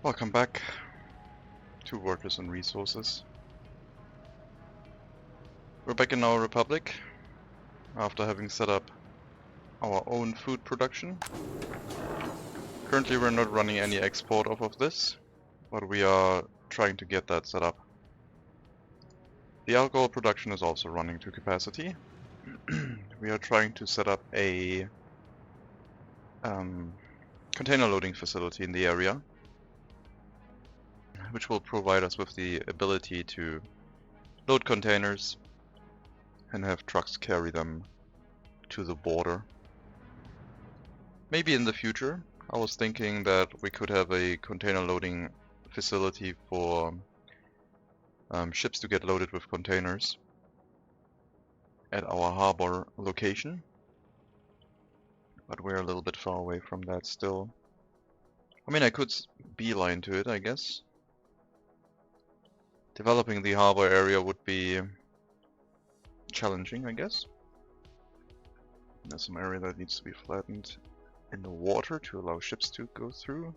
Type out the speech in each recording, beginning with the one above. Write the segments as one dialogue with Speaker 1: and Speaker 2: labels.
Speaker 1: Welcome back to Workers and Resources. We're back in our republic after having set up our own food production. Currently we're not running any export off of this, but we are trying to get that set up. The alcohol production is also running to capacity. We are trying to set up a container loading facility in the area, which will provide us with the ability to load containers and have trucks carry them to the border. Maybe in the future, I was thinking that we could have a container loading facility for ships to get loaded with containers at our harbor location, but we're a little bit far away from that still. I mean, I could beeline to it, I guess. Developing the harbor area would be challenging, I guess. There's some area that needs to be flattened in the water to allow ships to go through.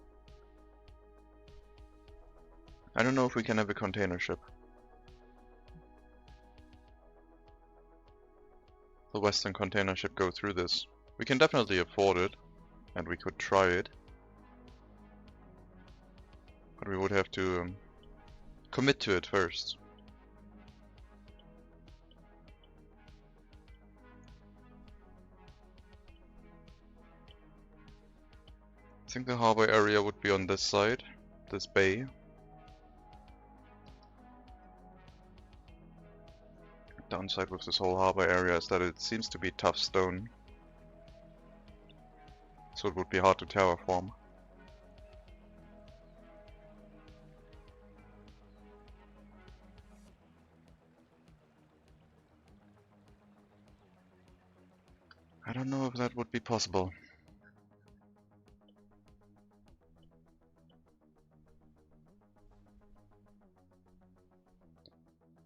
Speaker 1: I don't know if we can have a container ship. The Western container ship go through this. We can definitely afford it, and we could try it. But we would have to commit to it first. I think the harbor area would be on this side, this bay. Downside with this whole harbor area is that it seems to be tough stone, so it would be hard to terraform. I don't know if that would be possible.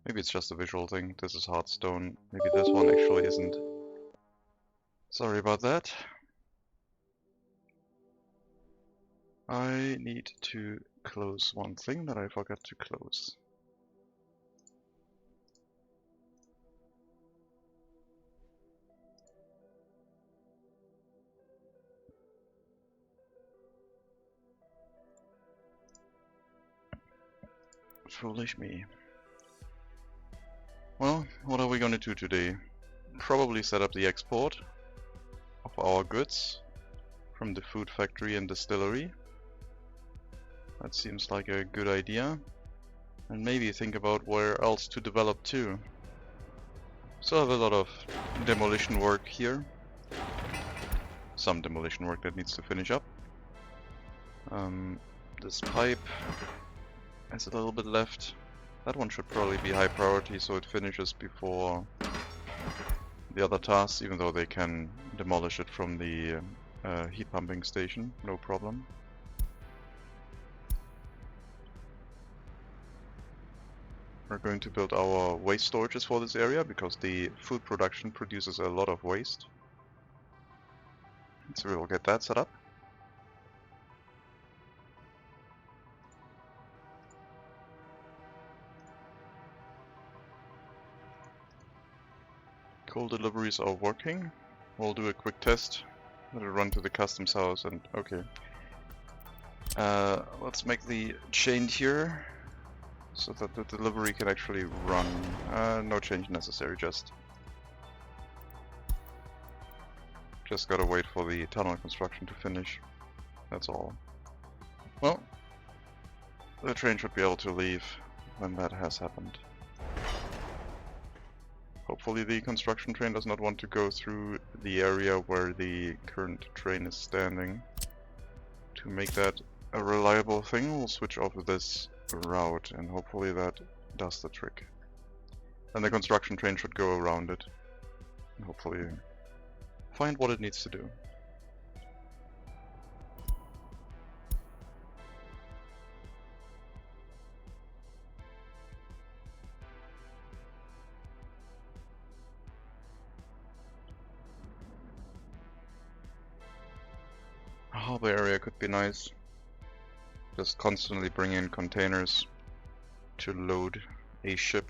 Speaker 1: Maybe it's just a visual thing. This is hard stone. Maybe this one actually isn't. Sorry about that. I need to close one thing that I forgot to close. Foolish me. Well, what are we gonna do today? Probably set up the export of our goods from the food factory and distillery. That seems like a good idea. And maybe think about where else to develop too. Still have a lot of demolition work here. Some demolition work that needs to finish up. This pipe has a little bit left. That one should probably be high priority so it finishes before the other tasks, even though they can demolish it from the heat pumping station, no problem. We're going to build our waste storages for this area because the food production produces a lot of waste. So we will get that set up. Coal deliveries are working. We'll do a quick test. Let it run to the customs house and okay. Let's make the chain here so that the delivery can actually run. No change necessary, just gotta wait for the tunnel construction to finish. That's all. Well, the train should be able to leave when that has happened. Hopefully the construction train does not want to go through the area where the current train is standing. To make that a reliable thing, we'll switch off this route and hopefully that does the trick. Then the construction train should go around it and hopefully find what it needs to do. A harbor area could be nice. Just constantly bring in containers to load a ship.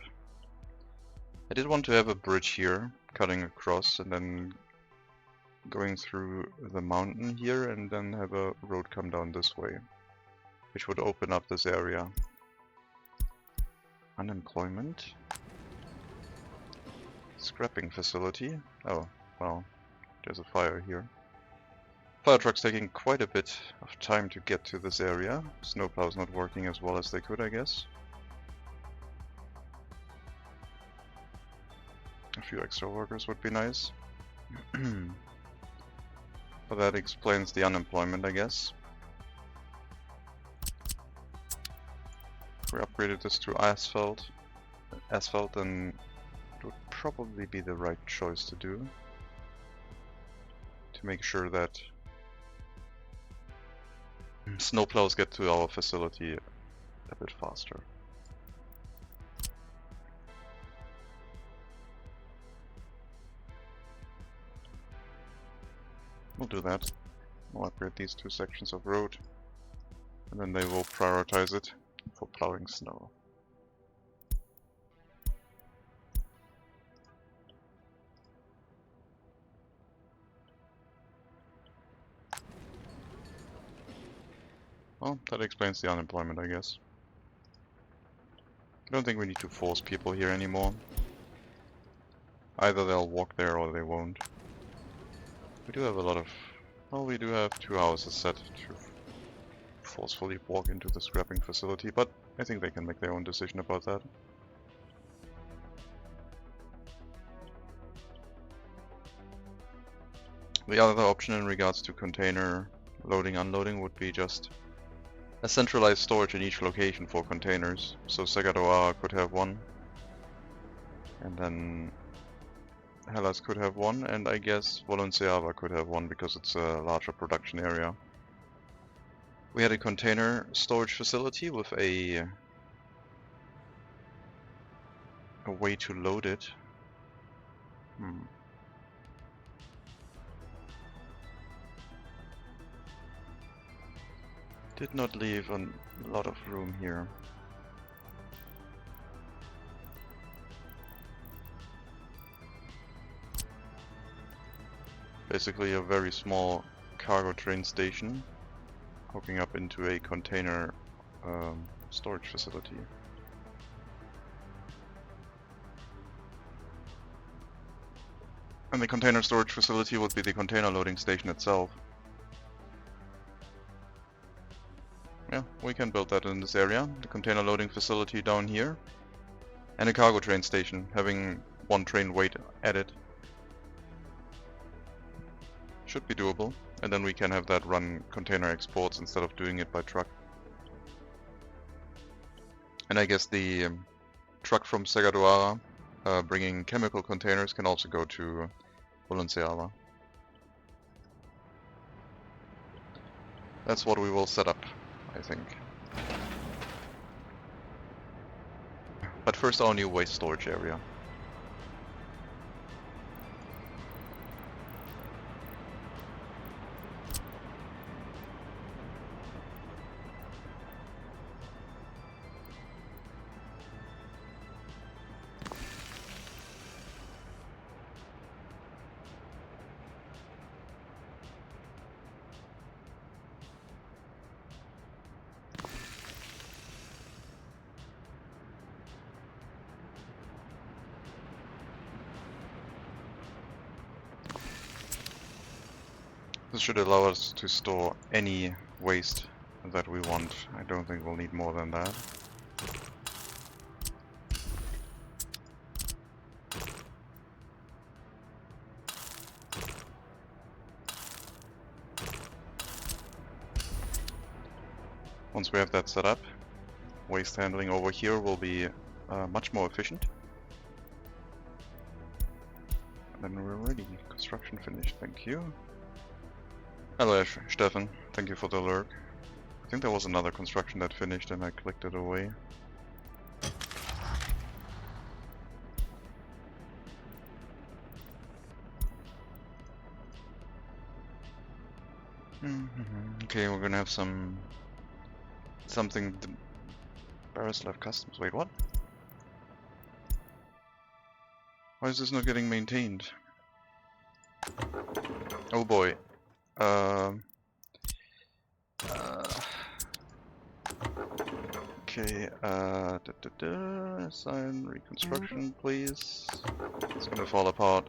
Speaker 1: I did want to have a bridge here, cutting across and then going through the mountain here, and then have a road come down this way, which would open up this area. Unemployment. Scrapping facility. Oh, well, there's a fire here. Fire truck's taking quite a bit of time to get to this area. Snowplow's not working as well as they could, I guess. A few extra workers would be nice. But that explains the unemployment, I guess. If we upgraded this to asphalt, then it would probably be the right choice to do. To make sure that snowplows get to our facility a bit faster. We'll do that. We'll upgrade these two sections of road, and then they will prioritize it for plowing snow. Well, that explains the unemployment, I guess. I don't think we need to force people here anymore. Either they'll walk there or they won't. We do have a lot of... well, we do have 2 houses set to forcefully walk into the scrapping facility, but I think they can make their own decision about that. The other option in regards to container loading unloading would be just a centralized storage in each location for containers. So Segadoa could have one, and then Hellas could have one, and I guess Valenciava could have one because it's a larger production area. We had a container storage facility with a way to load it. Did not leave a lot of room here. Basically a very small cargo train station hooking up into a container storage facility. And the container storage facility would be the container loading station itself. Yeah, we can build that in this area. The container loading facility down here. And a cargo train station, having one train weight added. Should be doable, and then we can have that run container exports instead of doing it by truck. And I guess the truck from Segadoara bringing chemical containers can also go to Valenciava. That's what we will set up, I think. But first our new waste storage area. This should allow us to store any waste that we want. I don't think we'll need more than that. Once we have that set up, waste handling over here will be much more efficient. And then we're ready. Construction finished, thank you. Hello Stefan, thank you for the alert. I think there was another construction that finished and I clicked it away. Okay, we're gonna have some something. Barislav Customs. Wait, what? Why is this not getting maintained? Oh boy. Okay, assign reconstruction, please. It's gonna fall apart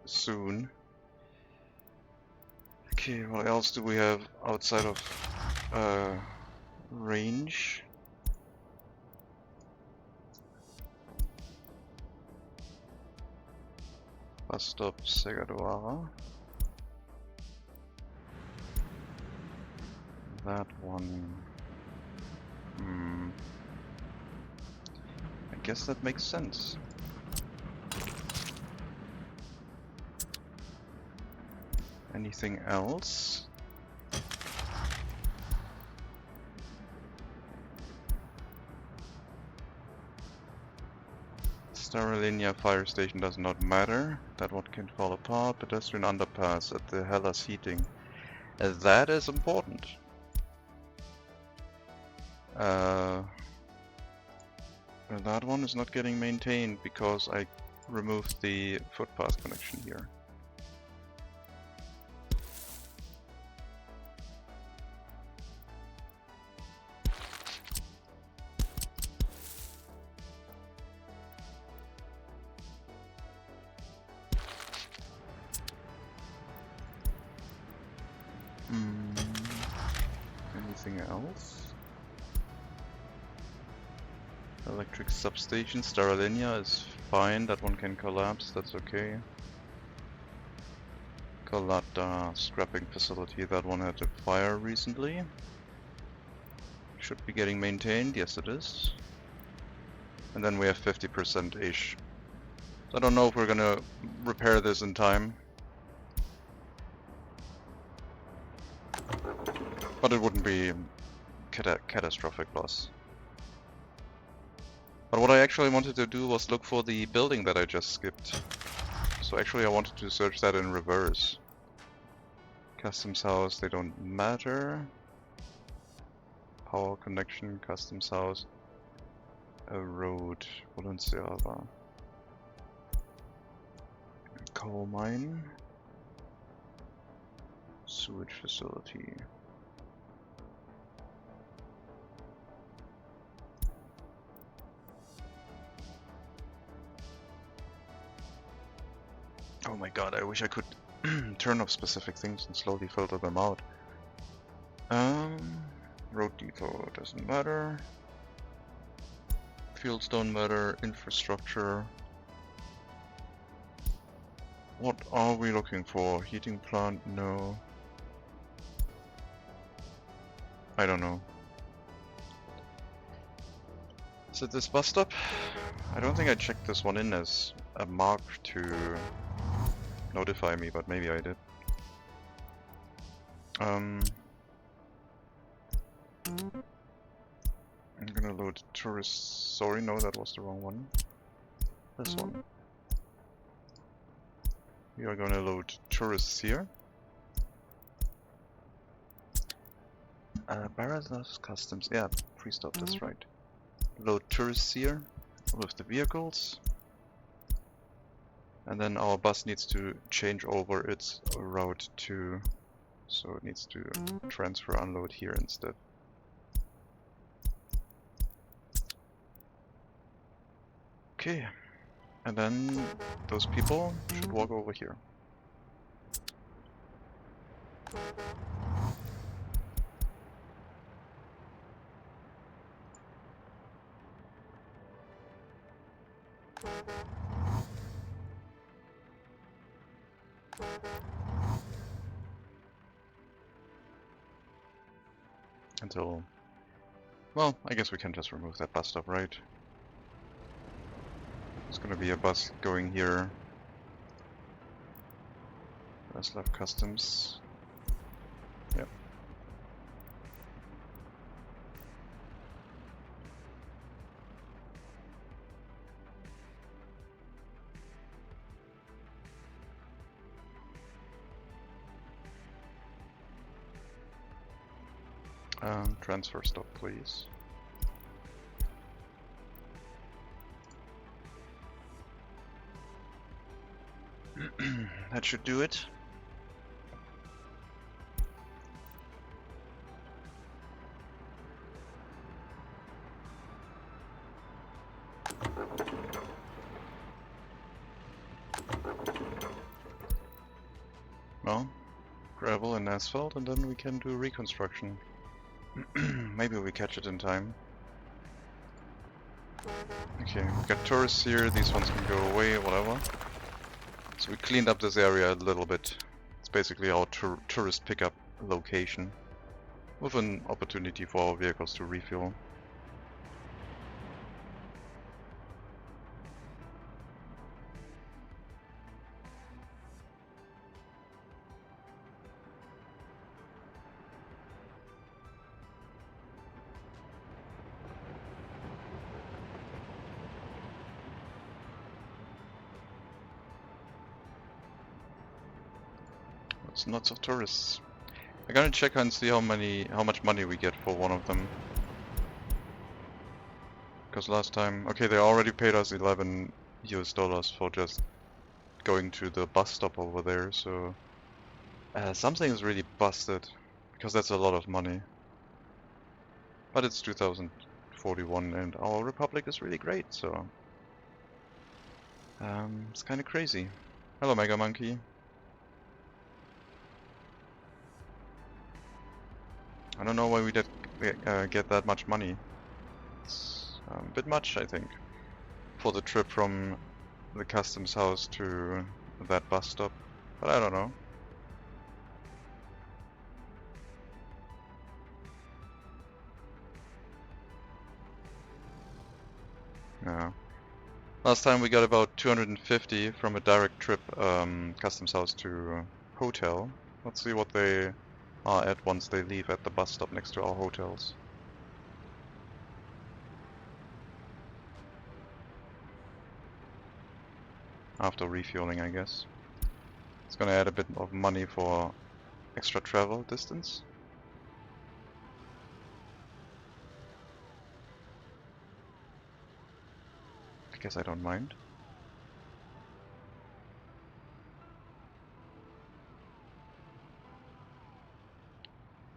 Speaker 1: soon. Okay, what else do we have outside of range? Bus stop Segadoara. That one. I guess that makes sense. Anything else? Starolinia fire station does not matter. That one can fall apart. Pedestrian underpass at the Hellas heating. That is important. That one is not getting maintained because I removed the footpath connection here. Anything else? Electric substation, Starolinia is fine, that one can collapse, that's okay. Kalata scrapping facility, that one had a fire recently. Should be getting maintained, yes it is. And then we have 50%-ish. So I don't know if we're gonna repair this in time. But it wouldn't be catastrophic loss. But what I actually wanted to do was look for the building that I just skipped. So actually I wanted to search that in reverse. Customs house, they don't matter. Power connection, customs house. A road, Valenciava. Coal mine. Sewage facility. Oh my god, I wish I could turn off specific things and slowly filter them out. Road depot doesn't matter. Fields don't matter. Infrastructure. What are we looking for? Heating plant? No. I don't know. Is it this bus stop? I don't think I checked this one in as a mark to notify me, but maybe I did. I'm gonna load tourists. Sorry, no, that was the wrong one. This one. We are gonna load tourists here. Baraslav's Customs, yeah, pre-stop, that's right. Load tourists here with the vehicles. And then our bus needs to change over its route to, so it needs to transfer unload here instead. Okay, and then those people should walk over here. Until, well, I guess we can just remove that bus stop, right? There's gonna be a bus going here. Barislav Customs. Yep. Transfer stop, please. That should do it. Well, gravel and asphalt, and then we can do reconstruction. Maybe we catch it in time. Okay, we got tourists here, these ones can go away, whatever. So we cleaned up this area a little bit. It's basically our tourist pickup location, with an opportunity for our vehicles to refuel. It's lots of tourists. I'm gonna check and see how much money we get for one of them. Because last time, okay, they already paid us $11 for just going to the bus stop over there, so something is really busted, because that's a lot of money. But it's 2041 and our republic is really great, so it's kind of crazy. Hello, Mega Monkey. I don't know why we did get that much money. It's a bit much, I think, for the trip from the customs house to that bus stop, but I don't know. Yeah. Last time we got about 250 from a direct trip customs house to hotel. Let's see what they are at once they leave at the bus stop next to our hotels. After refueling, I guess. It's gonna add a bit of money for extra travel distance. I guess I don't mind.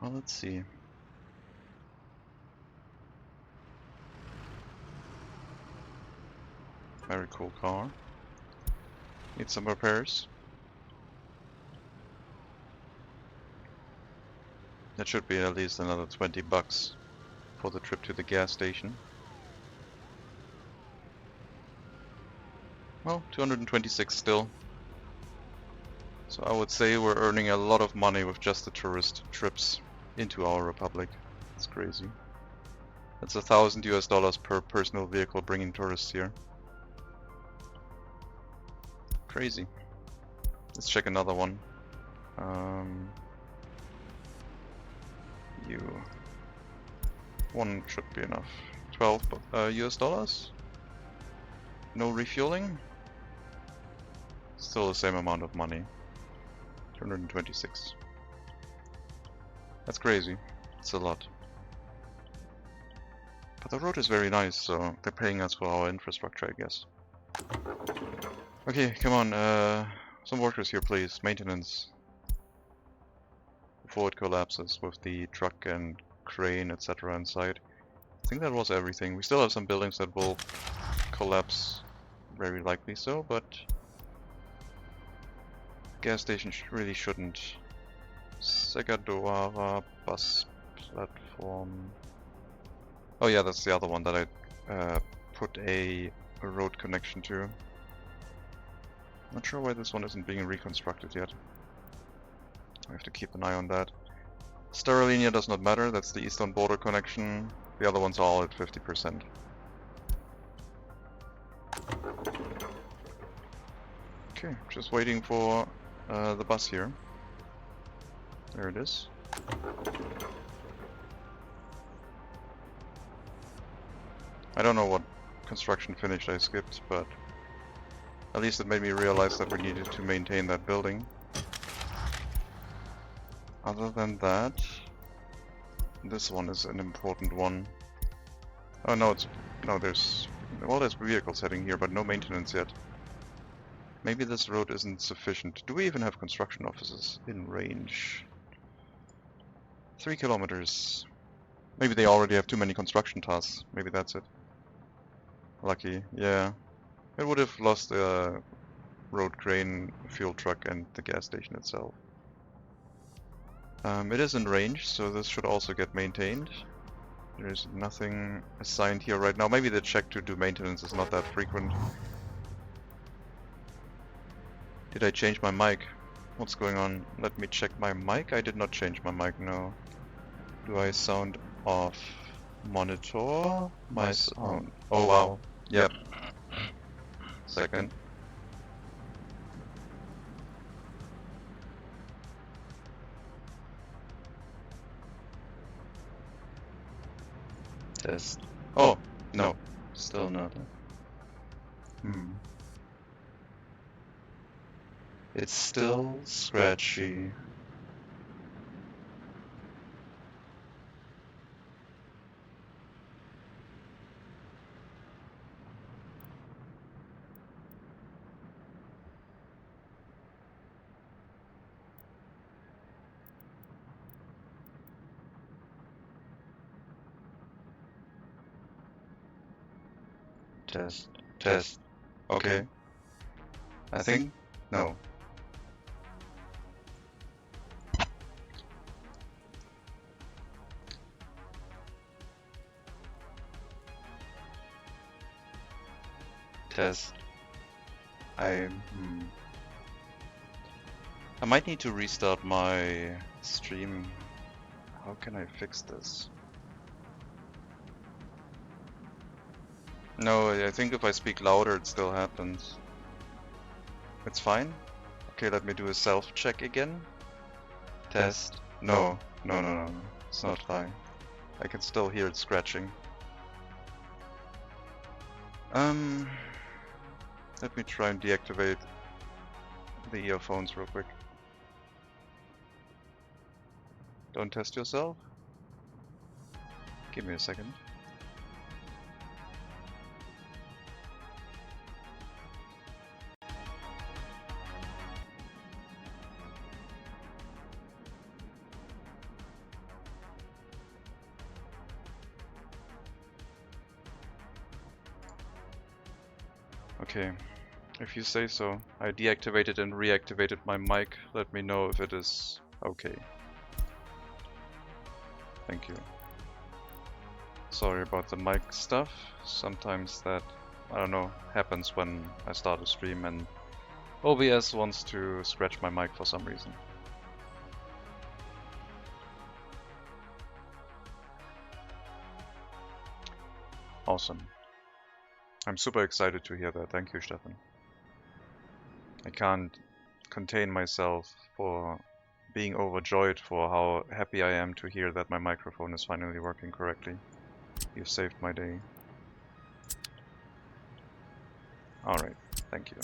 Speaker 1: Well, let's see. Very cool car. Need some repairs. That should be at least another $20 for the trip to the gas station. Well, 226 still. So I would say we're earning a lot of money with just the tourist trips into our republic. It's crazy. That's $1,000 per personal vehicle bringing tourists here. Crazy. Let's check another one. One should be enough. $12 US. No refueling. Still the same amount of money. 226. That's crazy. It's a lot. But the road is very nice, so they're paying us for our infrastructure, I guess. Okay, come on, some workers here, please. Maintenance. Before it collapses with the truck and crane, etc. inside. I think that was everything. We still have some buildings that will collapse, very likely so, but gas station really shouldn't. Segadora bus platform. Oh yeah, that's the other one that I put a road connection to. Not sure why this one isn't being reconstructed yet. I have to keep an eye on that. Sterilinia does not matter, that's the eastern border connection. The other ones are all at 50%. Okay, just waiting for the bus here. There it is. I don't know what construction finished I skipped, but at least it made me realize that we needed to maintain that building. Other than that, This one is an important one. Oh no, there's vehicles heading here, but no maintenance yet. Maybe this road isn't sufficient. Do we even have construction offices in range? 3 kilometers. Maybe they already have too many construction tasks. Maybe that's it. Lucky, yeah. It would have lost the road crane, fuel truck, and the gas station itself. It is in range, so this should also get maintained. There's nothing assigned here right now. Maybe the check to do maintenance is not that frequent. Did I change my mic? What's going on? Let me check my mic. I did not change my mic, no. Do I sound off? Monitor my sound. Oh wow. Yep. Second. Test. Oh, no. Still not. It's still scratchy. Test. Test. Okay. I think? No. Test. I might need to restart my stream. How can I fix this? No, I think if I speak louder it still happens. It's fine? Okay, let me do a self-check again. Test. No. No. It's not fine. I can still hear it scratching. Let me try and deactivate the earphones real quick. Don't test yourself. Give me a second. Okay, if you say so. I deactivated and reactivated my mic. Let me know if it is okay. Thank you. Sorry about the mic stuff. Sometimes that, I don't know, happens when I start a stream and OBS wants to scratch my mic for some reason. Awesome. I'm super excited to hear that. Thank you, Stefan. I can't contain myself for being overjoyed for how happy I am to hear that my microphone is finally working correctly. You saved my day. Alright, thank you.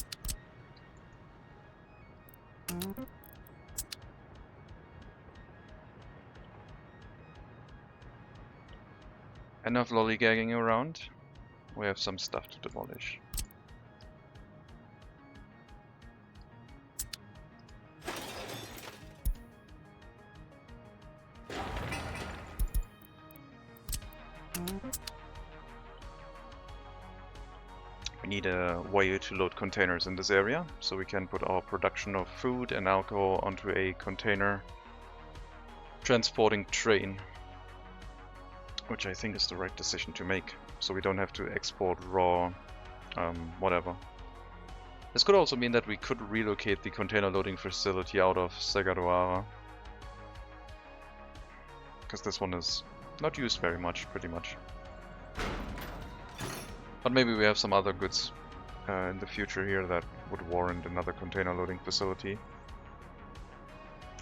Speaker 1: Enough lollygagging around. We have some stuff to demolish. We need a way to load containers in this area, so we can put our production of food and alcohol onto a container transporting train, which I think is the right decision to make, so we don't have to export raw whatever. This could also mean that we could relocate the container loading facility out of Segadoara, because this one is not used very much, pretty much. But maybe we have some other goods in the future here that would warrant another container loading facility.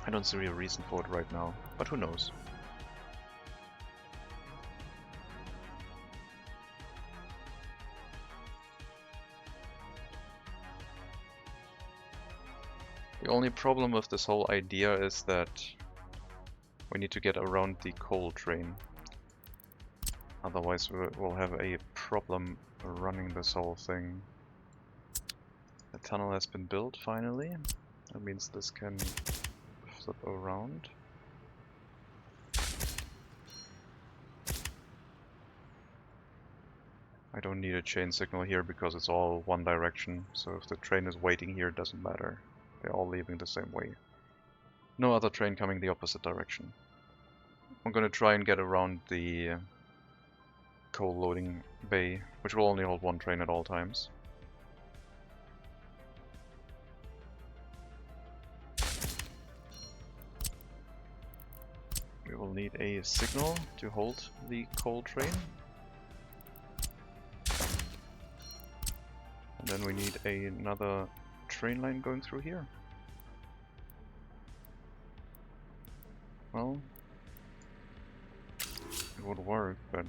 Speaker 1: I don't see a reason for it right now, but who knows. The only problem with this whole idea is that We need to get around the coal train. Otherwise we'll have a problem running this whole thing. The tunnel has been built finally. That means this can flip around. I don't need a chain signal here because it's all one direction, so if the train is waiting here, it doesn't matter. They're all leaving the same way. No other train coming the opposite direction. I'm gonna try and get around the coal loading bay, which will only hold one train at all times. We will need a signal to hold the coal train. And then we need another train line going through here. Well, it would work, but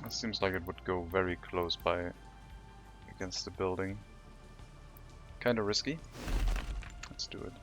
Speaker 1: it seems like it would go very close by against the building. Kinda risky. Let's do it.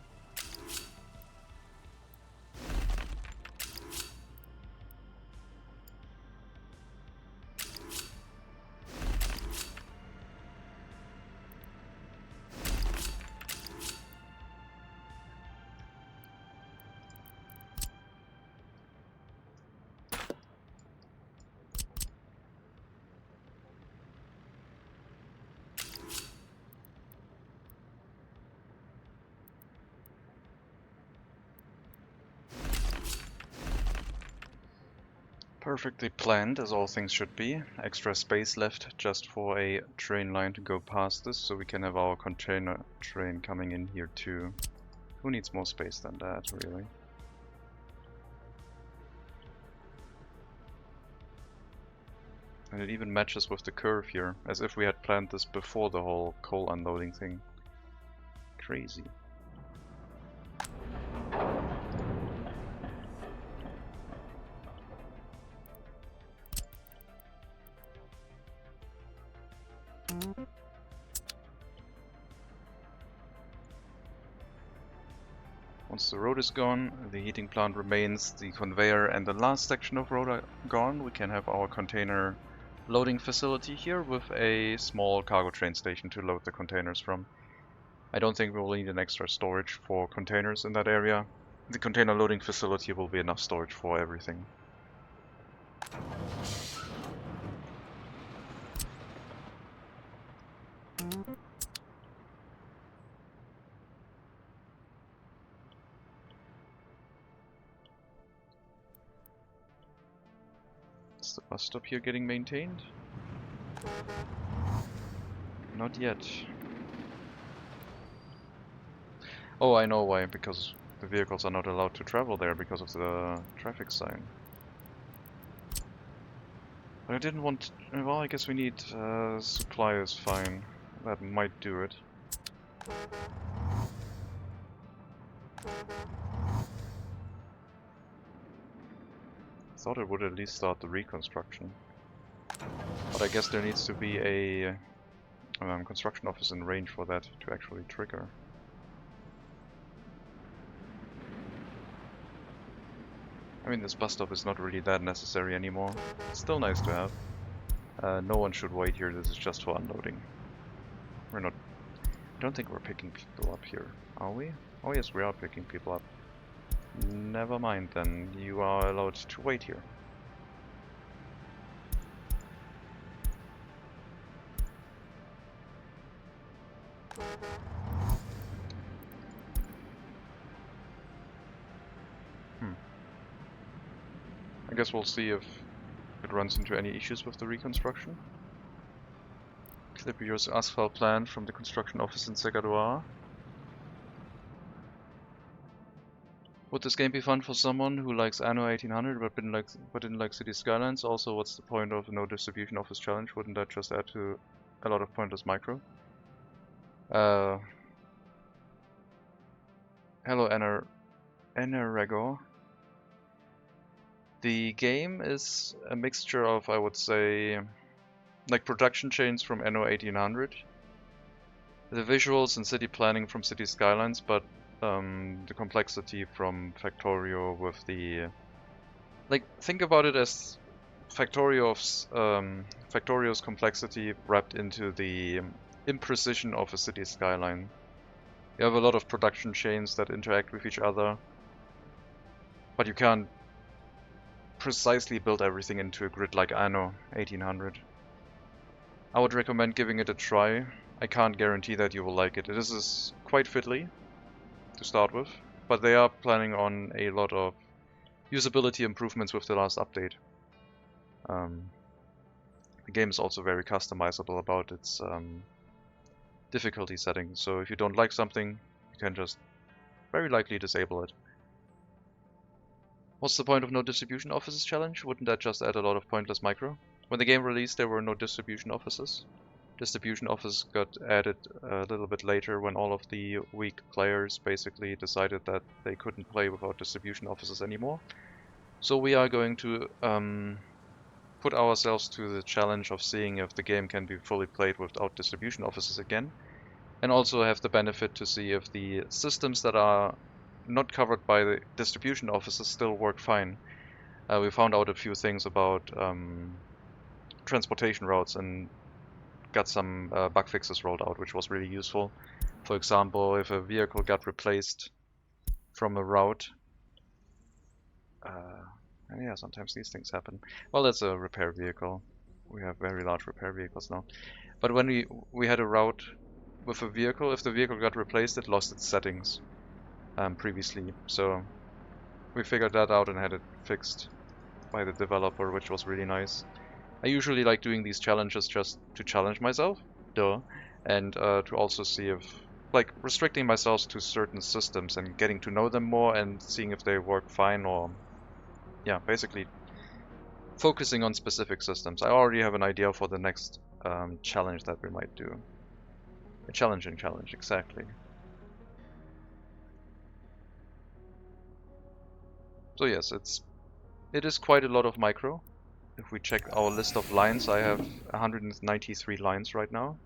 Speaker 1: Perfectly planned, as all things should be. Extra space left just for a train line to go past this, so we can have our container train coming in here too. Who needs more space than that, really? And it even matches with the curve here, as if we had planned this before the whole coal unloading thing. Crazy. Once the road is gone, the heating plant remains, the conveyor and the last section of road are gone, we can have our container loading facility here with a small cargo train station to load the containers from. I don't think we will need an extra storage for containers in that area. The container loading facility will be enough storage for everything. Is the bus stop here getting maintained? Not yet. Oh, I know why, because the vehicles are not allowed to travel there because of the traffic sign. But I didn't want... well, I guess we need suppliers, fine. That might do it. Thought it would at least start the reconstruction. But I guess there needs to be a construction office in range for that to actually trigger. I mean, this bus stop is not really that necessary anymore. It's still nice to have. No one should wait here, this is just for unloading. We're not... I don't think we're picking people up here, are we? Oh yes, we are picking people up. Never mind then, you are allowed to wait here. I guess we'll see if it runs into any issues with the reconstruction. Clip your asphalt plan from the construction office in Segadoir. Would this game be fun for someone who likes Anno 1800 but didn't like City Skylines? Also, what's the point of no distribution office challenge? Wouldn't that just add to a lot of pointless micro? Hello, Eneregor. The game is a mixture of, I would say, like production chains from Anno 1800, the visuals and city planning from City Skylines, but the complexity from Factorio with the... Like, think about it as Factorio's complexity wrapped into the imprecision of a city skyline. You have a lot of production chains that interact with each other, but you can't precisely build everything into a grid like Anno 1800. I would recommend giving it a try. I can't guarantee that you will like it. It is quite fiddly to start with, but they are planning on a lot of usability improvements with the last update. The game is also very customizable about its difficulty settings, so if you don't like something, you can just very likely disable it. What's the point of no distribution offices challenge? Wouldn't that just add a lot of pointless micro? When the game released, there were no distribution offices. Distribution office got added a little bit later when all of the weak players basically decided that they couldn't play without distribution offices anymore. So we are going to put ourselves to the challenge of seeing if the game can be fully played without distribution offices again, and also have the benefit to see if the systems that are not covered by the distribution offices still work fine. We found out a few things about transportation routes and got some bug fixes rolled out, which was really useful. For example, if a vehicle got replaced from a route, yeah, sometimes these things happen. Well, that's a repair vehicle. We have very large repair vehicles now. But when we had a route with a vehicle, if the vehicle got replaced, it lost its settings previously. So we figured that out and had it fixed by the developer, which was really nice. I usually like doing these challenges just to challenge myself, and to also see if, like, restricting myself to certain systems and getting to know them more and seeing if they work fine, or yeah, basically focusing on specific systems. I already have an idea for the next challenge that we might do. A challenging challenge, exactly. So yes, it is quite a lot of micro. If we check our list of lines, I have 193 lines right now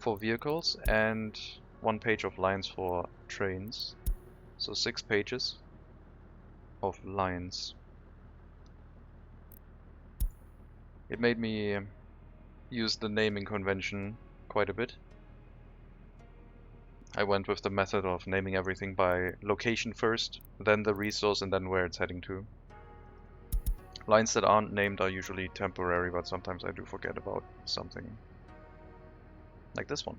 Speaker 1: for vehicles and 1 page of lines for trains. So 6 pages of lines. It made me use the naming convention quite a bit. I went with the method of naming everything by location first, then the resource, and then where it's heading to. Lines that aren't named are usually temporary, but sometimes I do forget about something. Like this one.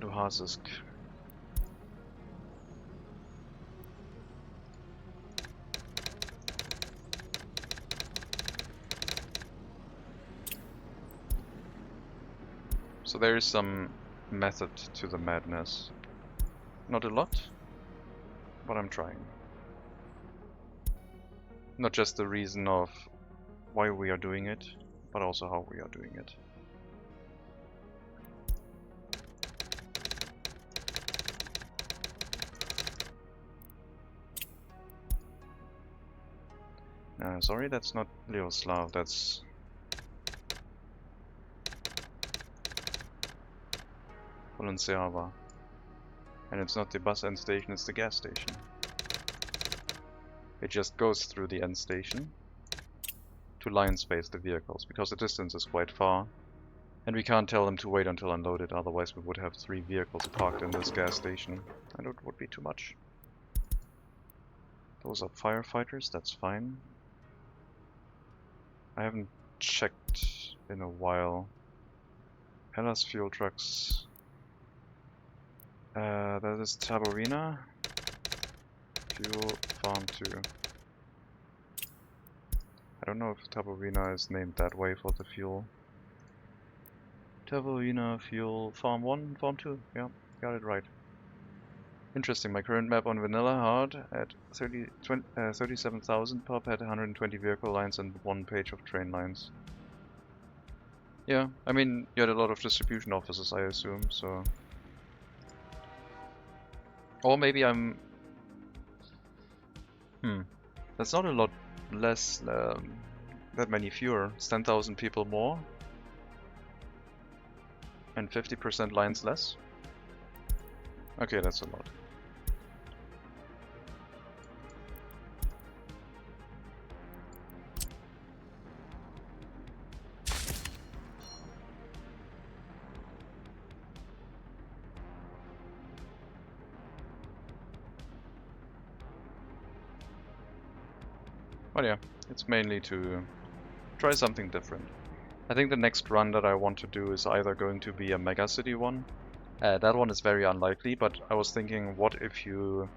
Speaker 1: Luhasisk. So there is some method to the madness. Not a lot, but I'm trying. Not just the reason of why we are doing it, but also how we are doing it. Sorry, that's not Leoslav, that's... Valenciava. And it's not the bus end station, it's the gas station. It just goes through the end station to line space the vehicles, because the distance is quite far. And we can't tell them to wait until unloaded, otherwise we would have 3 vehicles parked in this gas station, and it would be too much. Those are firefighters, that's fine. I haven't checked in a while. Hellas fuel trucks. That is Taborina. Fuel Farm 2. I don't know if Taborina is named that way for the fuel. Tavolina Fuel Farm 1, Farm 2. Yeah, got it right. Interesting, my current map on Vanilla Hard at 37,000 pop had 120 vehicle lines and 1 page of train lines. Yeah, I mean, you had a lot of distribution offices, I assume, so... Or maybe I'm... That's not a lot less, that many fewer. It's 10,000 people more. And 50% lines less. Okay, that's a lot. But yeah, it's mainly to try something different. I think the next run that I want to do is either going to be a Mega City one. That one is very unlikely, but I was thinking, what if you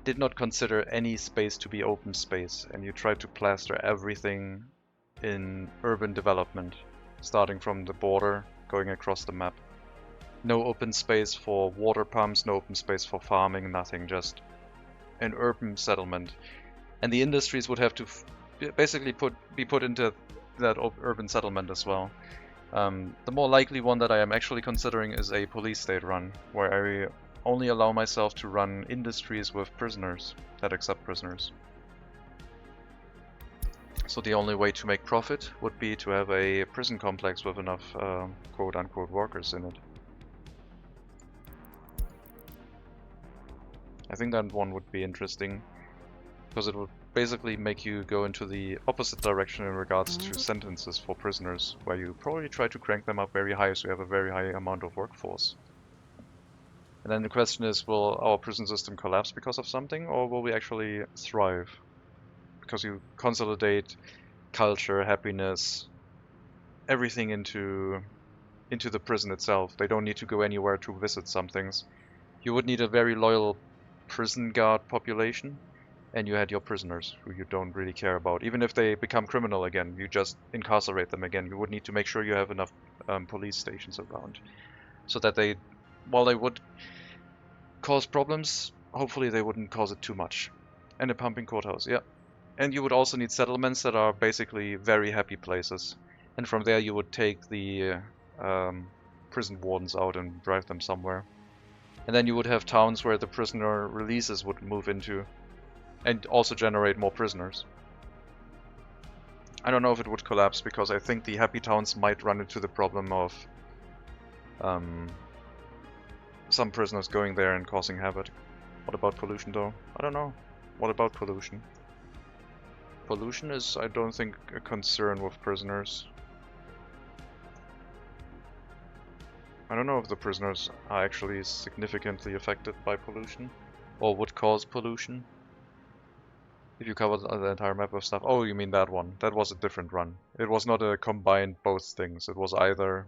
Speaker 1: did not consider any space to be open space and you tried to plaster everything in urban development, starting from the border, going across the map. No open space for water pumps, no open space for farming, nothing, just an urban settlement. And the industries would have to basically be put into that urban settlement as well. The more likely one that I am actually considering is a police state run, where I only allow myself to run industries with prisoners that accept prisoners. So the only way to make profit would be to have a prison complex with enough quote-unquote workers in it. I think that one would be interesting, because it would basically make you go into the opposite direction in regards to sentences for prisoners, where you probably try to crank them up very high so you have a very high amount of workforce. And then the question is, will our prison system collapse because of something, or will we actually thrive? Because you consolidate culture, happiness, everything into the prison itself. They don't need to go anywhere to visit some things. You would need a very loyal prison guard population, and you had your prisoners who you don't really care about. Even if they become criminal again, you just incarcerate them again. You would need to make sure you have enough police stations around, so that they, while they would cause problems, hopefully they wouldn't cause it too much. And a pumping courthouse, yeah. And you would also need settlements that are basically very happy places. And from there you would take the prison wardens out and drive them somewhere. And then you would have towns where the prisoner releases would move into, and also generate more prisoners. I don't know if it would collapse, because I think the happy towns might run into the problem of some prisoners going there and causing havoc. What about pollution though? I don't know. What about pollution? Pollution is, I don't think, a concern with prisoners. I don't know if the prisoners are actually significantly affected by pollution, or would cause pollution. If you cover the entire map of stuff. Oh, you mean that one. That was a different run. It was not a combined both things. It was either...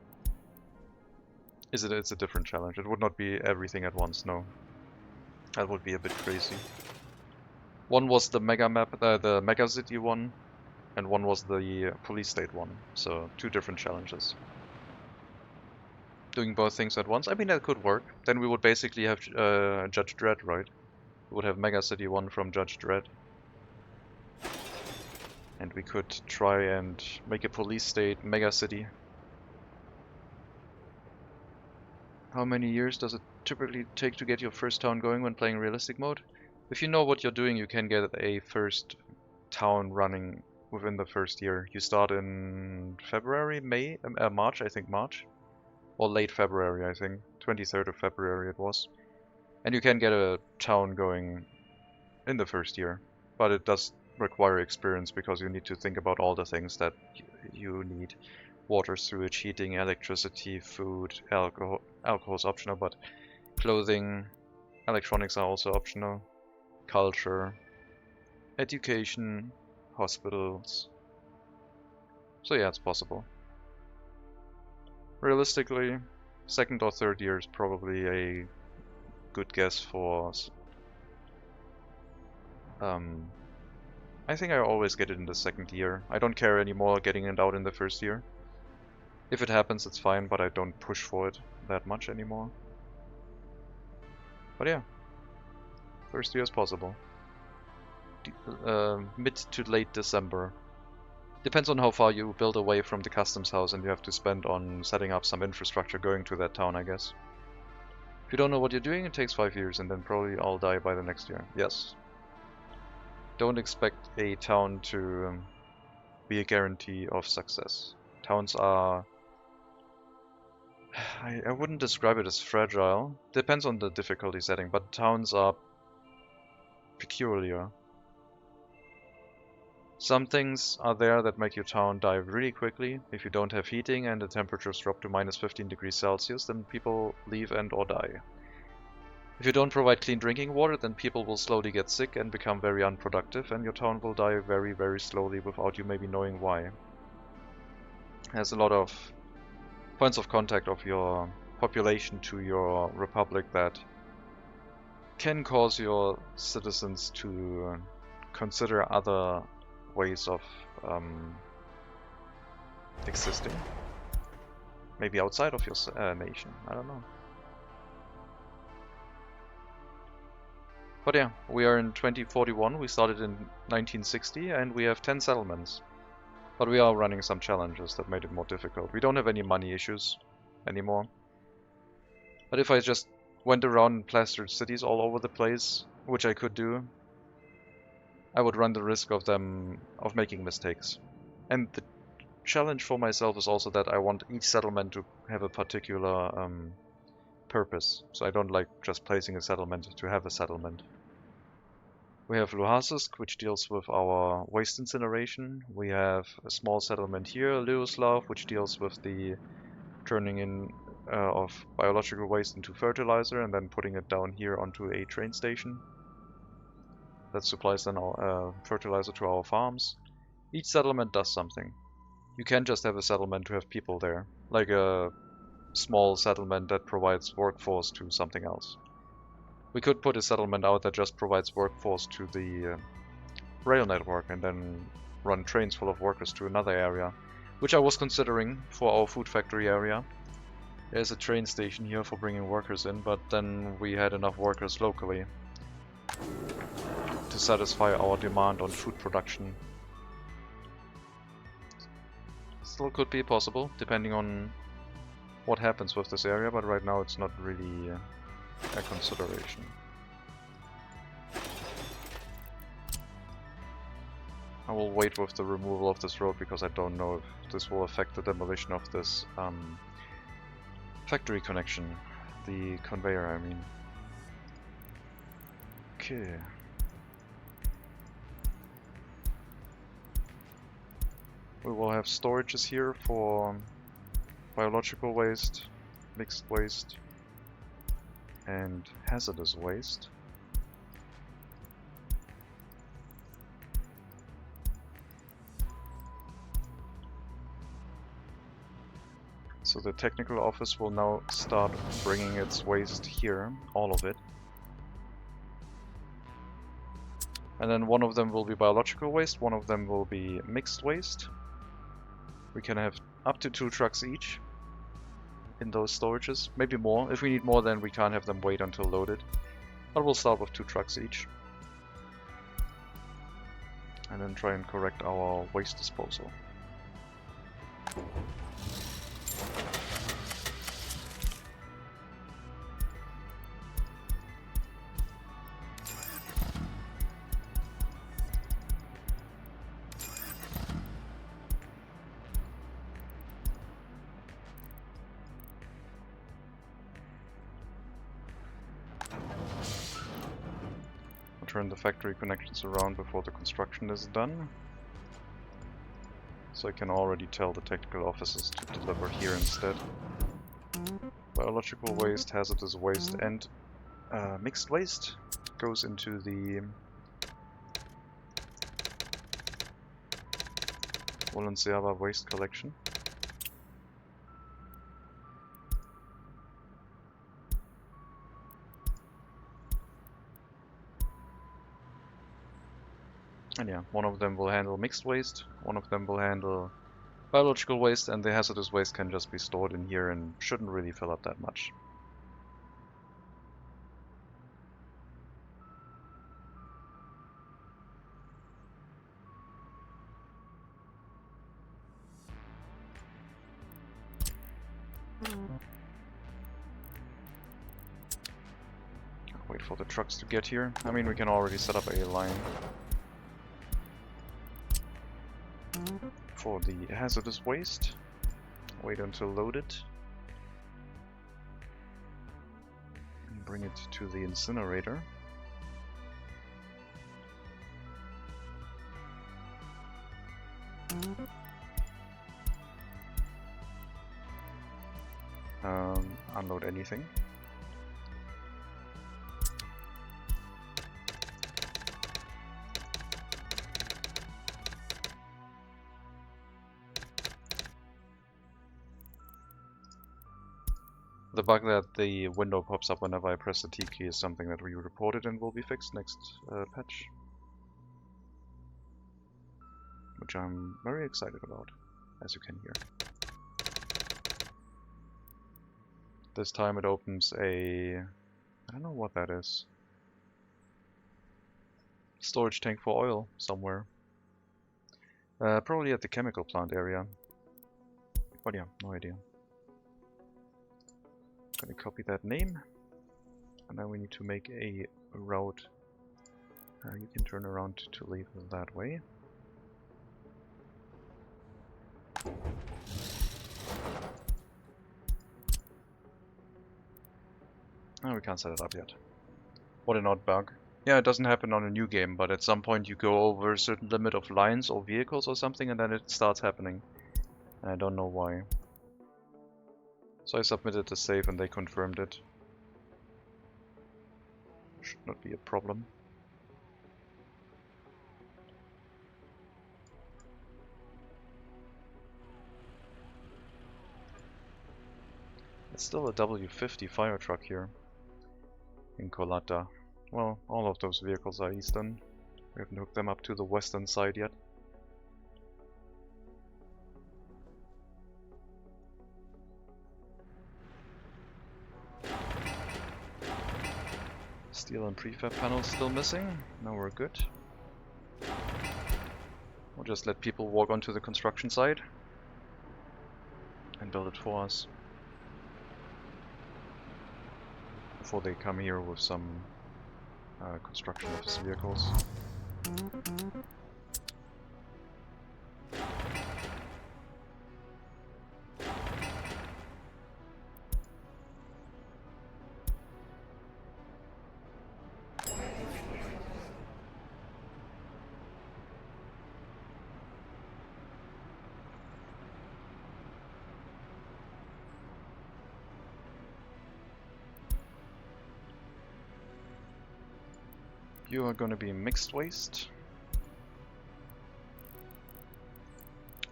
Speaker 1: It's a different challenge. It would not be everything at once, no. That would be a bit crazy. One was the mega map, the mega city one, and one was the police state one. So 2 different challenges. Doing both things at once, I mean, that could work. Then we would basically have Judge Dredd, right? We would have Mega City 1 from Judge Dredd. And we could try and make a police state Mega City. How many years does it typically take to get your first town going when playing realistic mode? If you know what you're doing, you can get a first town running within the first year. You start in February, March, I think March. Or late February, I think. 23rd of February it was. And you can get a town going in the first year. But it does require experience, because you need to think about all the things that you need. Water, sewage, heating, electricity, food, alcohol. Alcohol is optional, but clothing, electronics are also optional. Culture, education, hospitals. So yeah, it's possible. Realistically, 2nd or 3rd year is probably a good guess for us. I think I always get it in the 2nd year. I don't care anymore getting it out in the 1st year. If it happens, it's fine, but I don't push for it that much anymore. But yeah, first year is possible. Mid to late December. Depends on how far you build away from the customs house and you have to spend on setting up some infrastructure going to that town, I guess. If you don't know what you're doing, it takes 5 years and then probably I'll die by the next year. Yes. Don't expect a town to be a guarantee of success. Towns are... I wouldn't describe it as fragile. Depends on the difficulty setting, but towns are peculiar. Some things are there that make your town die really quickly. If you don't have heating and the temperatures drop to minus 15 degrees Celsius, then people leave and or die. If you don't provide clean drinking water, then people will slowly get sick and become very unproductive, and your town will die very, very slowly without you maybe knowing why. There's a lot of points of contact of your population to your republic that can cause your citizens to consider other ways of existing. Maybe outside of your nation, I don't know. But yeah, we are in 2041, we started in 1960 and we have 10 settlements. But we are running some challenges that made it more difficult. We don't have any money issues anymore. But if I just went around and plastered cities all over the place, which I could do, I would run the risk of making mistakes. And the challenge for myself is also that I want each settlement to have a particular purpose. So I don't like just placing a settlement to have a settlement. We have Luhasisk, which deals with our waste incineration. We have a small settlement here, Ljuslav, which deals with the turning in of biological waste into fertilizer and then putting it down here onto a train station. That supplies then our fertilizer to our farms. Each settlement does something. You can't just have a settlement to have people there, like a small settlement that provides workforce to something else. We could put a settlement out that just provides workforce to the rail network and then run trains full of workers to another area, which I was considering for our food factory area. There's a train station here for bringing workers in, but then we had enough workers locally to satisfy our demand on food production. Still could be possible, depending on what happens with this area, but right now it's not really a consideration. I will wait with the removal of this road because I don't know if this will affect the demolition of this factory connection, the conveyor I mean. Okay. We will have storages here for biological waste, mixed waste, and hazardous waste. So the technical office will now start bringing its waste here, all of it. And then one of them will be biological waste, one of them will be mixed waste. We can have up to 2 trucks each in those storages, maybe more. If we need more, then we can't have them wait until loaded. But we'll start with 2 trucks each. And then try and correct our waste disposal. Turn the factory connections around before the construction is done. So I can already tell the technical offices to deliver here instead. Biological waste, hazardous waste, and mixed waste goes into the Valenciava waste collection. And yeah, one of them will handle mixed waste, one of them will handle Biological waste and the hazardous waste can just be stored in here and shouldn't really fill up that much. Wait for the trucks to get here. I mean, we can already set up a line for the hazardous waste. Wait until loaded. And bring it to the incinerator. Unload anything. The bug that the window pops up whenever I press the T key is something that we reported and will be fixed next patch. Which I'm very excited about, as you can hear. This time it opens a... I don't know what that is. Storage tank for oil somewhere. Probably at the chemical plant area. But yeah, no idea. Gonna copy that name. And now we need to make a route. You can turn around to leave that way. Oh, we can't set it up yet. What an odd bug. Yeah, it doesn't happen on a new game, but at some point you go over a certain limit of lines or vehicles or something and then it starts happening. And I don't know why. So I submitted the save and they confirmed it. Should not be a problem. It's still a W50 fire truck here in Colata. Well, all of those vehicles are eastern. We haven't hooked them up to the western side yet. Steel and prefab panels still missing. Now we're good. We'll just let people walk onto the construction site and build it for us. Before they come here with some construction office vehicles. You are going to be mixed waste.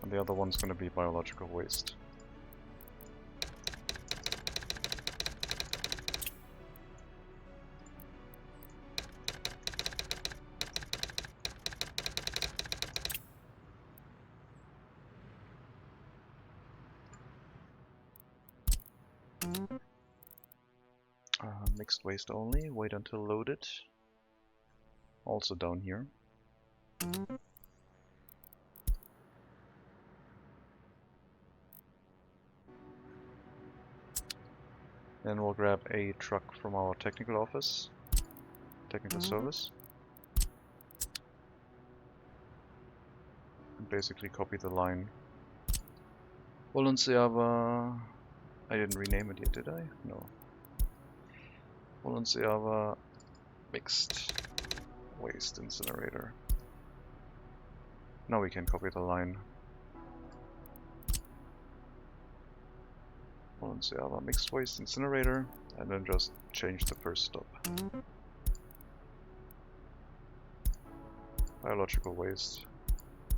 Speaker 1: And the other one's going to be biological waste. Mixed waste only. Wait until loaded. Also down here. Then we'll grab a truck from our technical office, technical service, and basically copy the line. Valenciava, I didn't rename it yet, did I? No. Valenciava mixed waste incinerator. Now we can copy the line. Valenciava mixed waste incinerator, and then just change the first stop. Biological waste.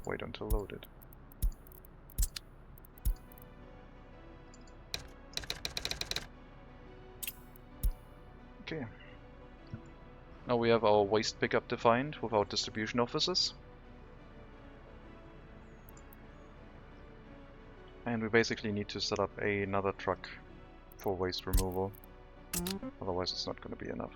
Speaker 1: Wait until loaded. Okay. Now we have our waste pickup defined with our distribution offices. And we basically need to set up another truck for waste removal. Otherwise it's not going to be enough.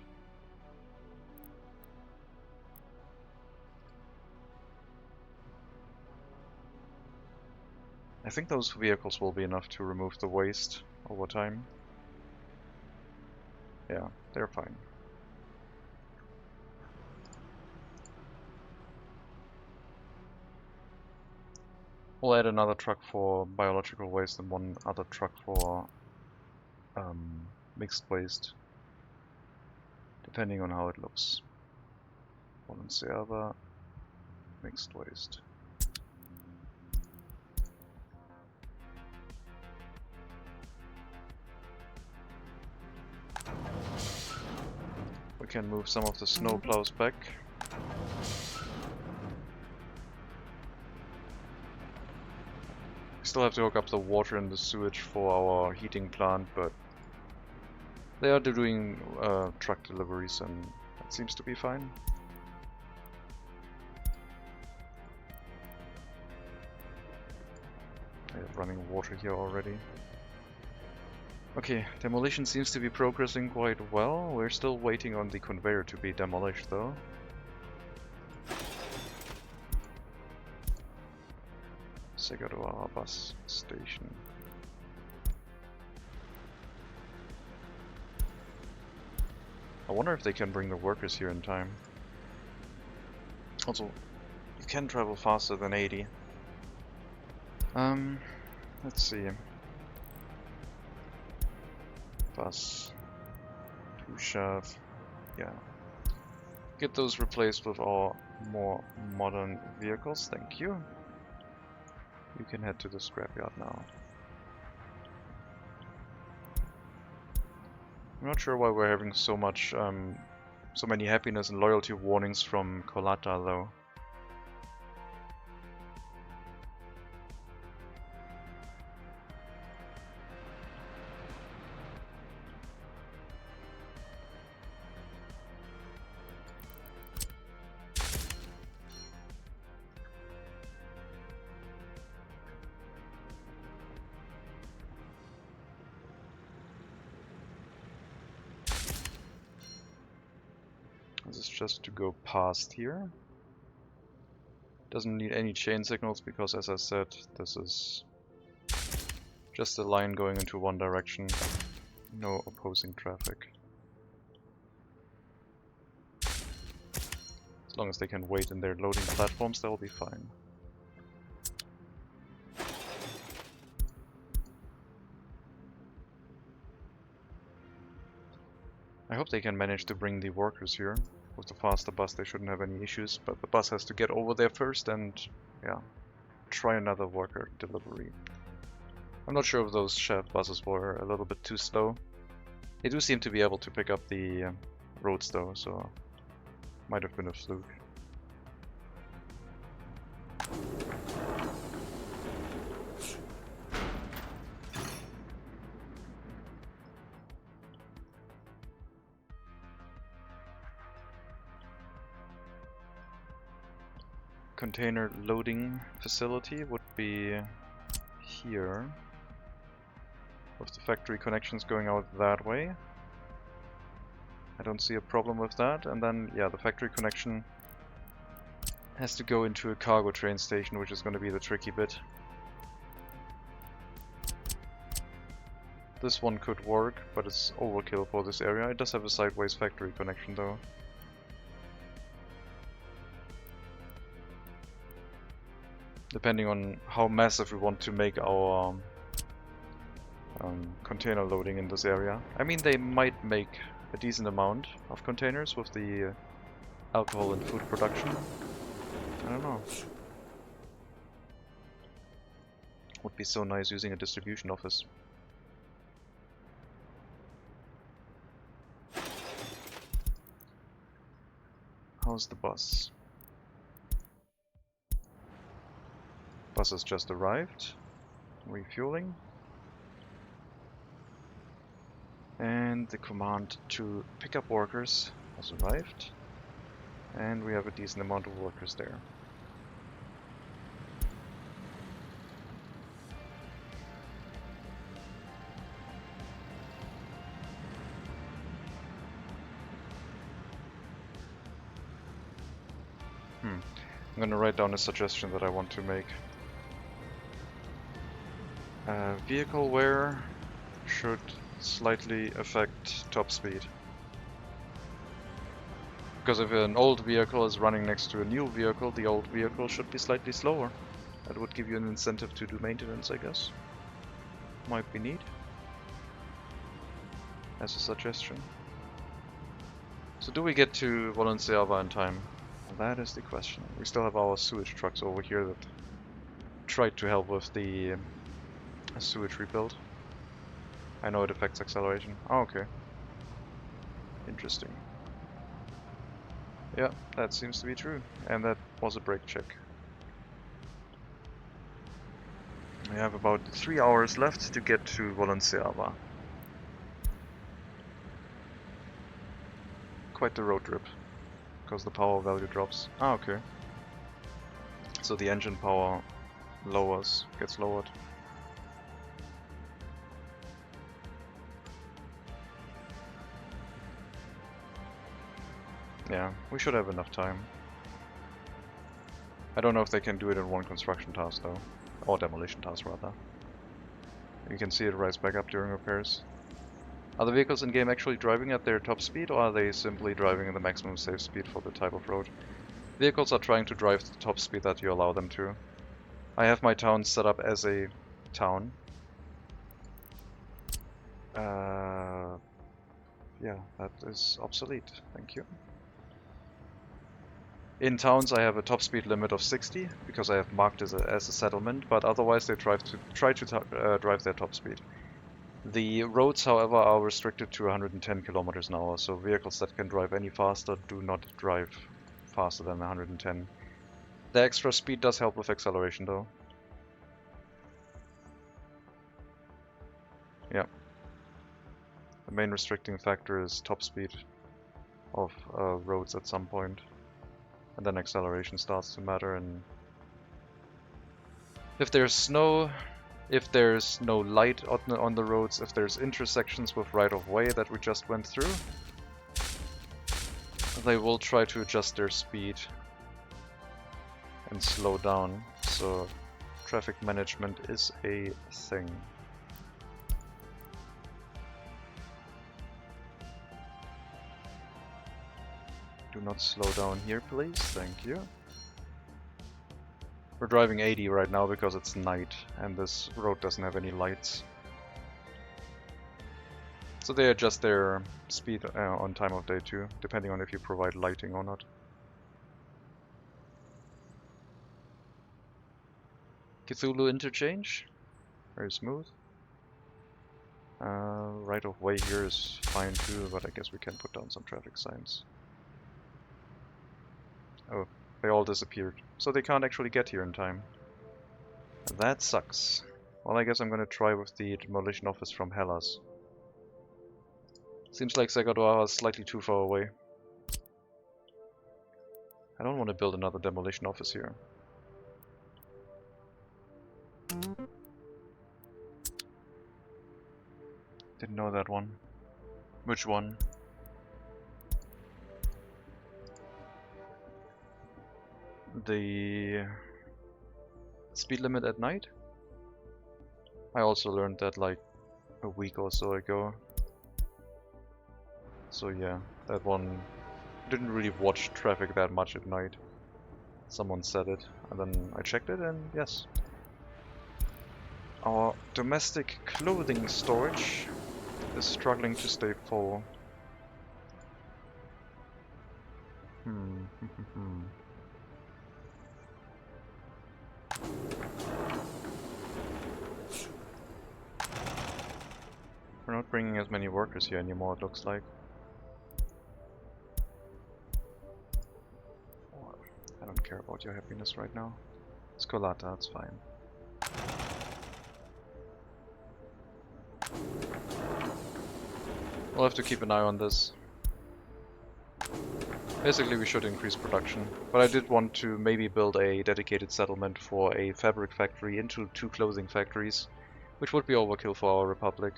Speaker 1: I think those vehicles will be enough to remove the waste over time. Yeah, they're fine. We'll add another truck for biological waste and one other truck for mixed waste, depending on how it looks. One and the other, mixed waste. We can move some of the snow plows back. We still have to hook up the water and the sewage for our heating plant, but they are doing truck deliveries and that seems to be fine. I have running water here already. Okay, demolition seems to be progressing quite well. We're still waiting on the conveyor to be demolished though. Let's go to our bus station. I wonder if they can bring the workers here in time. Also, you can travel faster than 80. Let's see. Bus. 2 shaft. Yeah. Get those replaced with our more modern vehicles, thank you. You can head to the scrapyard now. I'm not sure why we're having so many happiness and loyalty warnings from Colata though. This is just to go past here. Doesn't need any chain signals because, as I said, this is just a line going into one direction. No opposing traffic. As long as they can wait in their loading platforms, they'll be fine. I hope they can manage to bring the workers here. With the faster bus they shouldn't have any issues, but the bus has to get over there first and, yeah, try another worker delivery. I'm not sure if those shaft buses were a little bit too slow. They do seem to be able to pick up the roads though, so might have been a fluke. Container loading facility would be here, with the factory connections going out that way. I don't see a problem with that. And then, yeah, the factory connection has to go into a cargo train station, which is going to be the tricky bit. This one could work, but it's overkill for this area. It does have a sideways factory connection though. Depending on how massive we want to make our container loading in this area. I mean, they might make a decent amount of containers with the alcohol and food production. I don't know. Would be so nice using a distribution office. How's the bus? Bus has just arrived. Refueling. And the command to pick up workers has arrived. And we have a decent amount of workers there. I'm gonna write down a suggestion that I want to make. Vehicle wear should slightly affect top speed. Because if an old vehicle is running next to a new vehicle, the old vehicle should be slightly slower. That would give you an incentive to do maintenance, I guess. Might be neat. As a suggestion. So do we get to Valenciava in time? That is the question. We still have our sewage trucks over here that tried to help with the sewage rebuild. I know it affects acceleration. Oh, okay. Interesting. Yeah, that seems to be true. And that was a brake check. We have about 3 hours left to get to Valenciava. Quite the road trip, because the power value drops. Ah, okay. So the engine power gets lowered. Yeah, we should have enough time. I don't know if they can do it in one construction task though. Or demolition task rather. You can see it rise back up during repairs. Are the vehicles in game actually driving at their top speed, or are they simply driving at the maximum safe speed for the type of road? Vehicles are trying to drive the top speed that you allow them to. I have my town set up as a town. Yeah, that is obsolete, thank you. In towns I have a top speed limit of 60, because I have marked as a settlement, but otherwise they try to drive their top speed. The roads, however, are restricted to 110 kilometers an hour, so vehicles that can drive any faster do not drive faster than 110. The extra speed does help with acceleration though. Yeah. The main restricting factor is top speed of roads at some point. And then acceleration starts to matter, and if there's no light on the roads, if there's intersections with right-of-way that we just went through, they will try to adjust their speed and slow down, so traffic management is a thing. Do not slow down here, please, thank you. We're driving 80 right now because it's night and this road doesn't have any lights. So they adjust their speed on time of day too, depending on if you provide lighting or not. Cthulhu interchange, very smooth. Right of way here is fine too, but I guess we can put down some traffic signs. Oh, they all disappeared, so they can't actually get here in time. That sucks. Well, I guess I'm gonna try with the demolition office from Hellas. Seems like Segador is slightly too far away. I don't want to build another demolition office here. Didn't know that one. Which one? The speed limit at night? I also learned that like a week or so ago. So yeah, that one didn't really watch traffic that much at night. Someone said it, and then I checked it, and yes. Our domestic clothing storage is struggling to stay full. We're not bringing as many workers here anymore, it looks like. I don't care about your happiness right now. Scolata, it's fine. We'll have to keep an eye on this. Basically we should increase production, but I did want to maybe build a dedicated settlement for a fabric factory into 2 clothing factories, which would be overkill for our republic.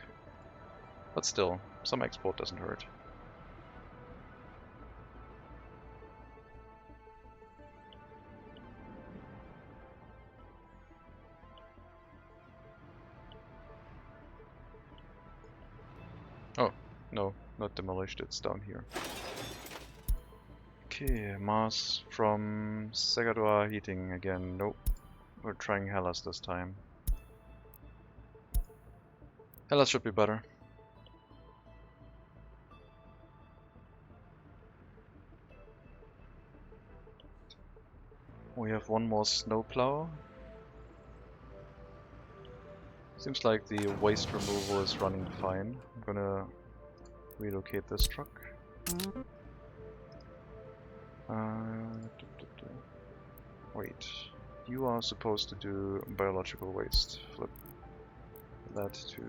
Speaker 1: But still, some export doesn't hurt. No, not demolished, it's down here. Okay, Mars from Segadua Heating again. Nope. We're trying Hellas this time. Hellas should be better. We have one more snowplow. Seems like the waste removal is running fine. I'm gonna relocate this truck. Wait, you are supposed to do biological waste. Flip that to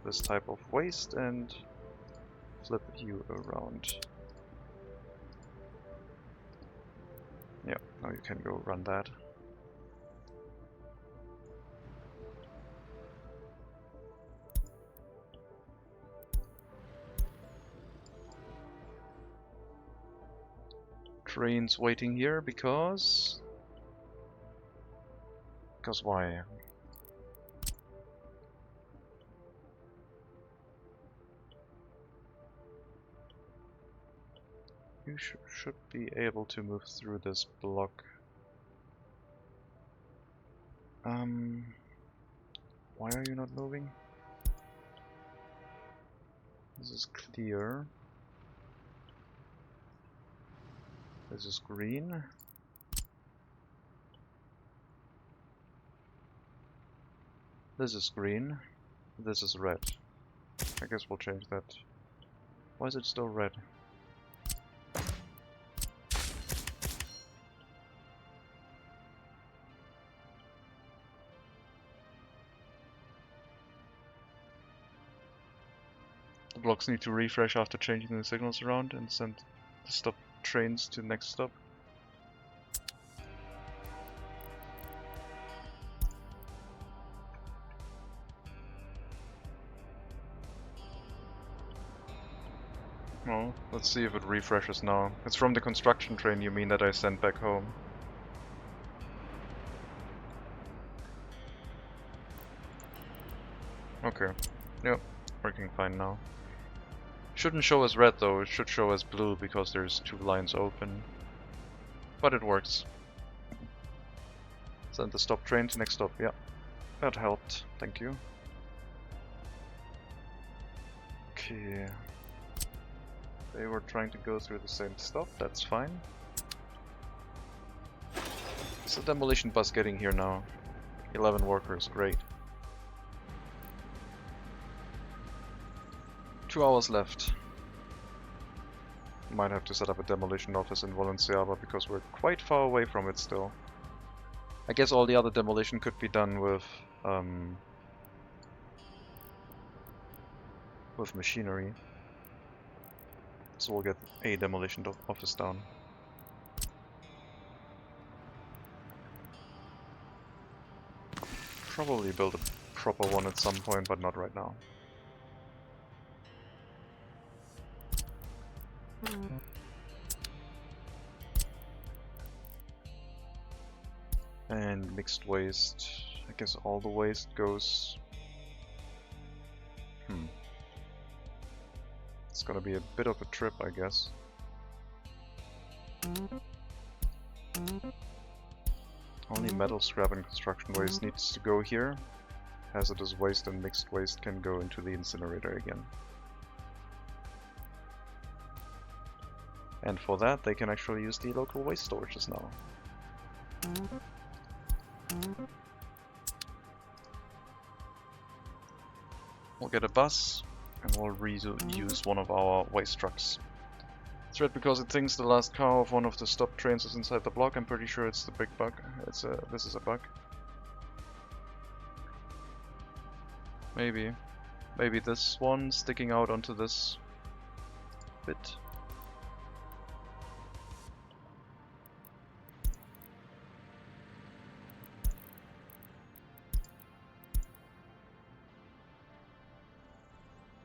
Speaker 1: this type of waste and flip you around. Yeah, now you can go run that. Train's waiting here because why? You should be able to move through this block. Why are you not moving? This is clear. This is green. This is green. This is red. I guess we'll change that. Why is it still red? The blocks need to refresh after changing the signals around and send the stop trains to next stop. Well, let's see if it refreshes now. It's from the construction train, you mean, that I sent back home. Okay. Yep, working fine now. Shouldn't show as red though, it should show as blue because there's 2 lines open. But it works. Send the stop train to next stop, yeah. That helped, thank you. Okay. They were trying to go through the same stop, that's fine. Is the demolition bus getting here now? 11 workers, great. 2 hours left. Might have to set up a demolition office in Valenciaba because we're quite far away from it still. I guess all the other demolition could be done with machinery. So we'll get a demolition office down. Probably build a proper one at some point, but not right now. And mixed waste. I guess all the waste goes... It's gonna be a bit of a trip, I guess. Only metal scrap and construction waste needs to go here. Hazardous waste and mixed waste can go into the incinerator again. And for that, they can actually use the local waste storages now. We'll get a bus, and we'll reuse one of our waste trucks. It's red because it thinks the last car of one of the stop trains is inside the block. I'm pretty sure it's the big bug. This is a bug. Maybe this one sticking out onto this bit.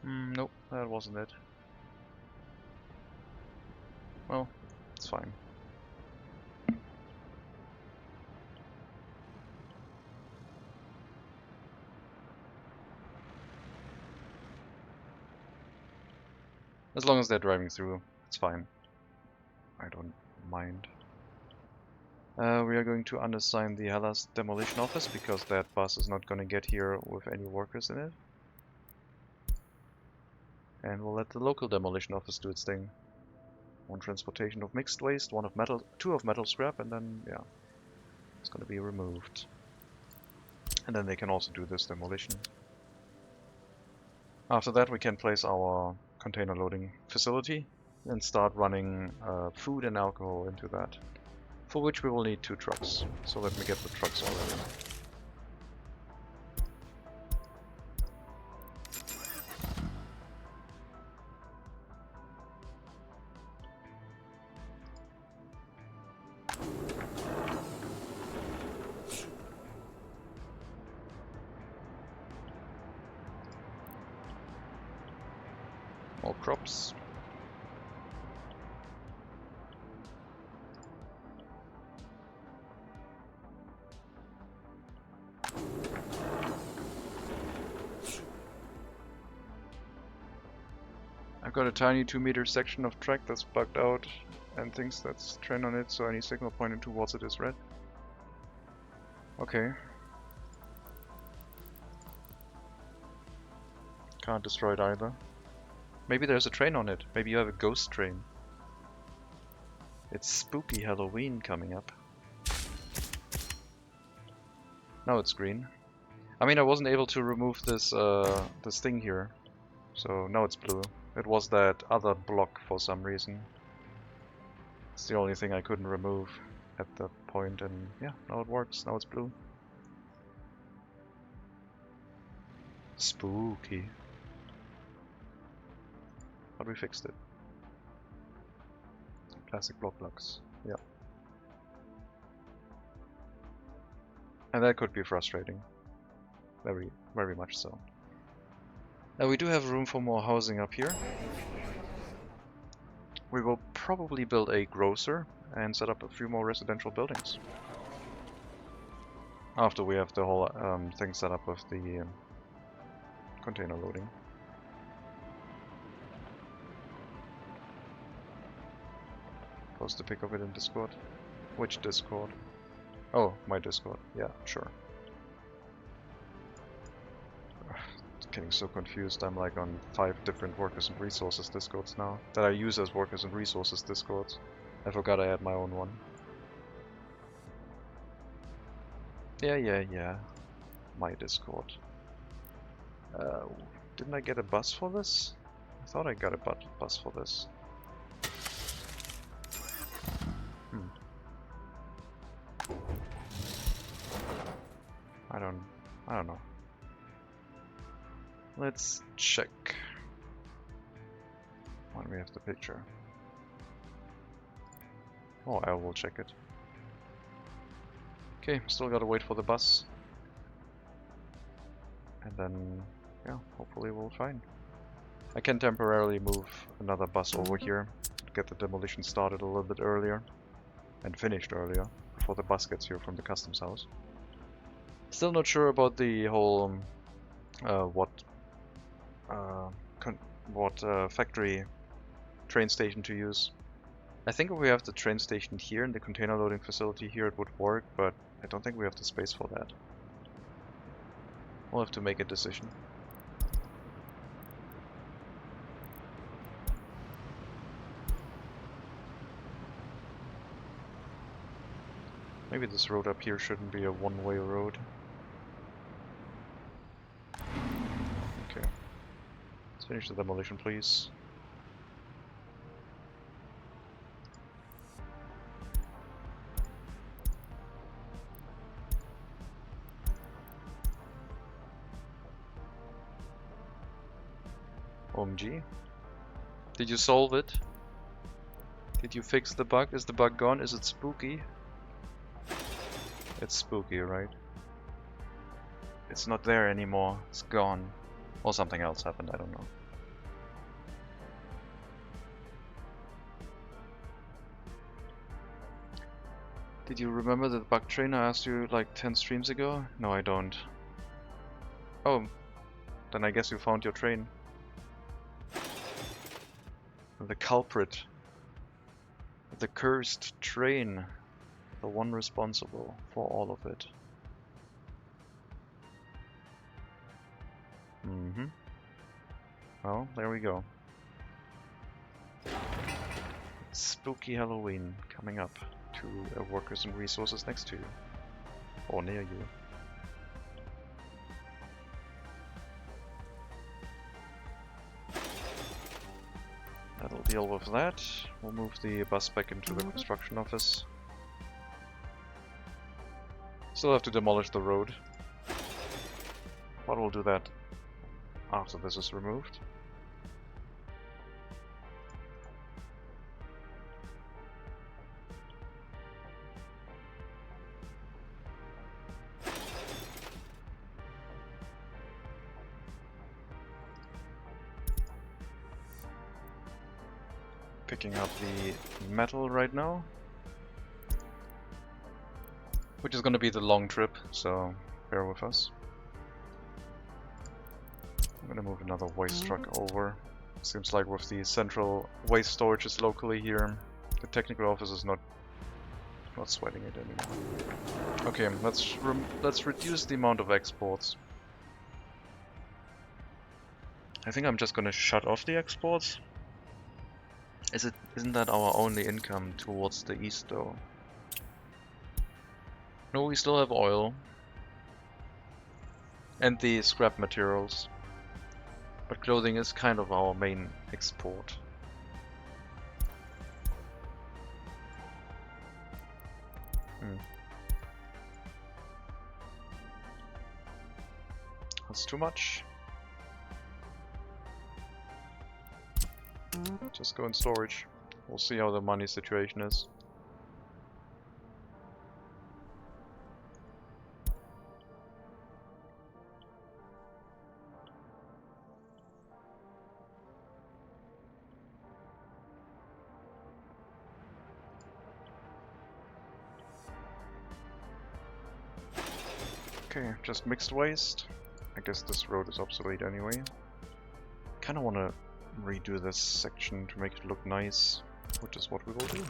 Speaker 1: Nope, that wasn't it. Well, it's fine. As long as they're driving through, it's fine. I don't mind. We are going to unassign the Hellas demolition office because that bus is not going to get here with any workers in it. And we'll let the local demolition office do its thing. One transportation of mixed waste, one of metal, two of metal scrap, and then, yeah, it's going to be removed. And then they can also do this demolition. After that, we can place our container loading facility and start running food and alcohol into that, for which we will need 2 trucks. So let me get the trucks already. More crops. I've got a tiny 2-meter section of track that's bugged out and thinks that's train on it, so any signal pointing towards it is red. Okay. Can't destroy it either. Maybe there's a train on it. Maybe you have a ghost train. It's spooky Halloween coming up. Now it's green. I mean, I wasn't able to remove this this thing here, so now it's blue. It was that other block for some reason. It's the only thing I couldn't remove at that point, and yeah, now it works. Now it's blue. Spooky. But we fixed it. Classic block blocks. Yeah. And that could be frustrating. Very, very much so. Now we do have room for more housing up here. We will probably build a grocer and set up a few more residential buildings. After we have the whole thing set up with the container loading. Post a pic of it in Discord. Which Discord? Oh, my Discord. Yeah, sure. Getting so confused. I'm like on 5 different workers and resources Discords now that I use as workers and resources Discords. I forgot I had my own one. Yeah. My Discord. Didn't I get a bus for this? I thought I got a bus for this. I don't know. Let's check. Why do we have the picture? Oh, I will check it. Okay, still gotta wait for the bus. And then, yeah, hopefully we'll find. I can temporarily move another bus over here to get the demolition started a little bit earlier and finished earlier before the bus gets here from the customs house. Still not sure about the whole what factory train station to use. I think if we have the train station here in the container loading facility here, it would work, but I don't think we have the space for that. We'll have to make a decision. Maybe this road up here shouldn't be a one-way road. Okay. Let's finish the demolition, please. OMG. Did you solve it? Did you fix the bug? Is the bug gone? Is it spooky? It's spooky, right? It's not there anymore. It's gone. Or something else happened, I don't know. Did you remember the bug train I asked you like 10 streams ago? No, I don't. Oh, then I guess you found your train. The culprit. The cursed train. The one responsible for all of it. Well, there we go. Spooky Halloween coming up to workers and resources next to you. Or near you. That'll deal with that. We'll move the bus back into the construction office. Still have to demolish the road. But we'll do that after this is removed. Picking up the metal right now, which is going to be the long trip, so bear with us. I'm going to move another waste truck over. Seems like with the central waste storages locally here, the technical office is not sweating it anymore. Okay, let's reduce the amount of exports. I think I'm just going to shut off the exports. Isn't that our only income towards the east though? No, we still have oil. And the scrap materials. But clothing is kind of our main export. That's too much. Just go in storage. We'll see how the money situation is. Okay, just mixed waste. I guess this road is obsolete anyway. Kinda wanna redo this section to make it look nice, which is what we will do.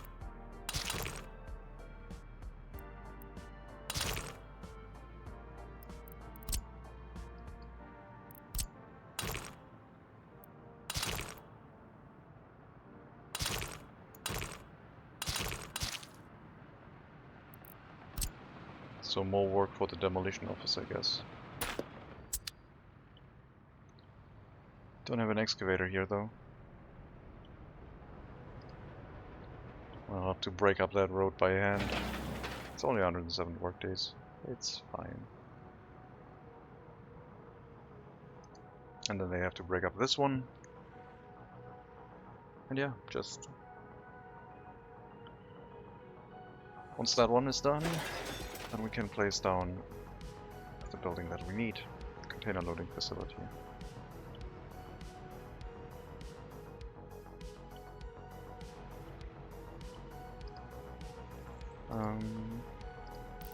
Speaker 1: So more work for the demolition office, I guess. Don't have an excavator here though. I'll have to break up that road by hand. It's only 107 work days. It's fine. And then they have to break up this one. And yeah, just... once that one is done, then we can place down the building that we need. Container loading facility.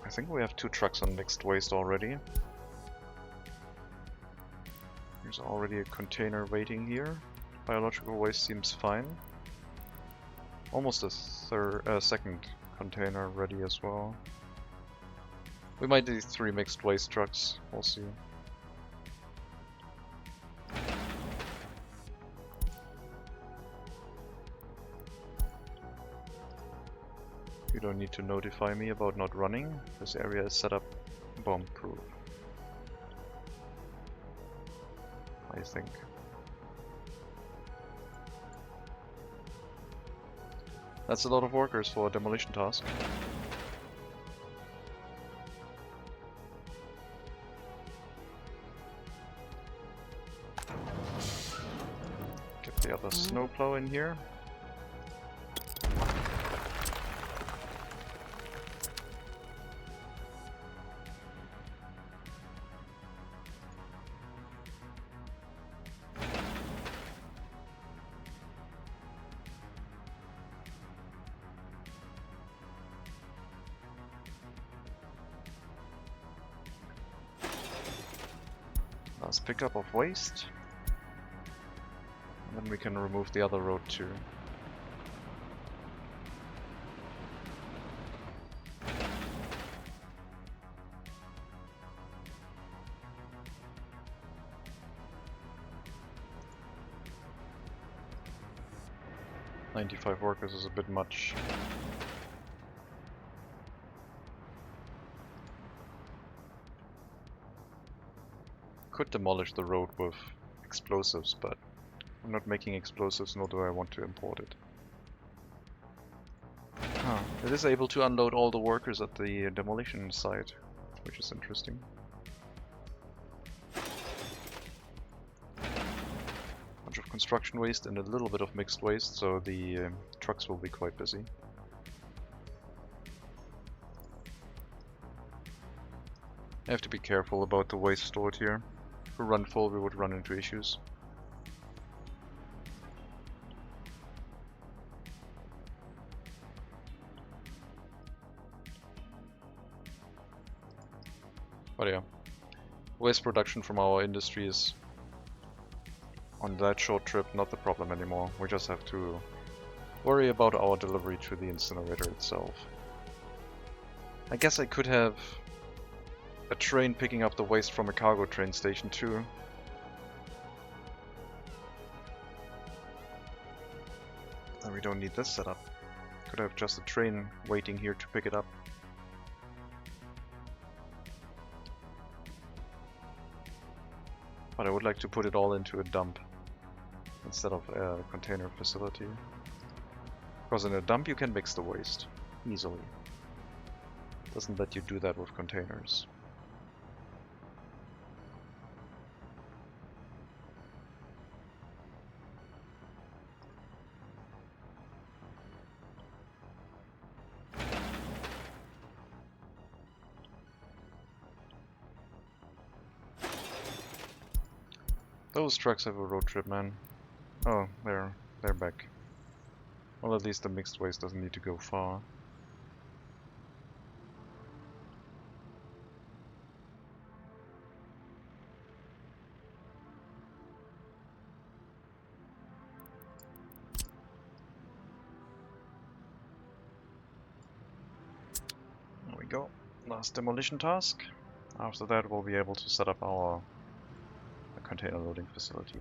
Speaker 1: I think we have 2 trucks on mixed waste already. There's already a container waiting here. Biological waste seems fine. Almost a second container ready as well. We might do 3 mixed waste trucks, we'll see. You don't need to notify me about not running. This area is set up bomb-proof, I think. That's a lot of workers for a demolition task. Get the other snowplow in here. Last pickup of waste. And then And we can remove the other road too. "95 workers is a bit much. Could demolish the road with explosives, but I'm not making explosives, nor do I want to import it. Huh. It is able to unload all the workers at the demolition site, which is interesting. Bunch of construction waste and a little bit of mixed waste, so the trucks will be quite busy. I have to be careful about the waste stored here. If we run full, we would run into issues. But yeah, waste production from our industry is, on that short trip, not the problem anymore. We just have to worry about our delivery to the incinerator itself. I guess I could have a train picking up the waste from a cargo train station too. And we don't need this setup. Could have just a train waiting here to pick it up. But I would like to put it all into a dump instead of a container facility. Because in a dump you can mix the waste easily. Doesn't let you do that with containers. Those trucks have a road trip, man. Oh, they're back. Well, at least the mixed waste doesn't need to go far. There we go. Last demolition task. After that, we'll be able to set up our container loading facility.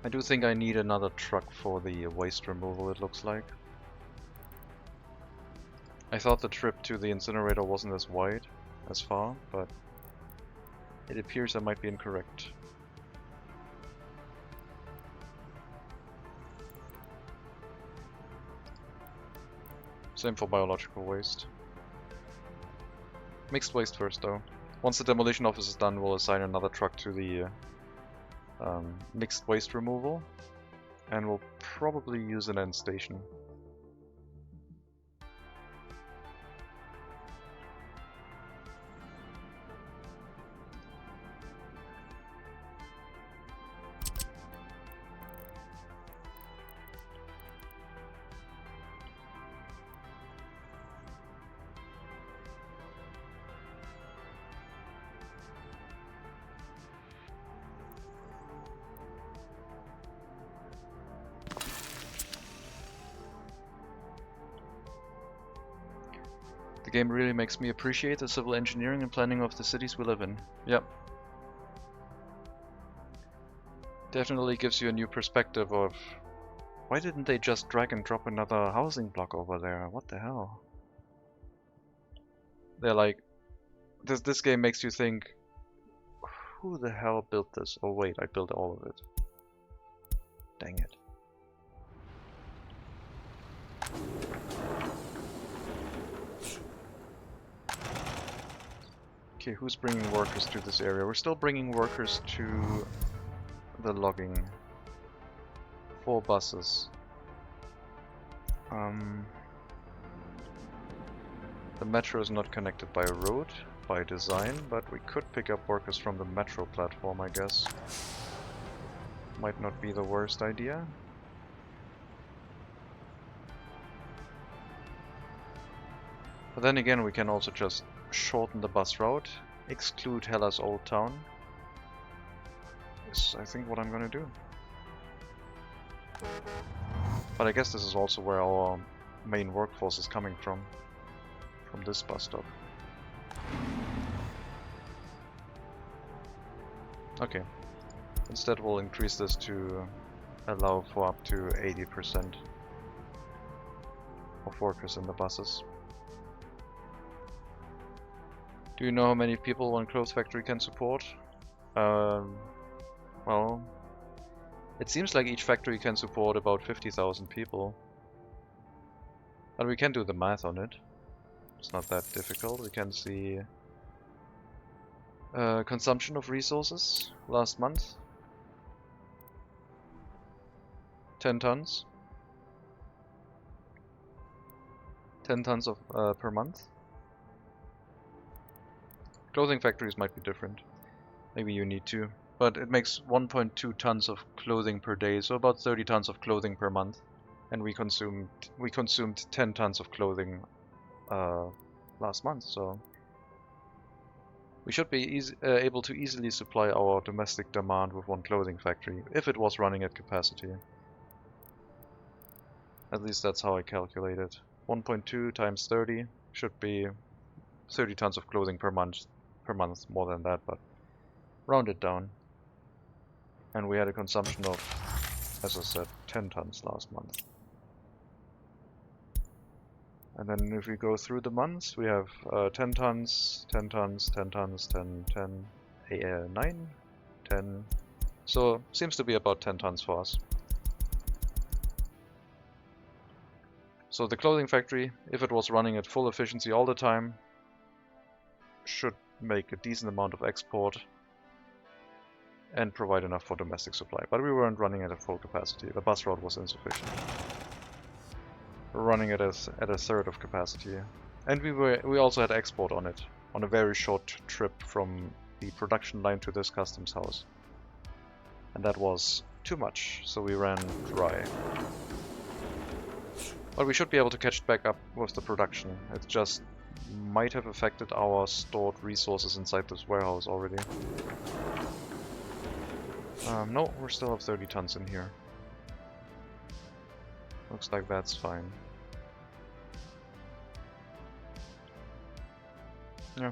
Speaker 1: I do think I need another truck for the waste removal, it looks like. I thought the trip to the incinerator wasn't as wide, as far, but it appears I might be incorrect. Same for biological waste. Mixed waste first though. Once the demolition office is done, we'll assign another truck to the mixed waste removal, and we'll probably use an end station. The game really makes me appreciate the civil engineering and planning of the cities we live in. Yep. Definitely gives you a new perspective of why didn't they just drag and drop another housing block over there? What the hell? They're like, this game makes you think, who the hell built this? Oh wait, I built all of it. Dang it. Okay, who's bringing workers to this area? We're still bringing workers to the logging. 4 buses. The metro is not connected by a road, by design, but we could pick up workers from the metro platform, I guess. Might not be the worst idea. But then again, we can also just shorten the bus route, exclude Hellas Old Town. Is I think what I'm gonna do. But I guess this is also where our main workforce is coming from this bus stop. Okay, instead we'll increase this to allow for up to 80% of workers in the buses. Do you know how many people one clothes factory can support? Well, it seems like each factory can support about 50,000 people. But we can do the math on it. It's not that difficult. We can see consumption of resources last month. 10 tons. 10 tons of per month. Clothing factories might be different. Maybe you need to. But it makes 1.2 tons of clothing per day, so about 30 tons of clothing per month. And we consumed 10 tons of clothing last month, so we should be able to easily supply our domestic demand with one clothing factory, if it was running at capacity. At least that's how I calculated. 1.2 times 30 should be 30 tons of clothing per month, more than that, but round it down. And we had a consumption of, as I said, 10 tons last month. And then if we go through the months, we have 10 tons, 10 tons, 10 tons, 10, 10, 9, 10. So seems to be about 10 tons for us. So the clothing factory, if it was running at full efficiency all the time, should make a decent amount of export and provide enough for domestic supply. But we weren't running at a full capacity. The bus route was insufficient. We're running at a third of capacity, and we also had export on it on a very short trip from the production line to this customs house, and that was too much, so we ran dry. But we should be able to catch back up with the production. It just might have affected our stored resources inside this warehouse already. No, we still have 30 tons in here. Looks like that's fine. Yeah.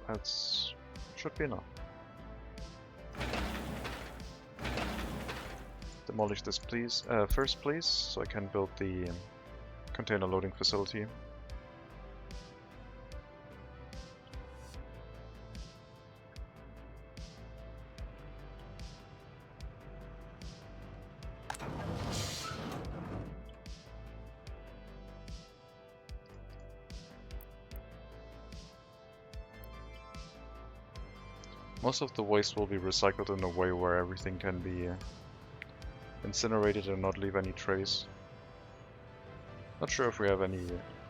Speaker 1: That's should be enough. Demolish this please, first please, so I can build the container loading facility. Most of the waste will be recycled in a way where everything can be incinerated and not leave any trace. Not sure if we have any...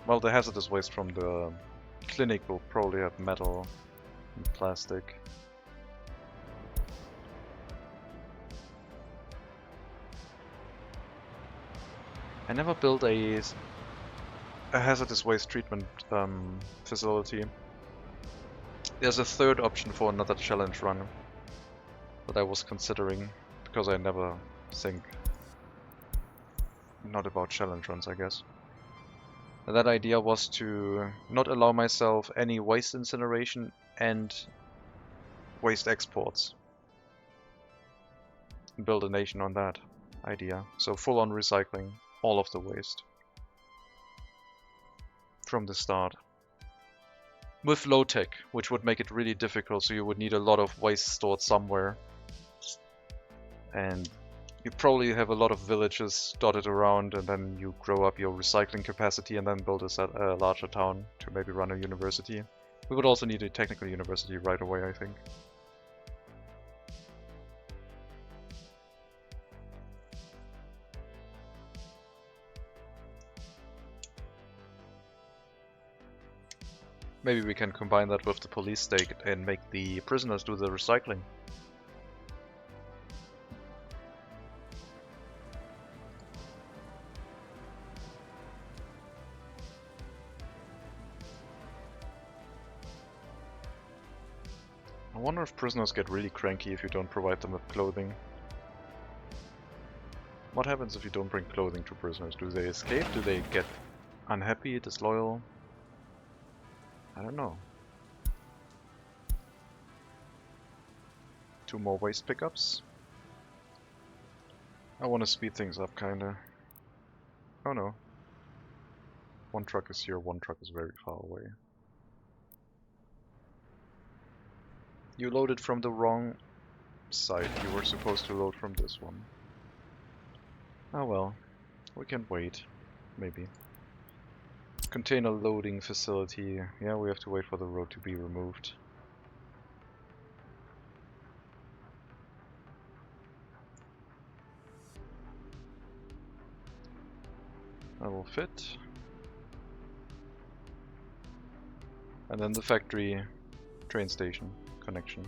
Speaker 1: Well, the hazardous waste from the clinic will probably have metal and plastic. I never built a hazardous waste treatment facility. There's a third option for another challenge run that I was considering, because I never think not about challenge runs, I guess. And that idea was to not allow myself any waste incineration and waste exports. And build a nation on that idea. So full on recycling all of the waste from the start. With low tech, which would make it really difficult, so you would need a lot of waste stored somewhere. And you probably have a lot of villages dotted around, and then you grow up your recycling capacity and then build a larger town to maybe run a university. We would also need a technical university right away, I think. Maybe we can combine that with the police state and make the prisoners do the recycling. wonder if prisoners get really cranky if you don't provide them with clothing. What happens if you don't bring clothing to prisoners? Do they escape? Do they get unhappy, disloyal? I don't know. 2 more waste pickups. I want to speed things up, kinda. Oh no. 1 truck is here, 1 truck is very far away. You loaded from the wrong side. You were supposed to load from this one. Oh well. We can wait. Maybe. Container loading facility. Yeah, we have to wait for the road to be removed. That will fit. And then the factory train station connection.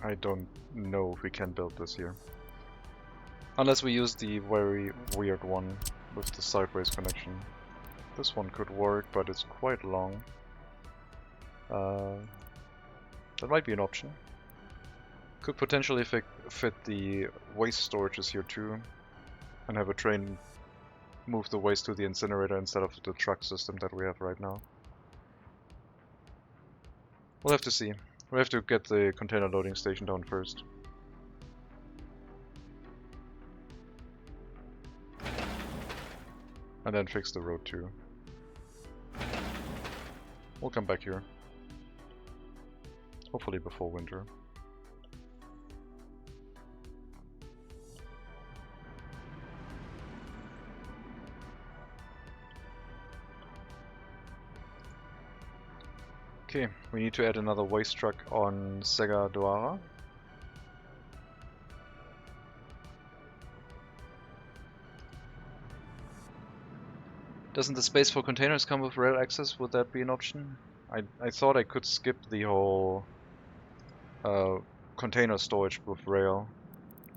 Speaker 1: I don't know if we can build this here. Unless we use the very weird one with the sideways connection. This one could work, but it's quite long. That might be an option. Could potentially fit the waste storages here too, and have a train move the waste to the incinerator instead of the truck system that we have right now. We'll have to see. We have to get the container loading station down first. And then fix the road too. We'll come back here. Hopefully before winter. Okay, we need to add another waste truck on Sega Doara. Doesn't the space for containers come with rail access? Would that be an option? I thought I could skip the whole container storage with rail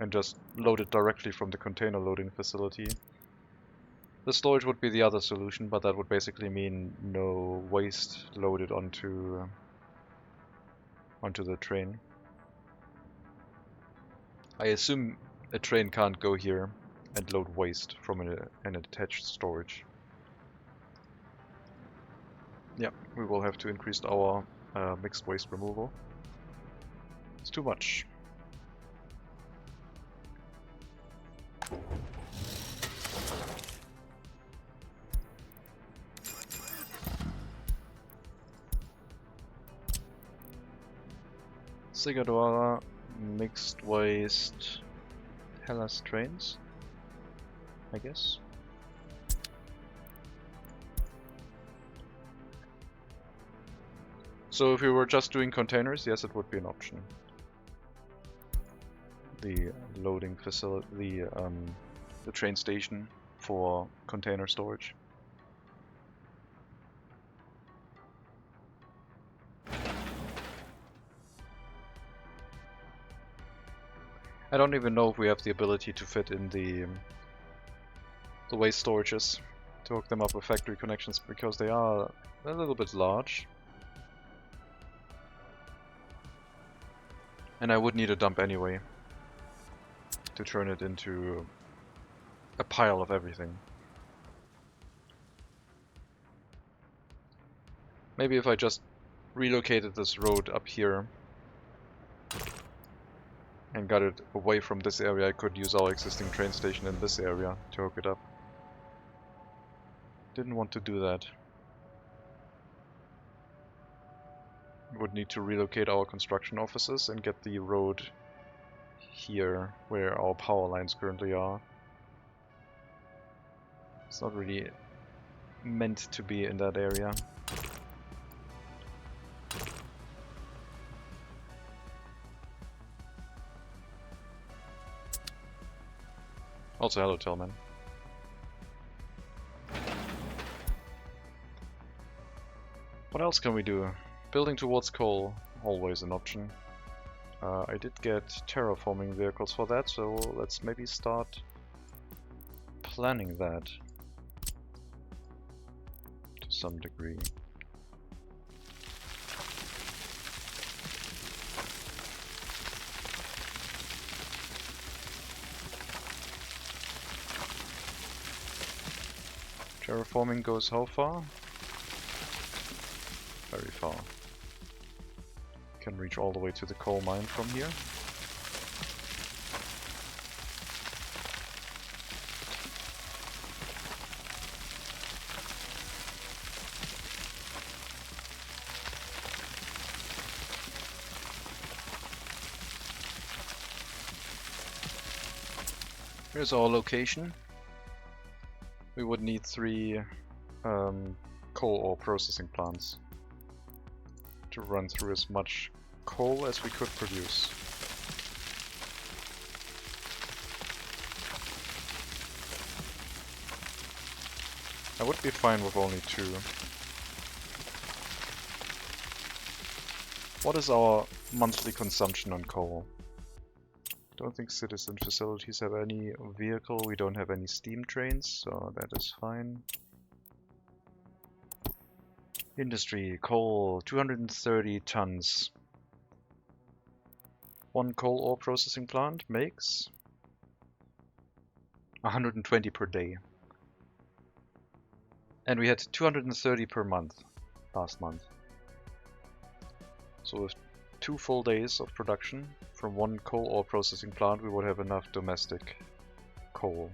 Speaker 1: and just load it directly from the container loading facility. The storage would be the other solution, but that would basically mean no waste loaded onto the train. I assume a train can't go here and load waste from an attached storage. Yeah, we will have to increase our mixed waste removal. It's too much. Sigadora, mixed waste, Hellas trains, I guess. So if we were just doing containers, yes, it would be an option. The loading facility, the train station for container storage. I don't even know if we have the ability to fit in the waste storages to hook them up with factory connections, because they are a little bit large. And I would need a dump anyway to turn it into a pile of everything. Maybe if I just relocated this road up here and got it away from this area, I could use our existing train station in this area to hook it up. Didn't want to do that. Would need to relocate our construction offices and get the road here where our power lines currently are. It's not really meant to be in that area. Also, hello, Tillman. What else can we do? Building towards coal, always an option. I did get terraforming vehicles for that, so let's maybe start planning that. To some degree. Terraforming goes how far? Very far. Can reach all the way to the coal mine from here. Here's our location. We would need 3 coal ore processing plants to run through as much coal as we could produce. I would be fine with only 2. What is our monthly consumption on coal? Don't think citizen facilities have any vehicle. We don't have any steam trains, so that is fine. Industry, coal, 230 tons. 1 coal ore processing plant makes 120 per day. And we had 230 per month last month. So with 2 full days of production from 1 coal ore processing plant, we would have enough domestic coal.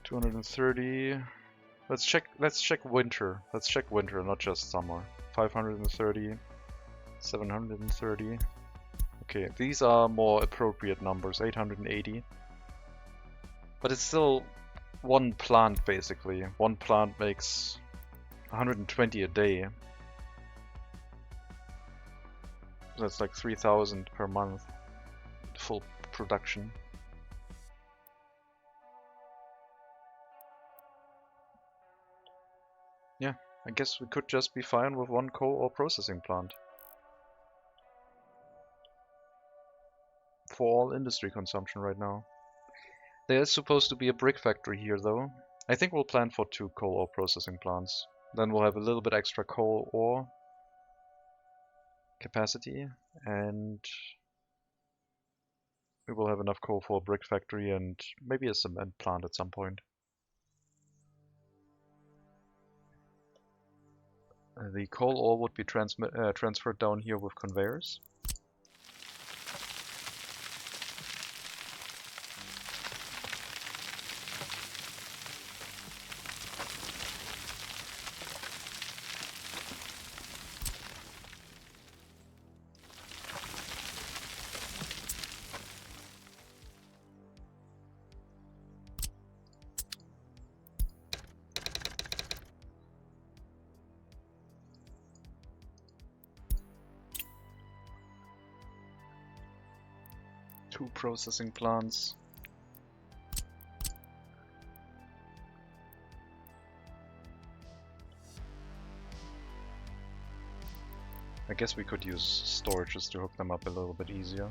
Speaker 1: $230. Let's check winter. Let's check winter, not just summer. 530, 730. Okay, these are more appropriate numbers. 880. But it's still 1 plant basically. 1 plant makes 120 a day. That's like 3,000 per month. Full production. Yeah, I guess we could just be fine with 1 coal ore processing plant. For all industry consumption right now. There is supposed to be a brick factory here though. I think we'll plan for 2 coal ore processing plants. Then we'll have a little bit extra coal ore capacity, and we will have enough coal for a brick factory and maybe a cement plant at some point. The coal ore would be transferred down here with conveyors. Processing plants. I guess we could use storages to hook them up a little bit easier.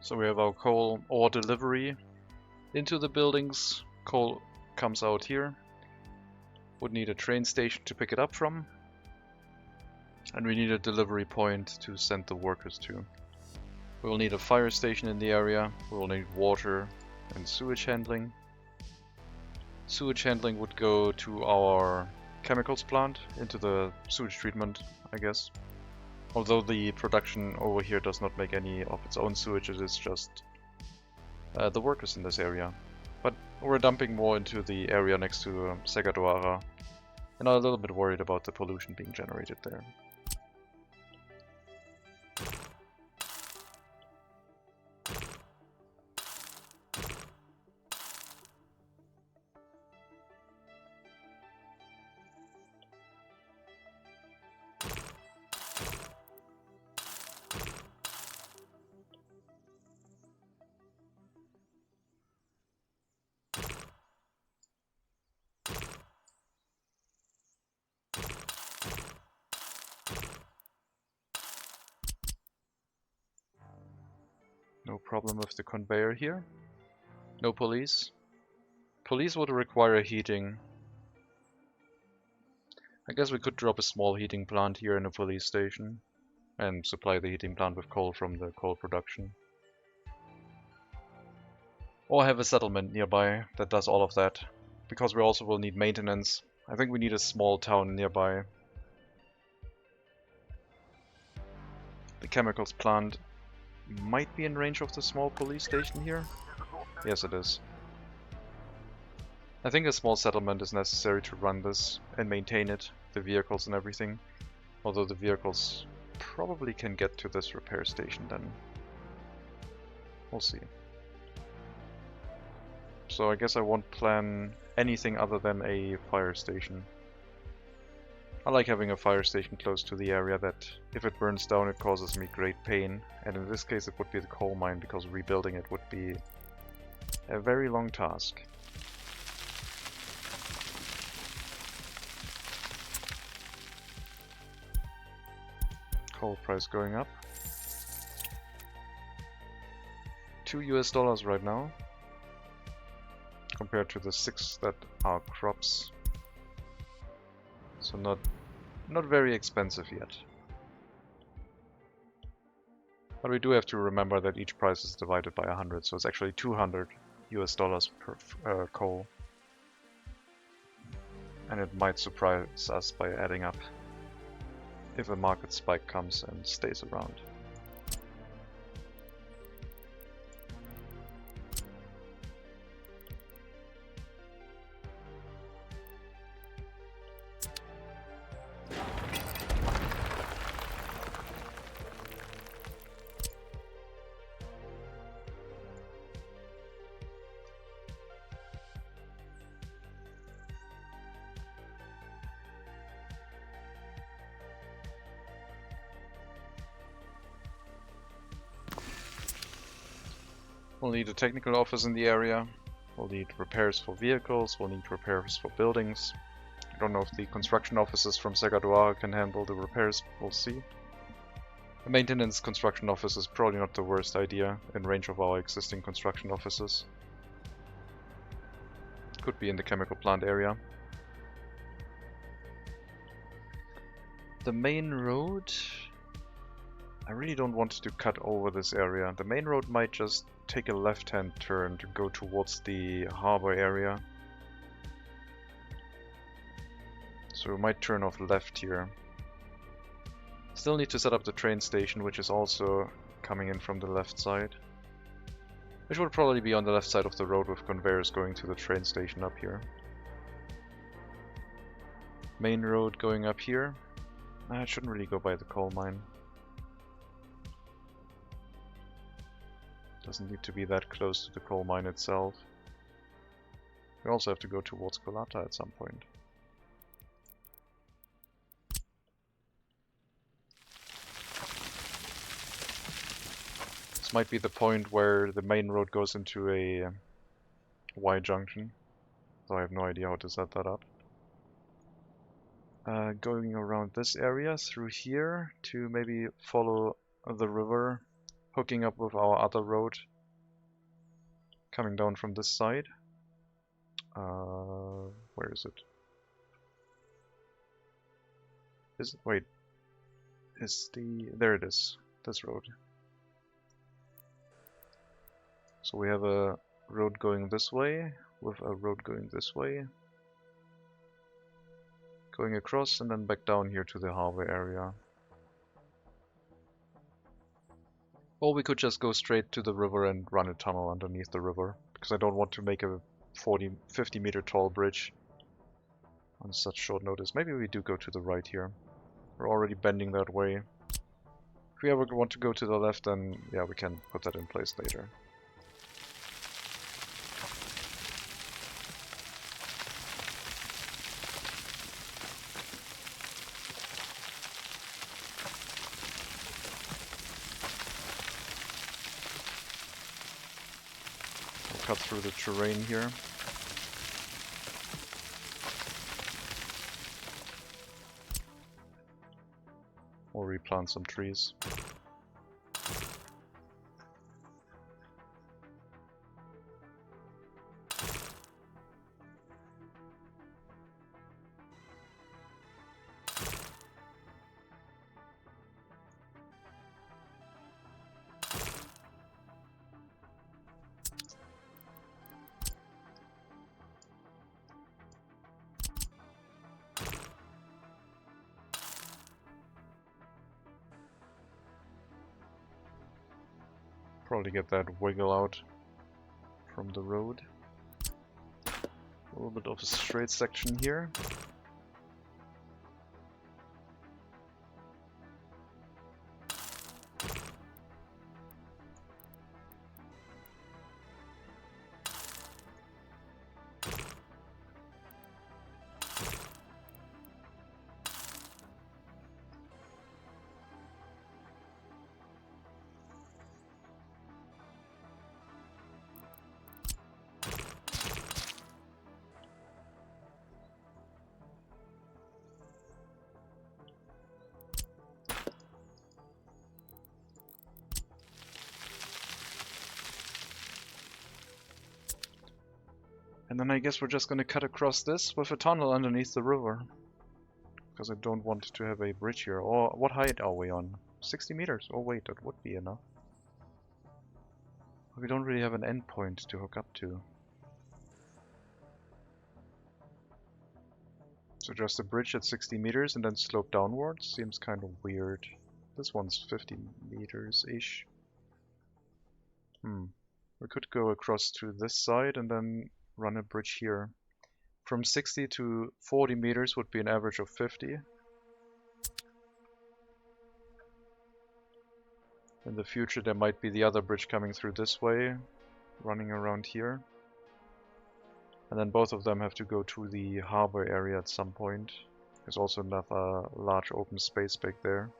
Speaker 1: So we have our coal ore delivery into the buildings. Coal comes out here. Would need a train station to pick it up from. And we need a delivery point to send the workers to. We will need a fire station in the area. We will need water and sewage handling. Sewage handling would go to our chemicals plant, into the sewage treatment, I guess. Although the production over here does not make any of its own sewage, it is just the workers in this area. But we're dumping more into the area next to Segadoara, and I'm a little bit worried about the pollution being generated there. No problem with the conveyor here. No police. Police would require heating. I guess we could drop a small heating plant here in a police station and supply the heating plant with coal from the coal production. Or have a settlement nearby that does all of that, because we also will need maintenance. I think we need a small town nearby. The chemicals plant might be in range of the small police station here. Yes, it is. I think a small settlement is necessary to run this and maintain it, the vehicles and everything. Although the vehicles probably can get to this repair station then. We'll see. So I guess I won't plan anything other than a fire station. I like having a fire station close to the area that, if it burns down, it causes me great pain. And in this case it would be the coal mine, because rebuilding it would be a very long task. Coal price going up. $2 right now, compared to the 6 that are crops. So not very expensive yet. But we do have to remember that each price is divided by 100, so it's actually $200 per coal. And it might surprise us by adding up if a market spike comes and stays around. We'll need a technical office in the area. We'll need repairs for vehicles. We'll need repairs for buildings. I don't know if the construction offices from Segadoara can handle the repairs. We'll see. A maintenance construction office is probably not the worst idea in range of our existing construction offices. Could be in the chemical plant area. The main road... I really don't want to cut over this area. The main road might just take a left-hand turn to go towards the harbor area. So we might turn off left here. Still need to set up the train station, which is also coming in from the left side. Which will probably be on the left side of the road with conveyors going to the train station up here. Main road going up here. It shouldn't really go by the coal mine. Doesn't need to be that close to the coal mine itself. We also have to go towards Kolata at some point. This might be the point where the main road goes into a Y junction, so I have no idea how to set that up. Going around this area through here to maybe follow the river hooking up with our other road coming down from this side. Where is it? Wait, there it is, this road. So we have a road going this way, with a road going this way, going across and then back down here to the harbor area. Or we could just go straight to the river and run a tunnel underneath the river, because I don't want to make a 50 meter tall bridge on such short notice. Maybe we do go to the right here. We're already bending that way. If we ever want to go to the left, then yeah, we can put that in place later. We'll cut through the terrain here. Or replant some trees. Probably get that wiggle out from the road. A little bit of a straight section here. And then I guess we're just going to cut across this with a tunnel underneath the river. Because I don't want to have a bridge here. Or what height are we on? 60 meters? Oh wait, that would be enough. We don't really have an endpoint to hook up to. So just a bridge at 60 meters and then slope downwards seems kind of weird. This one's 50 meters-ish. We could go across to this side and then run a bridge here. From 60 to 40 meters would be an average of 50. In the future there might be the other bridge coming through this way, running around here. And then both of them have to go to the harbor area at some point. There's also another large open space back there.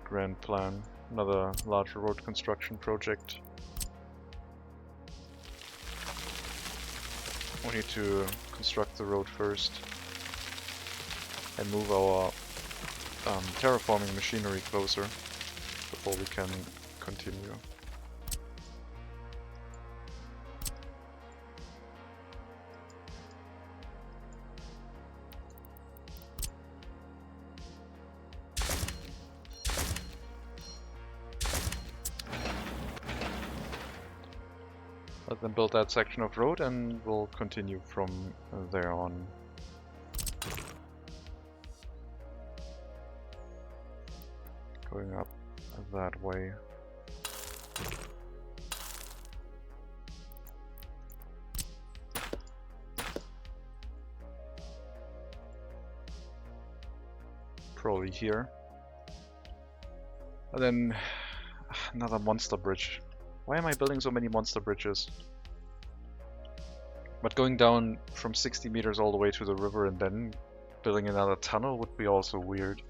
Speaker 1: Grand plan, another large road construction project. We need to construct the road first and move our terraforming machinery closer before we can continue. Let them build that section of road and we'll continue from there on. Going up that way. Probably here. And then another monster bridge. Why am I building so many monster bridges? But going down from 60 meters all the way to the river and then building another tunnel would be also weird.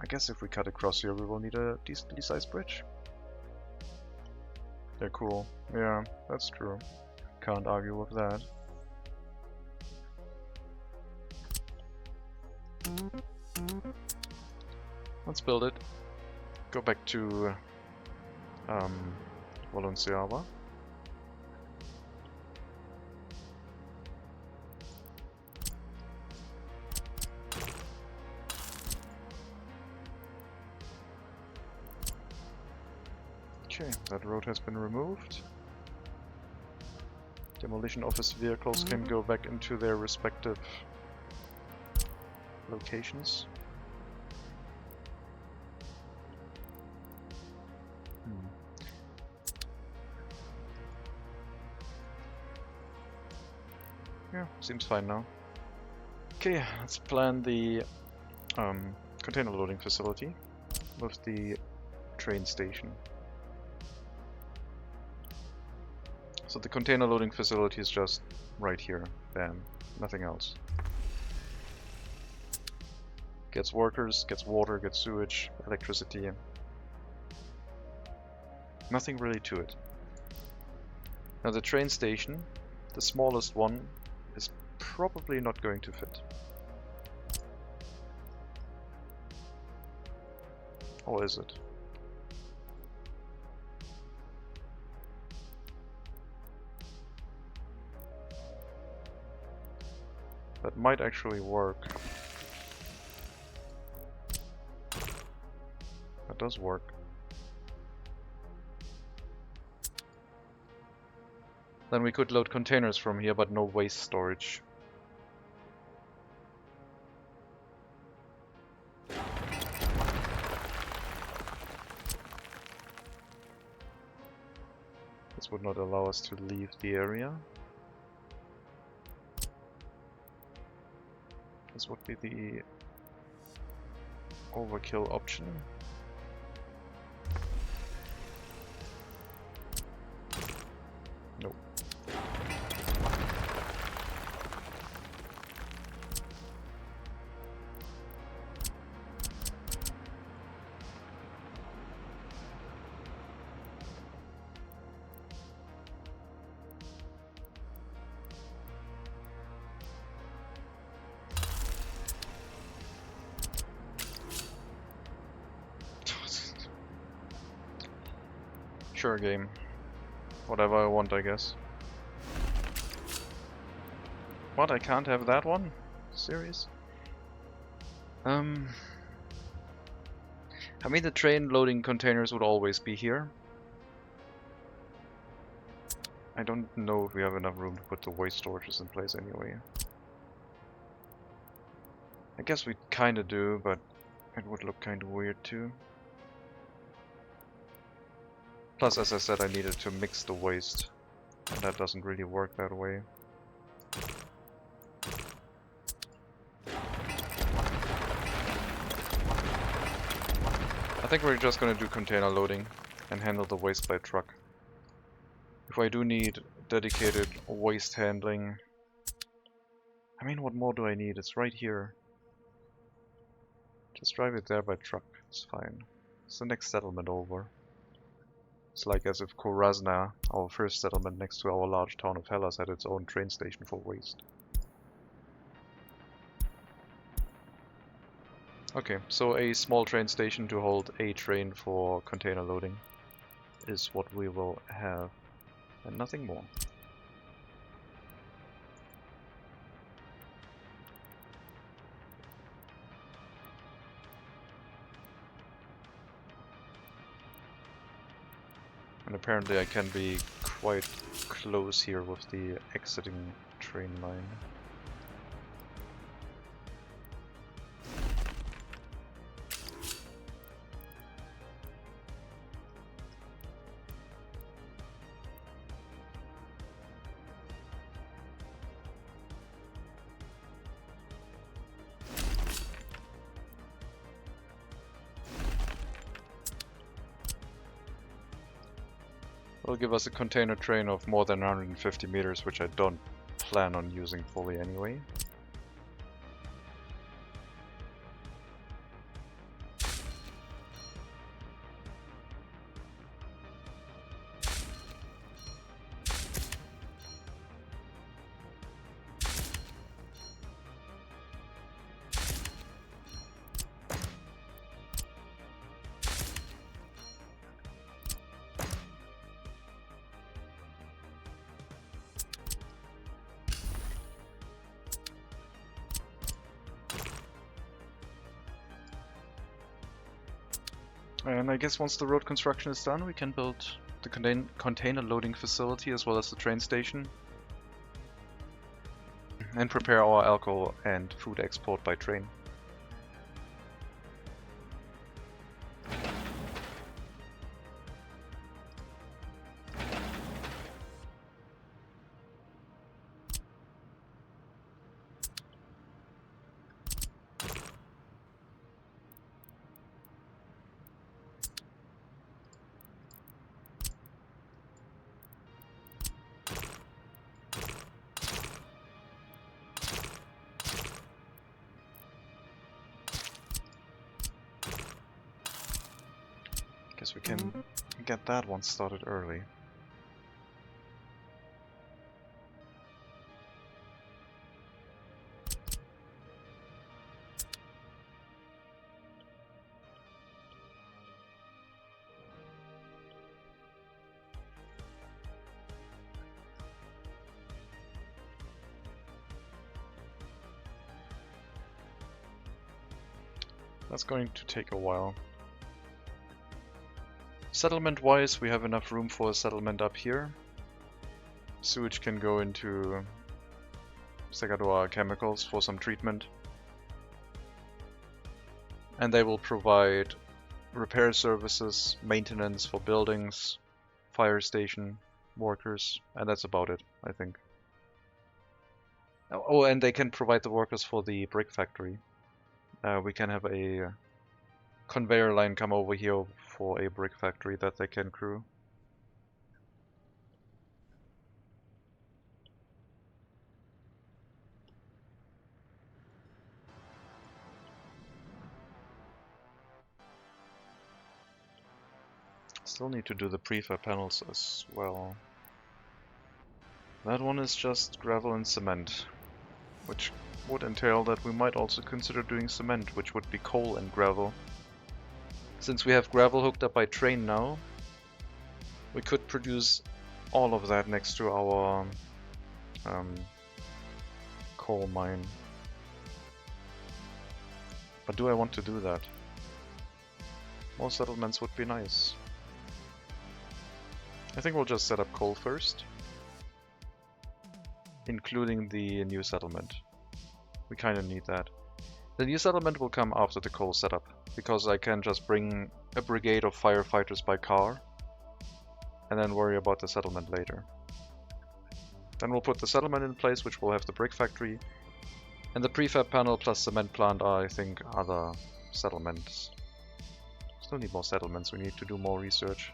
Speaker 1: I guess if we cut across here we will need a decently sized bridge. They're cool. Yeah, that's true. Can't argue with that. Let's build it. Go back to Valenciava. Okay, that road has been removed. Demolition office vehicles can go back into their respective locations. Yeah, seems fine now. Okay, let's plan the container loading facility with the train station. So the container loading facility is just right here. Bam. Nothing else. Gets workers, gets water, gets sewage, electricity. Nothing really to it. Now the train station, the smallest one, is probably not going to fit. Or is it? That might actually work. That does work. Then we could load containers from here, but no waste storage. This would not allow us to leave the area. This would be the overkill option. Nope. Sure, game. Whatever I want, I guess. What? I can't have that one? Serious? I mean, the train loading containers would always be here. I don't know if we have enough room to put the waste storages in place anyway. I guess we kinda do, but it would look kinda weird too. Plus, as I said, I needed to mix the waste, and that doesn't really work that way. I think we're just gonna do container loading and handle the waste by truck. If I do need dedicated waste handling... I mean, what more do I need? It's right here. Just drive it there by truck, it's fine. It's the next settlement over. It's like as if Korazna, our first settlement next to our large town of Hellas, had its own train station for waste. Okay, so a small train station to hold a train for container loading is what we will have, and nothing more. And apparently I can be quite close here with the exiting train line. Will give us a container train of more than 150 meters, which I don't plan on using fully anyway. And I guess once the road construction is done, we can build the container loading facility as well as the train station. And prepare our alcohol and food export by train. Guess we can get that one started early. That's going to take a while. Settlement-wise, we have enough room for a settlement up here. Sewage can go into Segadua Chemicals for some treatment. And they will provide repair services, maintenance for buildings, fire station, workers, and that's about it, I think. Oh, and they can provide the workers for the brick factory. We can have a conveyor line come over here for a brick factory that they can crew. Still need to do the prefab panels as well. That one is just gravel and cement, which would entail that we might also consider doing cement, which would be coal and gravel. Since we have gravel hooked up by train now, we could produce all of that next to our coal mine. But do I want to do that? More settlements would be nice. I think we'll just set up coal first, including the new settlement. We kind of need that. The new settlement will come after the coal setup, because I can just bring a brigade of firefighters by car and then worry about the settlement later. Then we'll put the settlement in place, which will have the brick factory, and the prefab panel plus cement plant are, I think, other settlements. Still need more settlements, we need to do more research.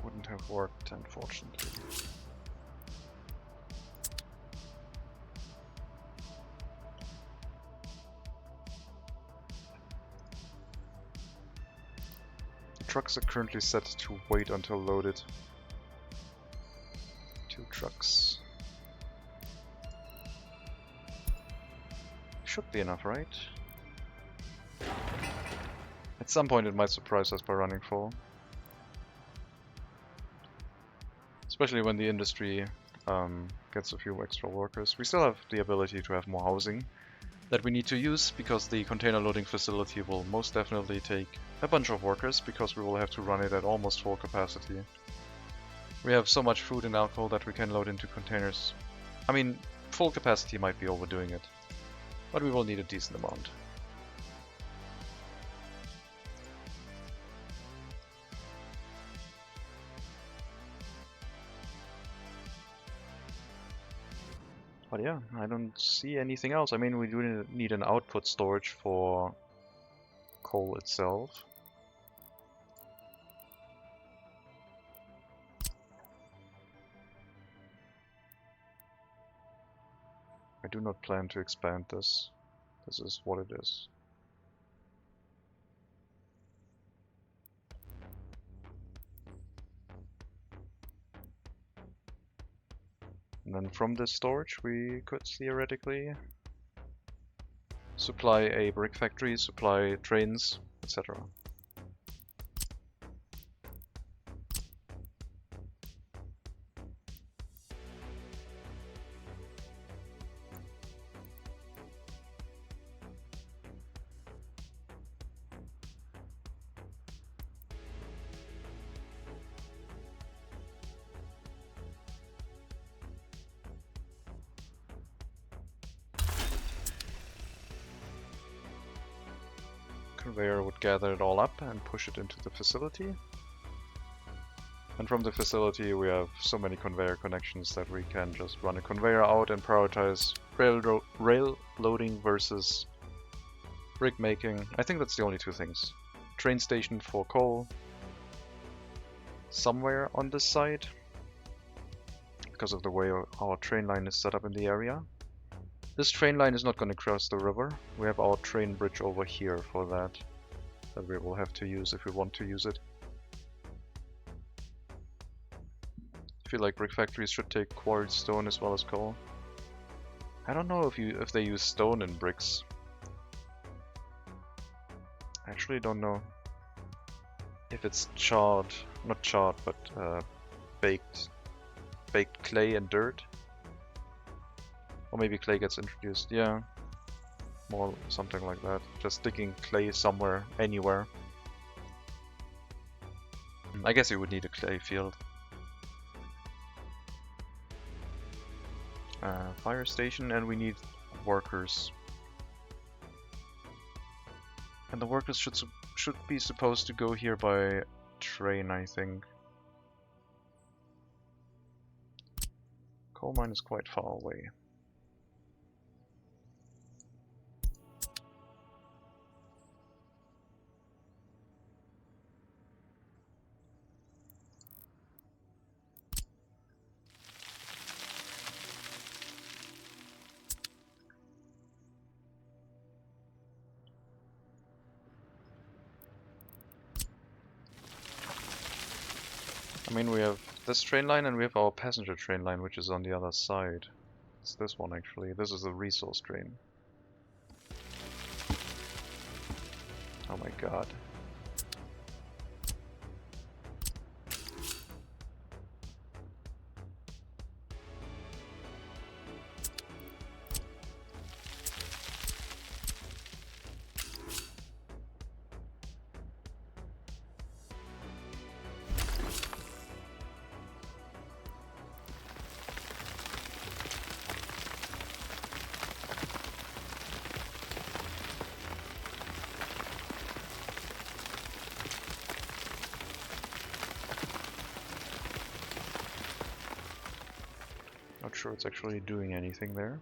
Speaker 1: Wouldn't have worked, unfortunately. The trucks are currently set to wait until loaded. 2 trucks. Should be enough, right? At some point it might surprise us by running full. Especially when the industry gets a few extra workers. We still have the ability to have more housing that we need to use, because the container loading facility will most definitely take a bunch of workers, because we will have to run it at almost full capacity. We have so much food and alcohol that we can load into containers. I mean, full capacity might be overdoing it, but we will need a decent amount. But yeah, I don't see anything else. I mean, we do need an output storage for coal itself. I do not plan to expand this. This is what it is. And then from this storage we could theoretically supply a brick factory, supply trains, etc. Conveyor would gather it all up and push it into the facility. And from the facility we have so many conveyor connections that we can just run a conveyor out and prioritize rail loading versus brick making. I think that's the only two things. Train station for coal somewhere on this side because of the way our train line is set up in the area. This train line is not going to cross the river. We have our train bridge over here for that we will have to use if we want to use it. I feel like brick factories should take quarried stone as well as coal. I don't know if they use stone in bricks. I actually don't know if it's charred, not charred, but baked clay and dirt. Or maybe clay gets introduced, yeah. More something like that. Just sticking clay somewhere, anywhere. I guess you would need a clay field. Fire station, and we need workers. And the workers should be supposed to go here by train, I think. Coal mine is quite far away. I mean, we have this train line and we have our passenger train line, which is on the other side. It's this one actually. This is the resource train. Oh my god. Not sure it's actually doing anything there.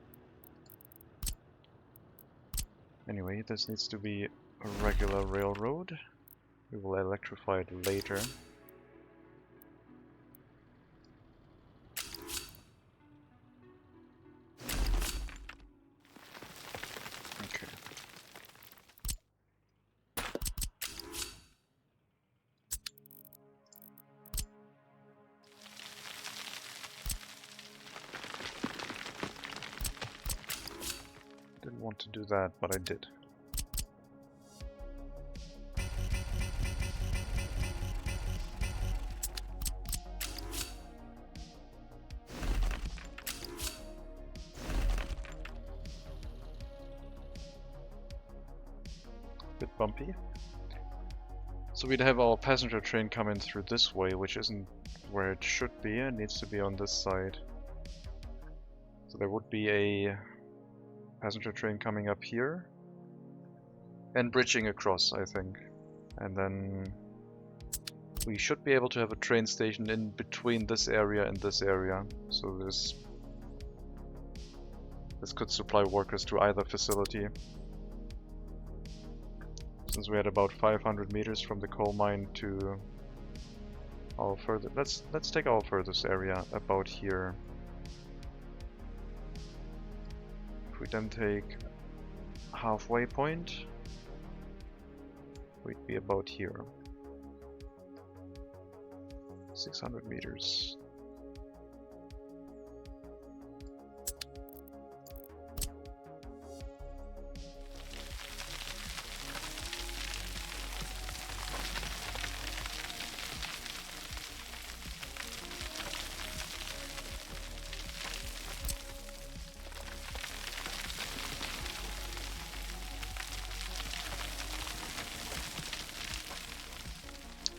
Speaker 1: Anyway, this needs to be a regular railroad. We will electrify it later. Okay. Didn't want to do that, but I did. Bit bumpy. So we'd have our passenger train come in through this way, which isn't where it should be. It needs to be on this side. So there would be a passenger train coming up here and bridging across, I think. And then we should be able to have a train station in between this area and this area. So this could supply workers to either facility. Since we had about 500 meters from the coal mine to our further, let's take our furthest area about here. If we then take halfway point, we'd be about here. 600 meters.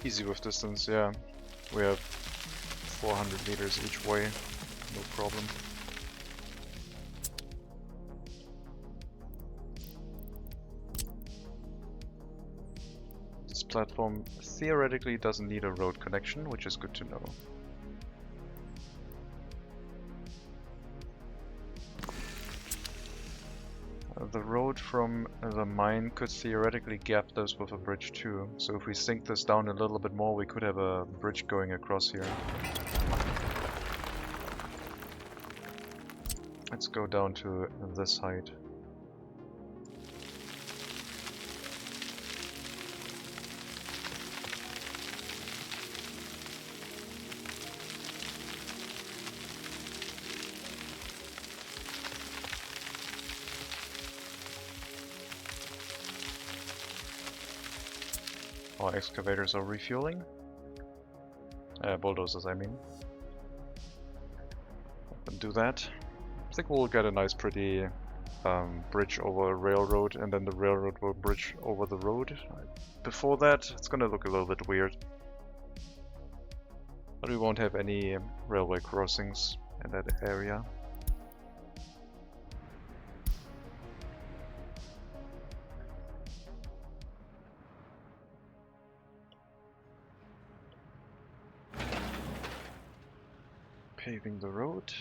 Speaker 1: Easy with distance, yeah. We have 400 meters each way, no problem. This platform theoretically doesn't need a road connection, which is good to know. The road from the mine could theoretically gap this with a bridge too. So if we sink this down a little bit more, we could have a bridge going across here. Let's go down to this height. Our excavators are refueling. Bulldozers, I mean. And do that. I think we'll get a nice pretty bridge over a railroad, and then the railroad will bridge over the road. Before that, it's gonna look a little bit weird. But we won't have any railway crossings in that area. Paving the road.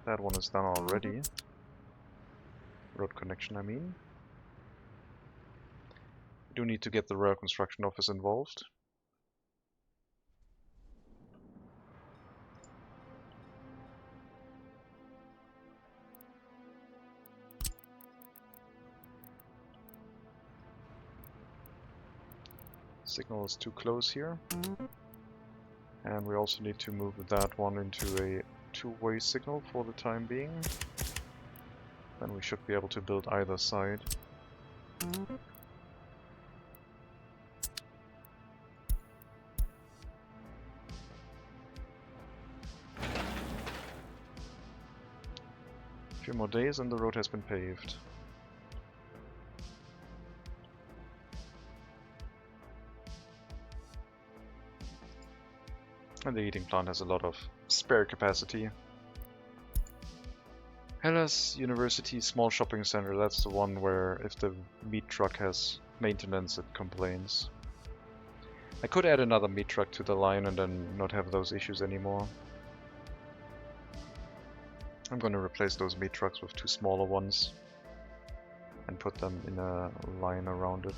Speaker 1: That one is done already. Road connection, I mean. We do need to get the rail construction office involved. Signal is too close here. And we also need to move that one into a two-way signal for the time being. Then we should be able to build either side. A few more days and the road has been paved. And the heating plant has a lot of spare capacity. Hellas University Small Shopping Center, that's the one where if the meat truck has maintenance it complains. I could add another meat truck to the line and then not have those issues anymore. I'm gonna replace those meat trucks with two smaller ones and put them in a line around it.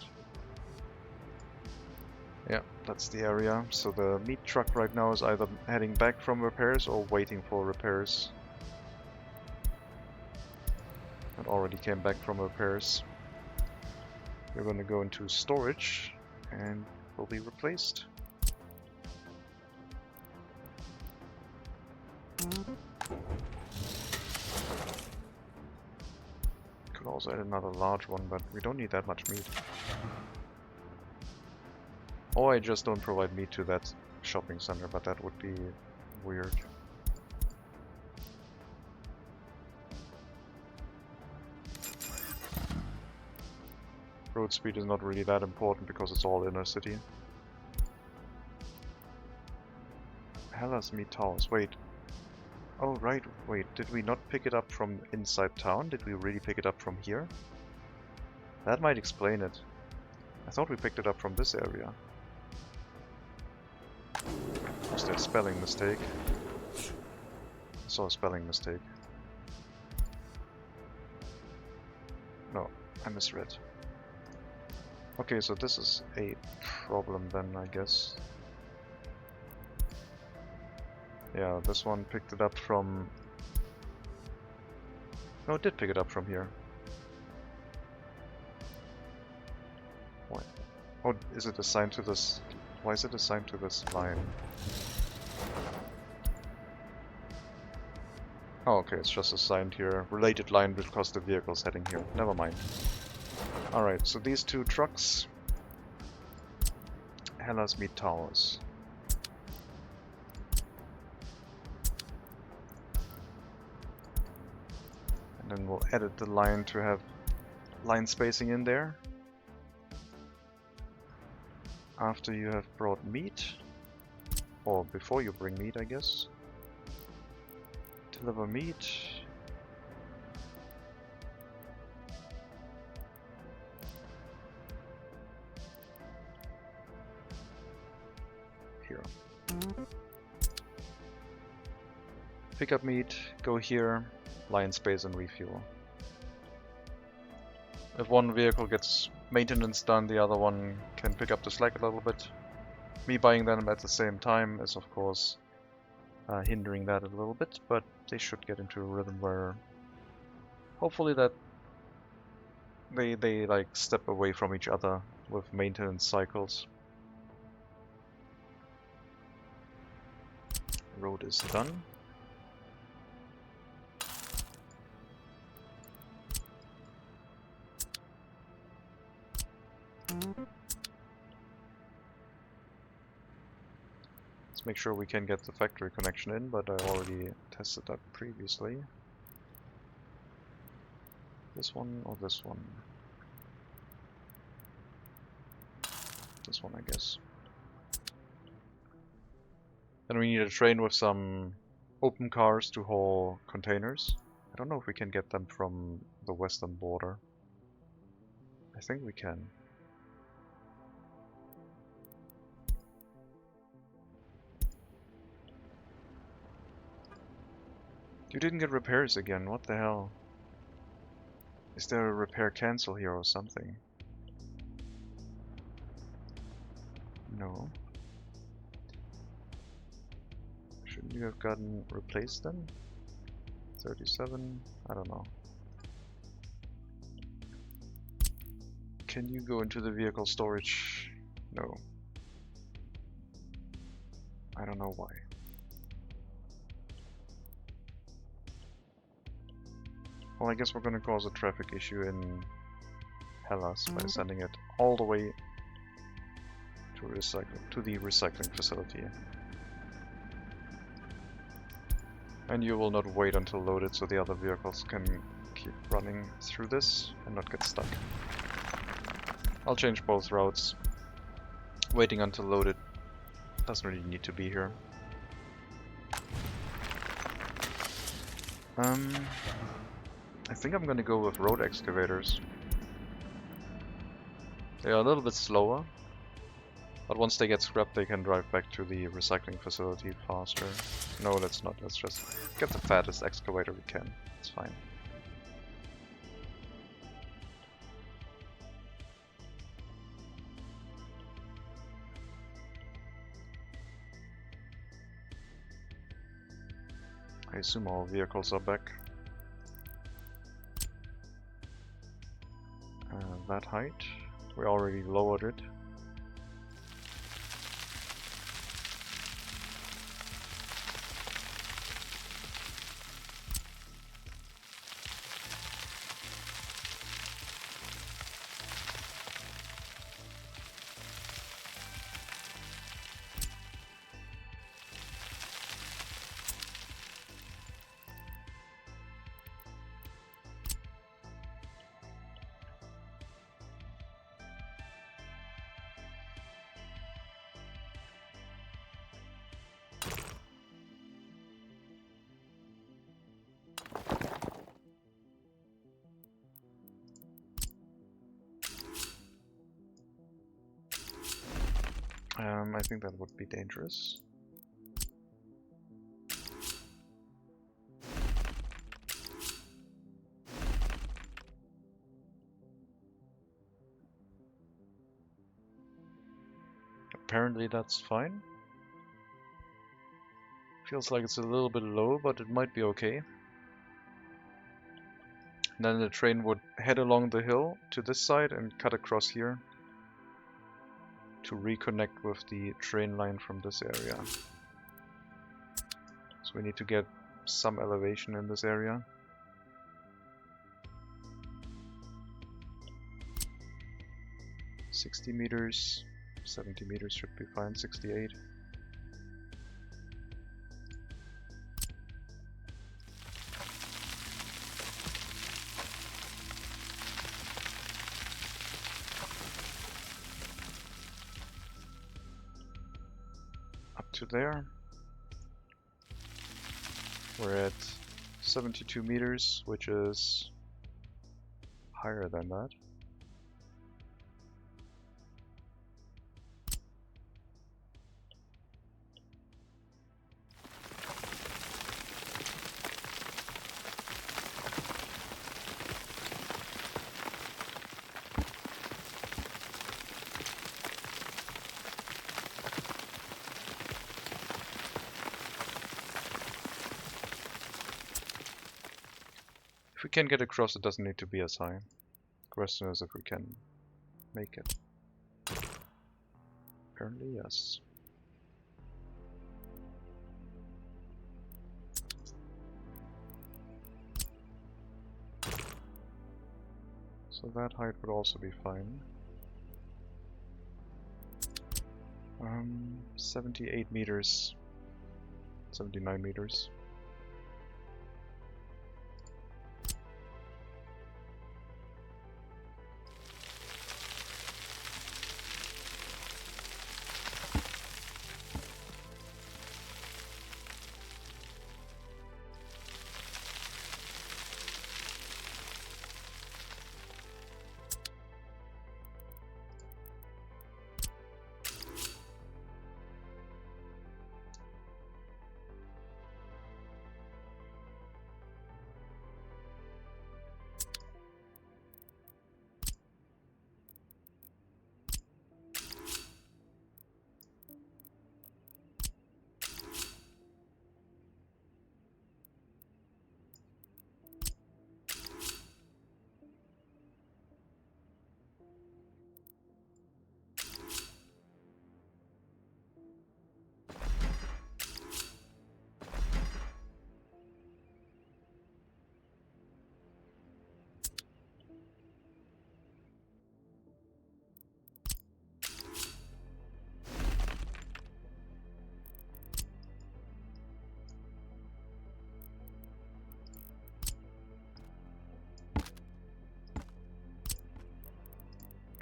Speaker 1: Yeah, that's the area. So the meat truck right now is either heading back from repairs or waiting for repairs. It already came back from repairs. We're going to go into storage and will be replaced. Could also add another large one, but we don't need that much meat. Or I just don't provide meat to that shopping center, but that would be weird. Road speed is not really that important because it's all inner city. Hellas Meat Towers, wait. Oh right, wait, did we not pick it up from inside town? Did we really pick it up from here? That might explain it. I thought we picked it up from this area. Was that a spelling mistake? I saw a spelling mistake. No, I misread. Okay, so this is a problem then, I guess. Yeah, this one picked it up from... No, it did pick it up from here. What? Oh, is it assigned to this? Why is it assigned to this line? Oh, okay, it's just assigned here. Related line because the vehicle's heading here. Never mind. Alright, so these two trucks. Hellas meet Towers. And then we'll edit the line to have line spacing in there. After you have brought meat, or before you bring meat, I guess. Deliver meat. Here. Pick up meat, go here, line space and refuel. If one vehicle gets maintenance done, the other one can pick up the slack a little bit. Me buying them at the same time is of course hindering that a little bit, but they should get into a rhythm where hopefully that they like step away from each other with maintenance cycles. Road is done. Let's make sure we can get the factory connection in, but I already tested that previously. This one or this one? This one, I guess. Then we need a train with some open cars to haul containers. I don't know if we can get them from the western border. I think we can. You didn't get repairs again, what the hell? Is there a repair cancel here or something? No. Shouldn't you have gotten replaced then? 37? I don't know. Can you go into the vehicle storage? No. I don't know why. Well, I guess we're gonna cause a traffic issue in Hellas by sending it all the way to the recycling facility. And you will not wait until loaded so the other vehicles can keep running through this and not get stuck. I'll change both routes. Waiting until loaded doesn't really need to be here. I think I'm gonna go with road excavators. They are a little bit slower, but once they get scrapped they can drive back to the recycling facility faster. No, let's not. Let's just get the fattest excavator we can. It's fine. I assume all vehicles are back. That height, we already lowered it. I think that would be dangerous. Apparently that's fine. Feels like it's a little bit low, but it might be okay. And then the train would head along the hill to this side and cut across here. to reconnect with the train line from this area. So we need to get some elevation in this area. $60 meters, 70 meters should be fine, 68. Up to there. We're at 72 meters, which is higher than that. If we can get across, it doesn't need to be as high. Question is if we can make it. Apparently, yes. So that height would also be fine. 78 meters, 79 meters.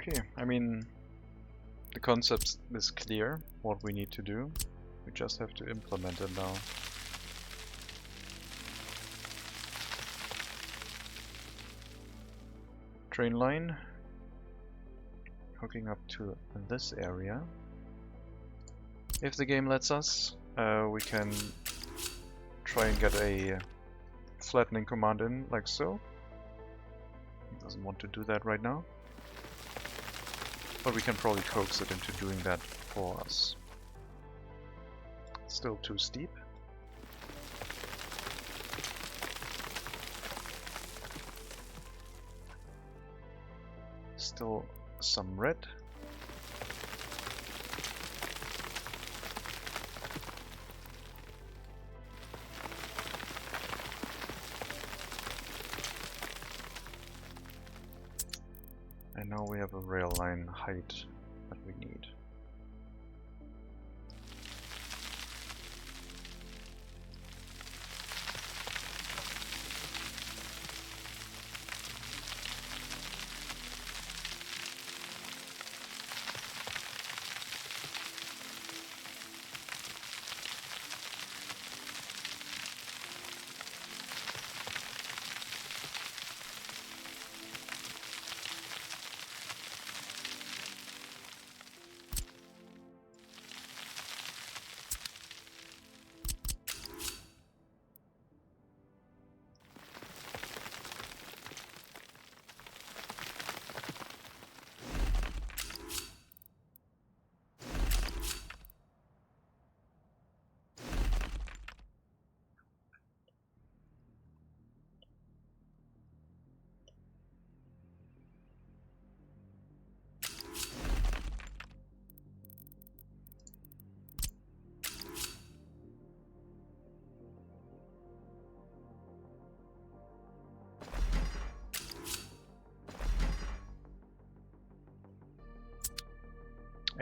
Speaker 1: Okay, I mean, the concept is clear, what we need to do. We just have to implement it now. Train line hooking up to this area. If the game lets us, we can try and get a flattening command in, like so. It doesn't want to do that right now. But we can probably coax it into doing that for us. Still too steep. Still some red. And now we have a rail line height that we need.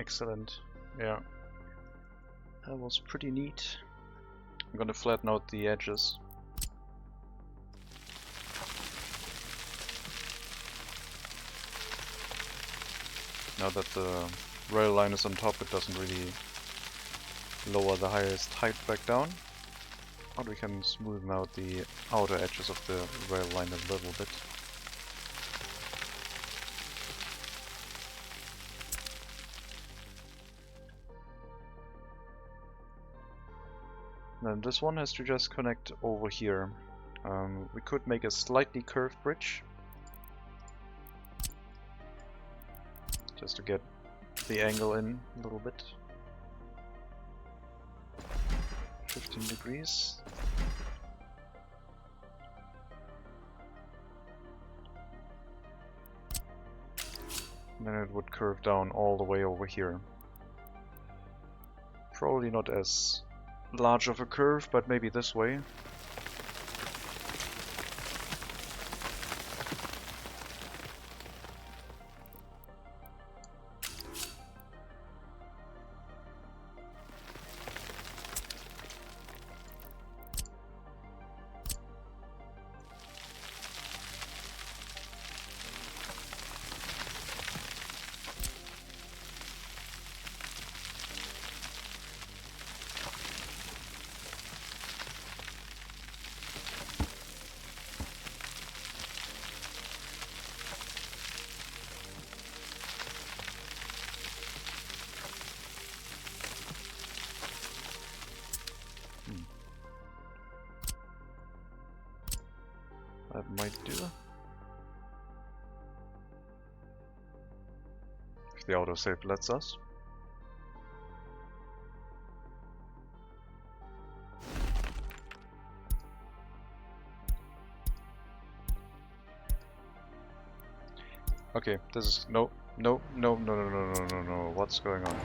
Speaker 1: Excellent. Yeah. That was pretty neat. I'm gonna flatten out the edges. Now that the rail line is on top, it doesn't really lower the highest height back down. But we can smoothen out the outer edges of the rail line a little bit. Then this one has to just connect over here. We could make a slightly curved bridge, just to get the angle in a little bit. 15 degrees. And then it would curve down all the way over here. Probably not as large of a curve, but maybe this way. That might do. If the autosave lets us. Okay, this is no. What's going on?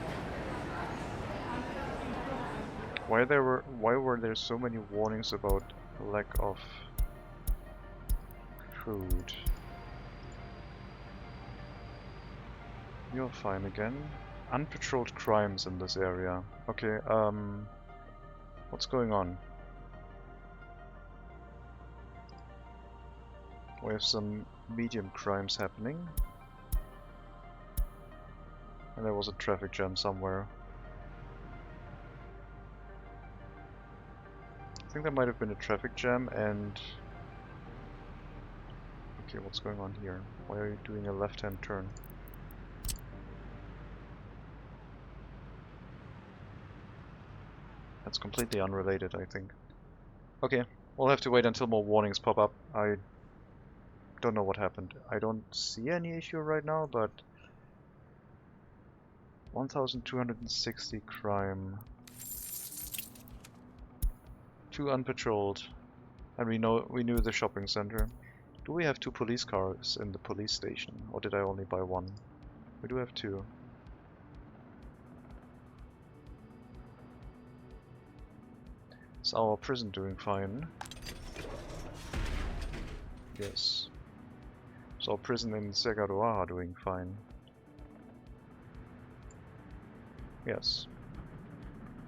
Speaker 1: Why were there so many warnings about lack of food? You're fine again. Unpatrolled crimes in this area. Okay, what's going on? We have some medium crimes happening. And there was a traffic jam somewhere. I think there might have been a traffic jam and... Okay, what's going on here? Why are you doing a left-hand turn? That's completely unrelated, I think. Okay, we'll have to wait until more warnings pop up. I don't know what happened. I don't see any issue right now, but 1,260 crime. 2 unpatrolled. And we knew the shopping center. Do we have 2 police cars in the police station, or did I only buy 1? We do have 2. Is our prison doing fine? Yes. Is our prison in Segaroa doing fine? Yes.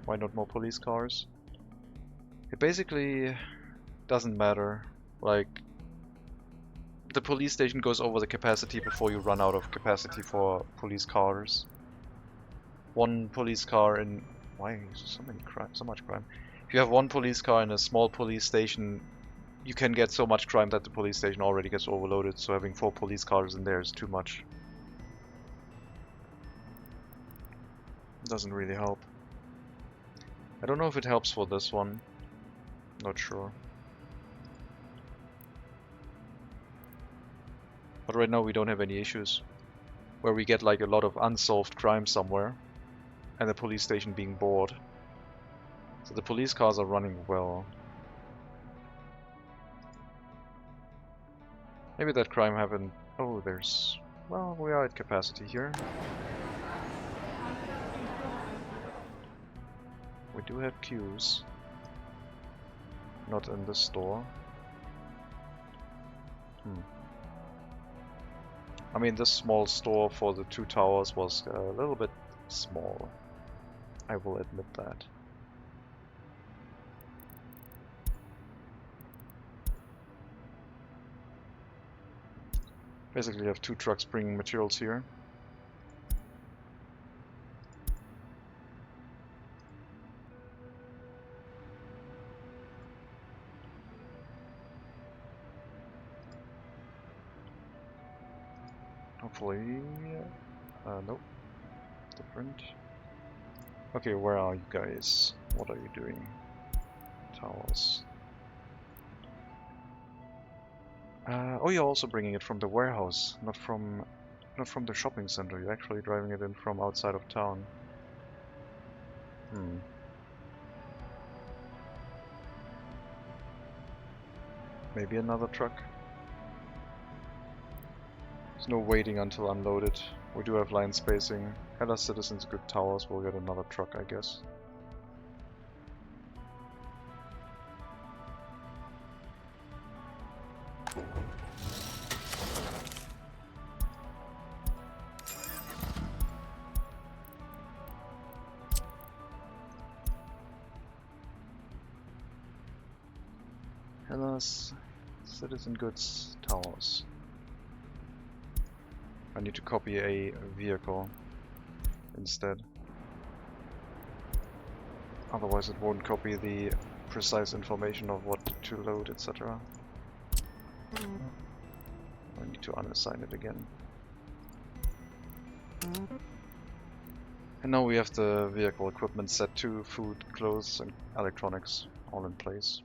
Speaker 1: Why not more police cars? It basically doesn't matter. Like, the police station goes over the capacity before you run out of capacity for police cars. 1 police car in... Why so many crime? So much crime. If you have 1 police car in a small police station, you can get so much crime that the police station already gets overloaded, so having 4 police cars in there is too much. It doesn't really help. I don't know if it helps for this one. Not sure. But right now we don't have any issues where we get like a lot of unsolved crime somewhere and the police station being bored. So the police cars are running well. Maybe that crime happened... Oh, there's... Well, we are at capacity here. We do have queues. Not in the store. I mean, this small store for the 2 towers was a little bit small. I will admit that. Basically, you have 2 trucks bringing materials here. Hopefully... nope. Different. Okay, where are you guys? What are you doing? Towers. Oh, you're also bringing it from the warehouse, not from the shopping center. You're actually driving it in from outside of town. Maybe another truck? There's no waiting until unloaded. We do have line spacing. Hellas Citizens, good towers. We'll get another truck, I guess. Hellas Citizen Goods Towers. I need to copy a vehicle instead. Otherwise it won't copy the precise information of what to load, etc. I need to unassign it again. And now we have the vehicle equipment set to food, clothes and electronics all in place.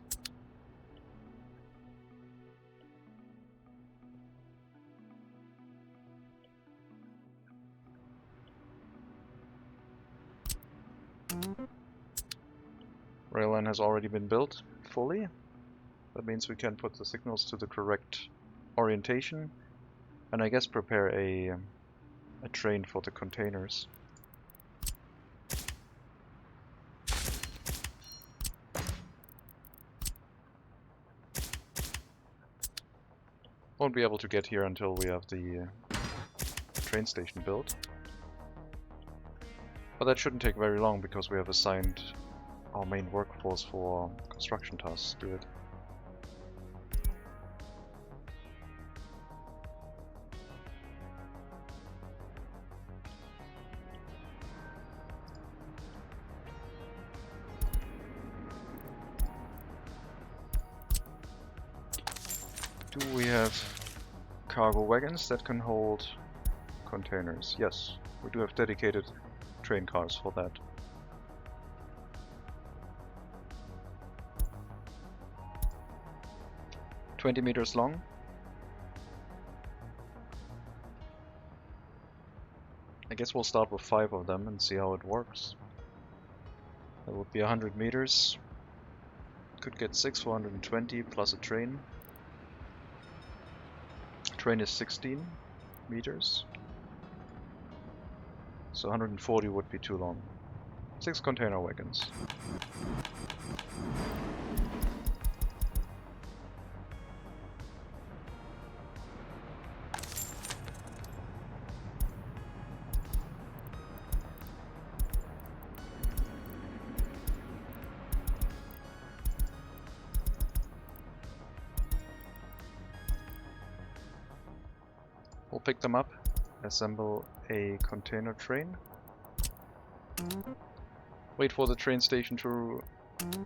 Speaker 1: Rail line has already been built fully. That means we can put the signals to the correct orientation and I guess prepare a train for the containers. Won't be able to get here until we have the train station built. But that shouldn't take very long because we have assigned our main workforce for construction tasks to it. Do we have cargo wagons that can hold containers? Yes, we do have dedicated train cars for that. "20 meters long. I guess we'll start with 5 of them and see how it works. That would be 100 meters. Could get 6 for 120 plus a train. Train is 16 meters. So 140 would be too long. 6 container wagons. We'll pick them up, assemble a container train, wait for the train station to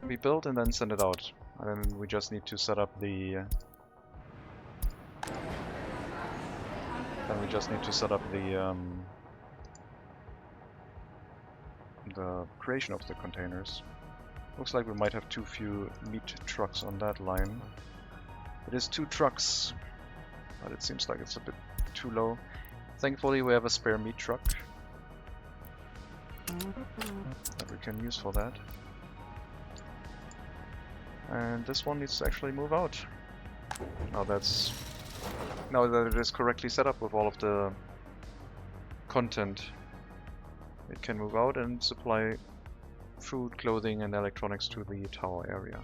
Speaker 1: be built and then send it out. And then we just need to set up the creation of the containers. Looks like we might have too few meat trucks on that line. It is 2 trucks, but it seems like it's a bit too low. Thankfully we have a spare meat truck that we can use for that. And this one needs to actually move out. Now that it is correctly set up with all of the content, it can move out and supply food, clothing and electronics to the tower area.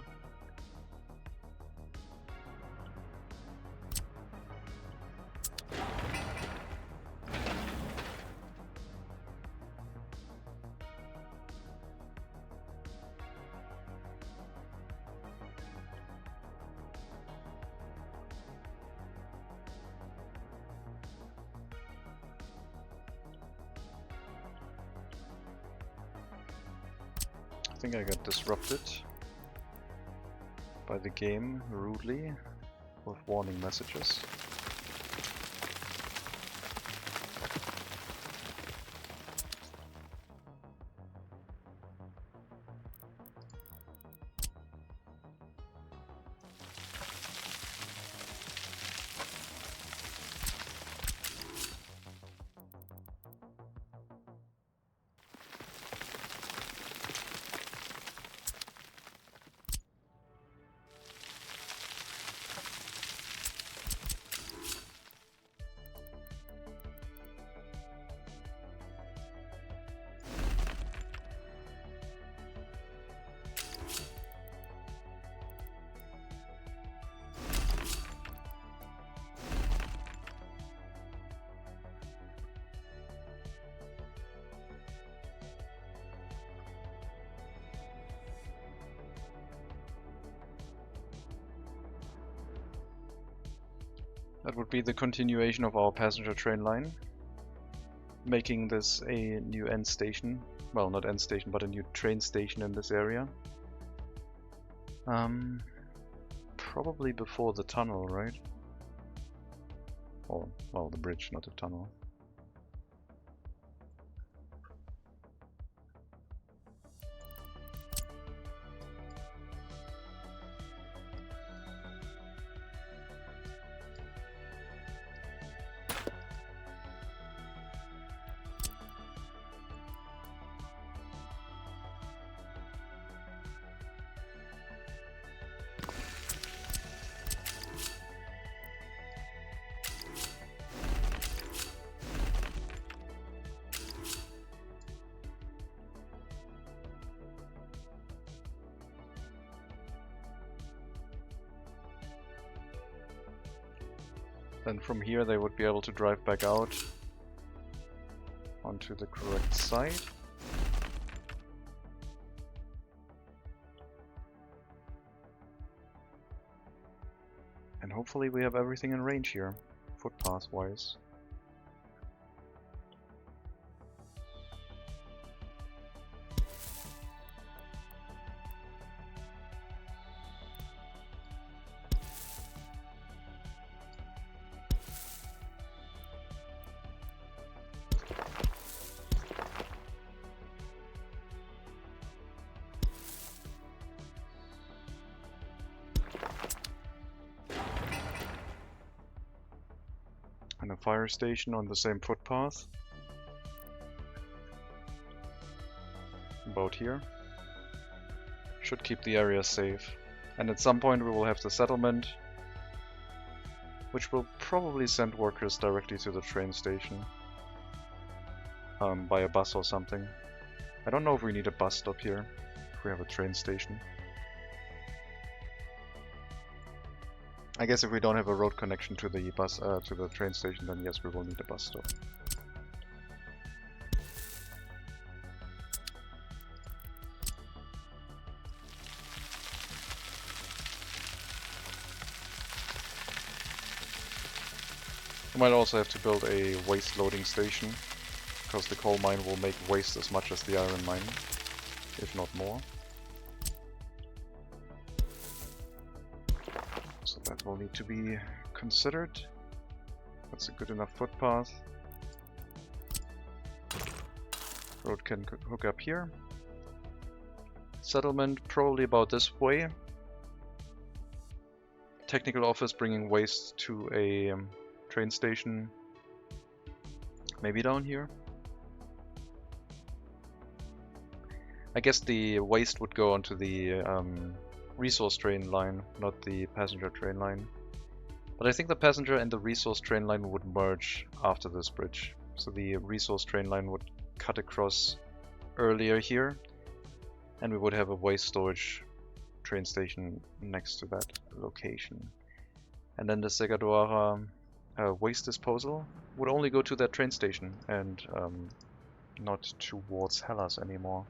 Speaker 1: think I got disrupted by the game rudely with warning messages. That would be the continuation of our passenger train line, making this a new end station. Well, not end station, but a new train station in this area. Probably before the tunnel, right? Or, well, the bridge, not the tunnel. Then from here they would be able to drive back out onto the correct side. And hopefully we have everything in range here, footpath-wise. And a fire station on the same footpath. About here. Should keep the area safe. And at some point we will have the settlement, which will probably send workers directly to the train station. By a bus or something. I don't know if we need a bus stop here, if we have a train station. I guess if we don't have a road connection to the bus, to the train station, then yes, we will need a bus stop. We might also have to build a waste loading station, because the coal mine will make waste as much as the iron mine, if not more. So that will need to be considered. That's a good enough footpath. Road can hook up here. Settlement probably about this way. Technical office bringing waste to a train station. Maybe down here. I guess the waste would go onto the resource train line, not the passenger train line. But I think the passenger and the resource train line would merge after this bridge. So the resource train line would cut across earlier here, and we would have a waste storage train station next to that location. And then the Segadora waste disposal would only go to that train station and not towards Hellas anymore.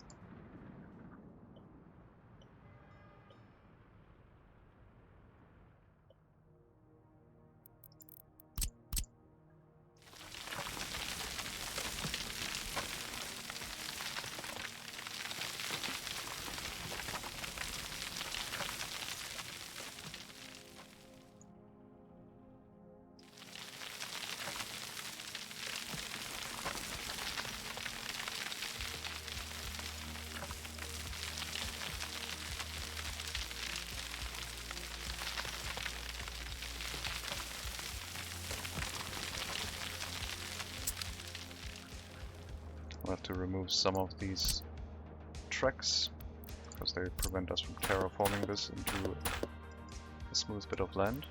Speaker 1: have to remove some of these tracks because they prevent us from terraforming this into a smooth bit of land.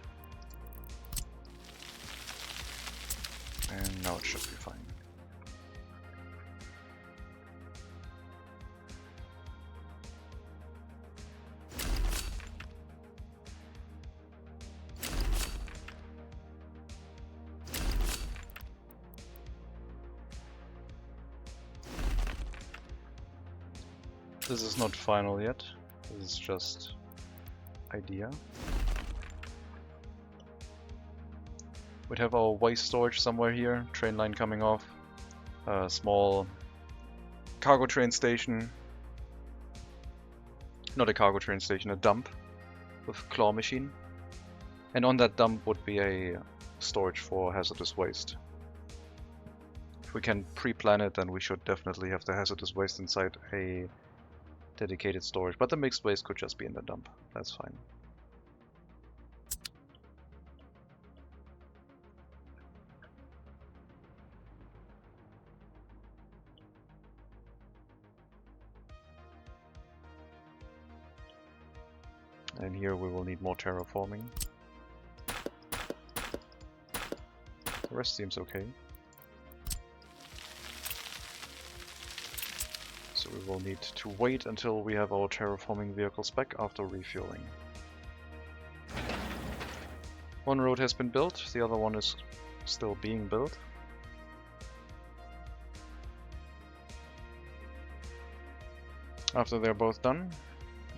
Speaker 1: And now it should be fine. This is not final yet, this is just idea. We'd have our waste storage somewhere here, train line coming off, a small cargo train station, not a cargo train station, a dump with claw machine. And on that dump would be a storage for hazardous waste. If we can pre-plan it, then we should definitely have the hazardous waste inside a dedicated storage, but the mixed waste could just be in the dump, that's fine. And here we will need more terraforming. The rest seems okay. So we will need to wait until we have our terraforming vehicles back after refueling. One road has been built, the other one is still being built. After they're both done,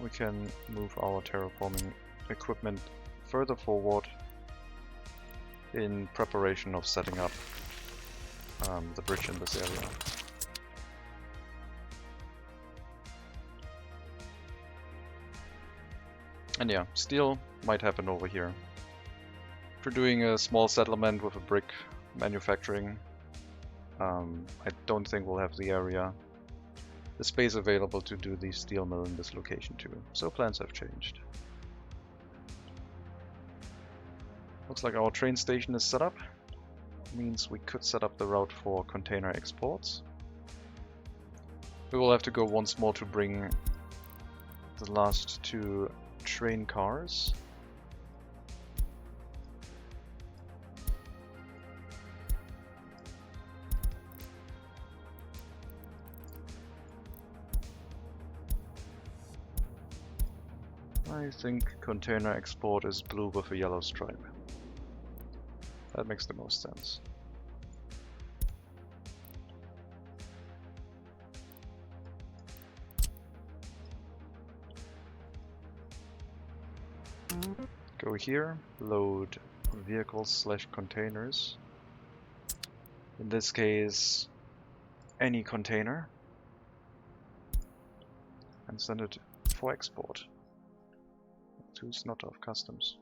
Speaker 1: we can move our terraforming equipment further forward in preparation of setting up the bridge in this area. And yeah, steel might happen over here. If we're doing a small settlement with a brick manufacturing, I don't think we'll have the area, the space available to do the steel mill in this location too. So plans have changed. Looks like our train station is set up. Means we could set up the route for container exports. We will have to go once more to bring the last two train cars. I think container export is blue with a yellow stripe. That makes the most sense. Go here, load vehicles / containers. In this case, any container, and send it for export to Snotov Customs.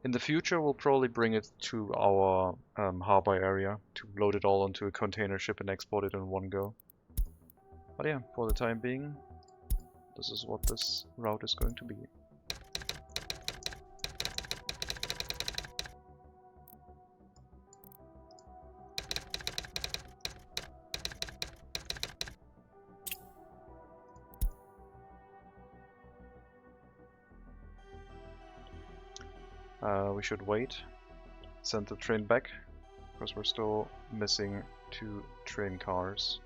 Speaker 1: In the future, we'll probably bring it to our harbor area to load it all onto a container ship and export it in one go. But yeah, for the time being, this is what this route is going to be. We should wait, send the train back, because we're still missing 2 train cars.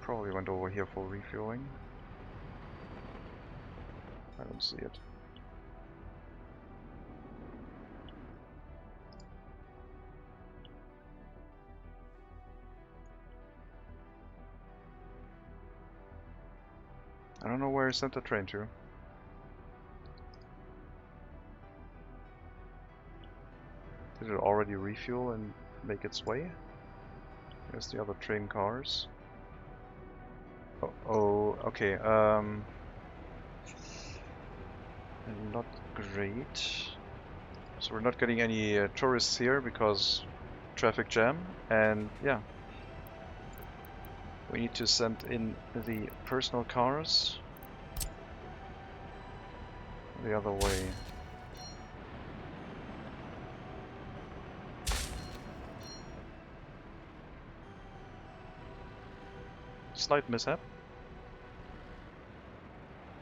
Speaker 1: Probably went over here for refueling. I don't see it. I don't know where I sent the train to. Did it already refuel and make its way? There's the other train cars. Oh, okay. Not great. So we're not getting any tourists here because traffic jam, and yeah. We need to send in the personal cars. the other way. Slight mishap,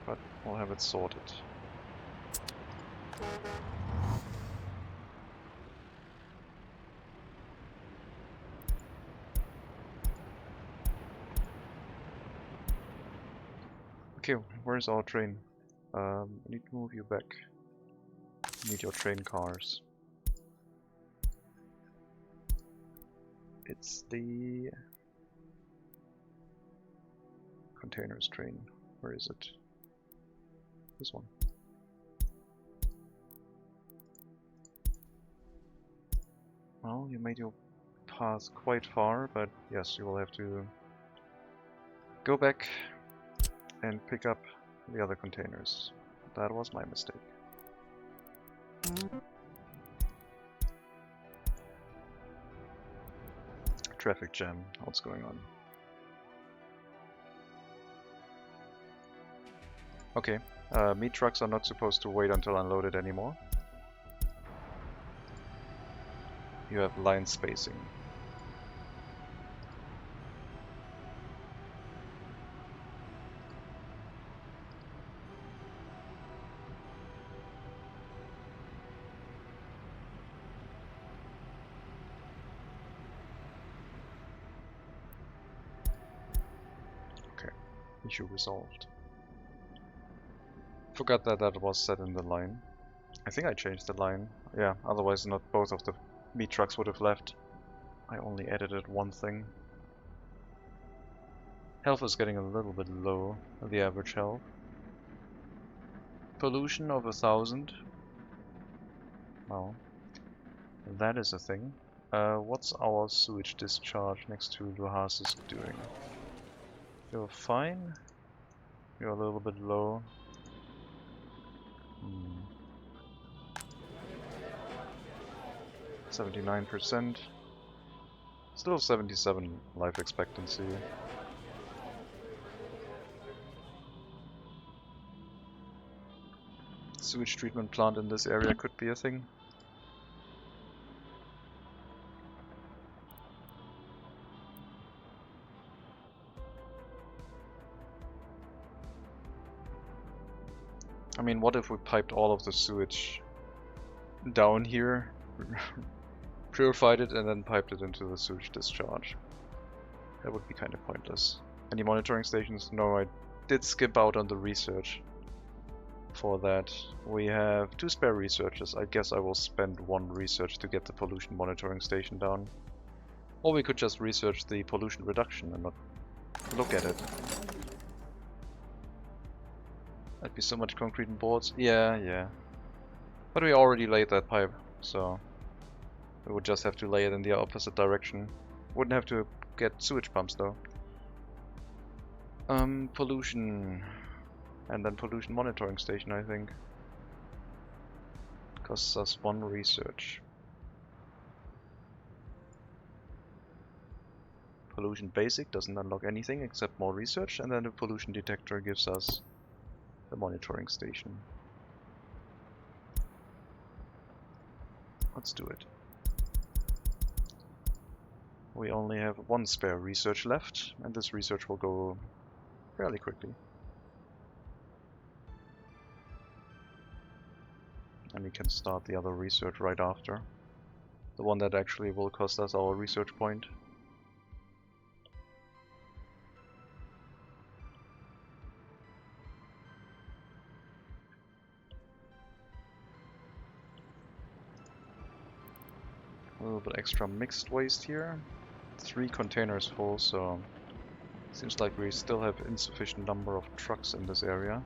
Speaker 1: but we'll have it sorted. Okay, where's our train? I need to move you back. Need your train cars. It's the containers train. Where is it? This one. Well, you made your path quite far, but yes, you will have to go back and pick up the other containers. That was my mistake. Traffic jam. What's going on? Okay, meat trucks are not supposed to wait until unloaded anymore. You have line spacing. Okay, issue resolved. Forgot that that was set in the line. I think I changed the line. Yeah, otherwise not both of the meat trucks would have left. I only edited one thing. Health is getting a little bit low, the average health. Pollution of 1,000. Well, that is a thing. What's our sewage discharge next to Luhas doing? You're fine. You're a little bit low. 79%. Still 77 life expectancy. Sewage treatment plant in this area could be a thing. I mean, what if we piped all of the sewage down here, purified it, and then piped it into the sewage discharge? That would be kind of pointless. Any monitoring stations? No, I did skip out on the research for that. We have 2 spare researchers. I guess I will spend 1 research to get the pollution monitoring station down. Or we could just research the pollution reduction and not look at it. That'd be so much concrete and boards. Yeah. But we already laid that pipe, so we would just have to lay it in the opposite direction. Wouldn't have to get sewage pumps though. Pollution. And then pollution monitoring station, I think. Costs us 1 research. Pollution basic doesn't unlock anything except more research, and then the pollution detector gives us the monitoring station. Let's do it. We only have 1 spare research left, and this research will go fairly quickly. And we can start the other research right after. The one that actually will cost us our research point. A little bit extra mixed waste here. 3 containers full, so seems like we still have insufficient number of trucks in this area.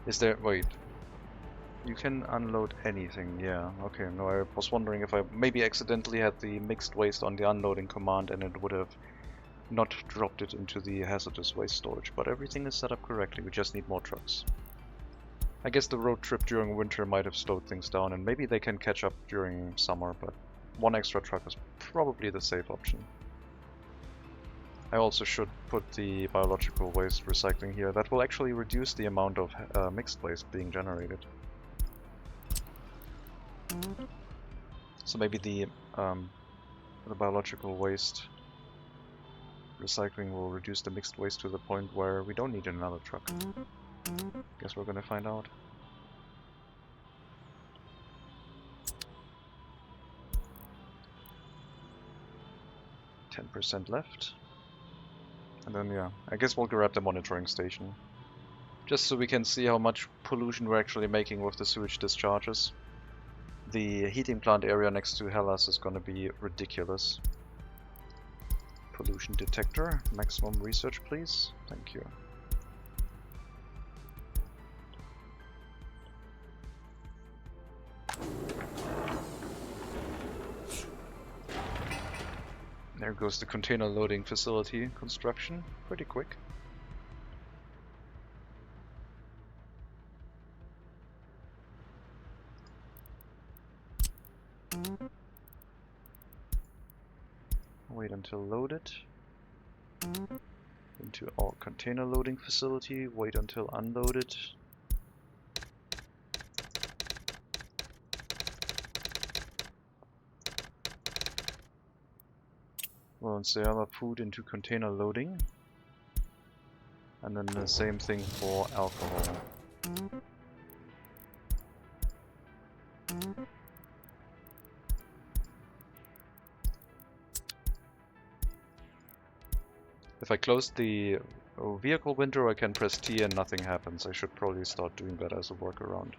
Speaker 1: Is there... wait. You can unload anything, yeah. Okay, no, I was wondering if I maybe accidentally had the mixed waste on the unloading command and it would have not dropped it into the hazardous waste storage. But everything is set up correctly, we just need more trucks. I guess the road trip during winter might have slowed things down, and maybe they can catch up during summer, but one extra truck is probably the safe option. I also should put the biological waste recycling here. That will actually reduce the amount of mixed waste being generated. So maybe the biological waste recycling will reduce the mixed waste to the point where we don't need another truck. Guess we're gonna find out. %10 left. And then, yeah, I guess we'll grab the monitoring station. Just so we can see how much pollution we're actually making with the sewage discharges. The heating plant area next to Hellas is gonna be ridiculous. Pollution detector, maximum research please. Thank you. There goes the container loading facility construction. Pretty quick. Wait until loaded. Into our container loading facility. Wait until unloaded. Valenciana food into container loading. And then the same thing for alcohol. If I close the vehicle window, I can press T and nothing happens. I should probably start doing that as a workaround.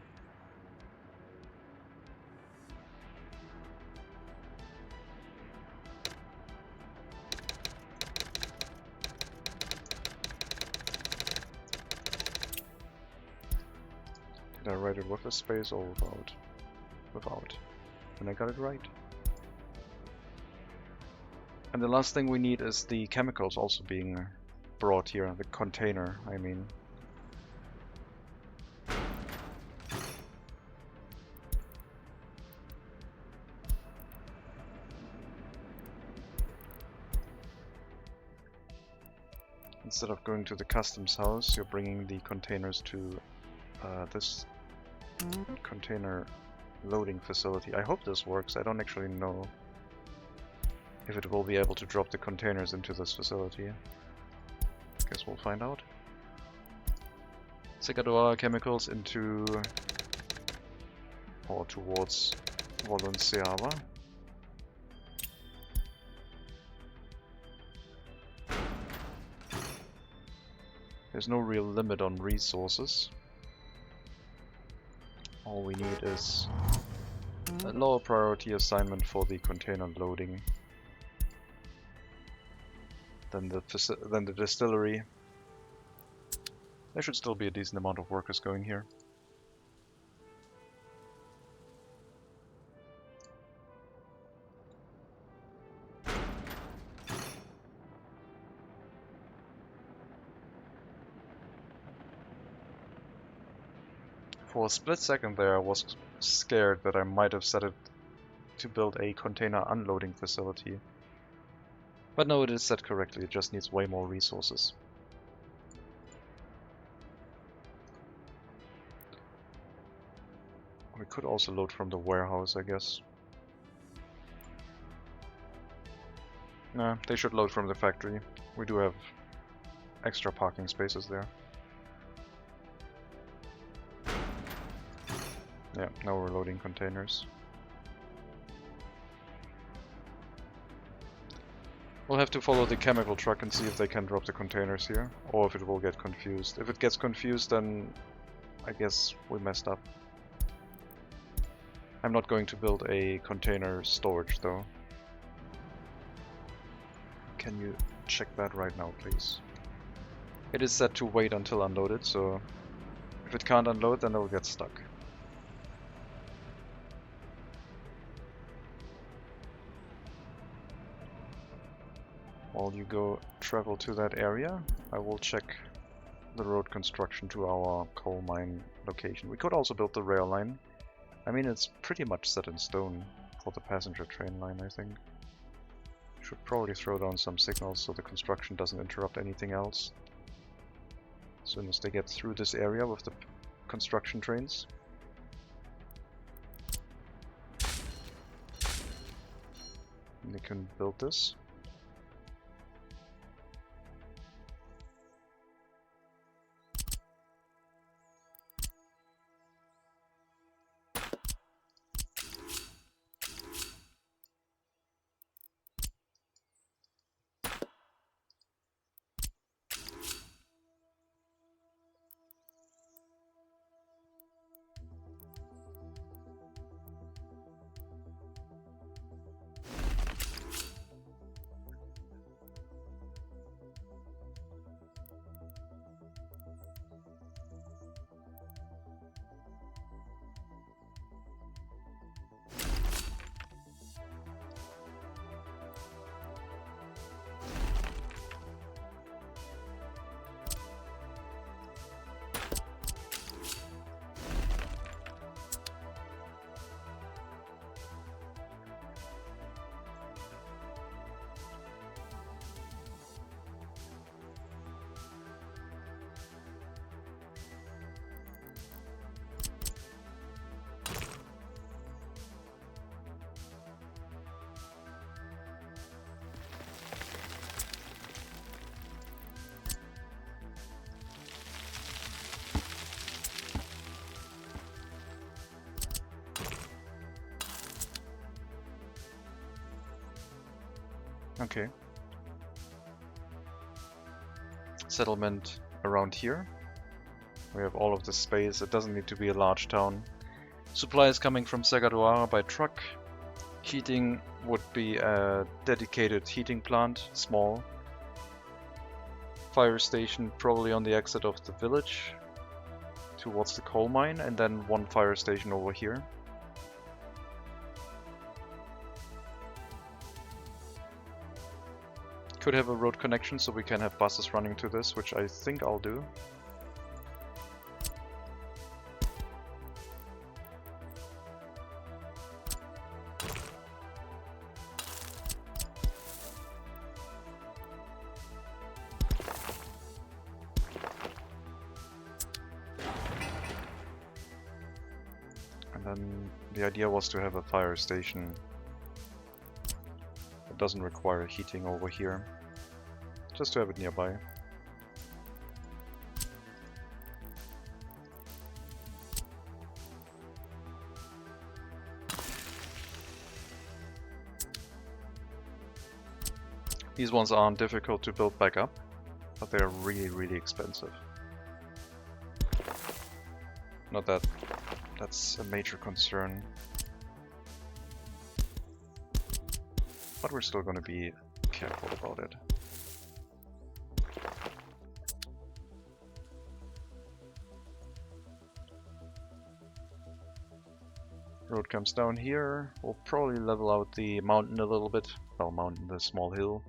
Speaker 1: Did I write it with a space or without? Without. And I got it right. And the last thing we need is the chemicals also being brought here, the container, I mean. Instead of going to the customs house, you're bringing the containers to this container loading facility. I hope this works. I don't actually know if it will be able to drop the containers into this facility. Guess we'll find out. Segadora chemicals into or towards Valenciana. There's no real limit on resources. All we need is a lower priority assignment for the container loading. Then the distillery. There should still be a decent amount of workers going here. For a split second there, I was scared that I might have set it to build a container unloading facility. But no, it is set correctly, it just needs way more resources. We could also load from the warehouse, I guess. Nah, they should load from the factory. We do have extra parking spaces there. Yeah, now we're loading containers. We'll have to follow the chemical truck and see if they can drop the containers here, or if it will get confused. If it gets confused, then I guess we messed up. I'm not going to build a container storage though. Can you check that right now, please? It is set to wait until unloaded, so if it can't unload, then it will get stuck. While you go travel to that area, I will check the road construction to our coal mine location. We could also build the rail line. I mean, it's pretty much set in stone for the passenger train line, I think. Should probably throw down some signals so the construction doesn't interrupt anything else. As soon as they get through this area with the construction trains. And they can build this. Okay. Settlement around here. We have all of the space. It doesn't need to be a large town. Supplies coming from Sagaduara by truck. Heating would be a dedicated heating plant, small. Fire station probably on the exit of the village towards the coal mine, and then one fire station over here. Could have a road connection so we can have buses running to this, which I think I'll do. And then the idea was to have a fire station that doesn't require heating over here. Just to have it nearby. These ones aren't difficult to build back up, but they're really, really expensive. Not that that's a major concern. But we're still going to be careful about it. Road comes down here. We'll probably level out the mountain a little bit. Well, mountain, the small hill.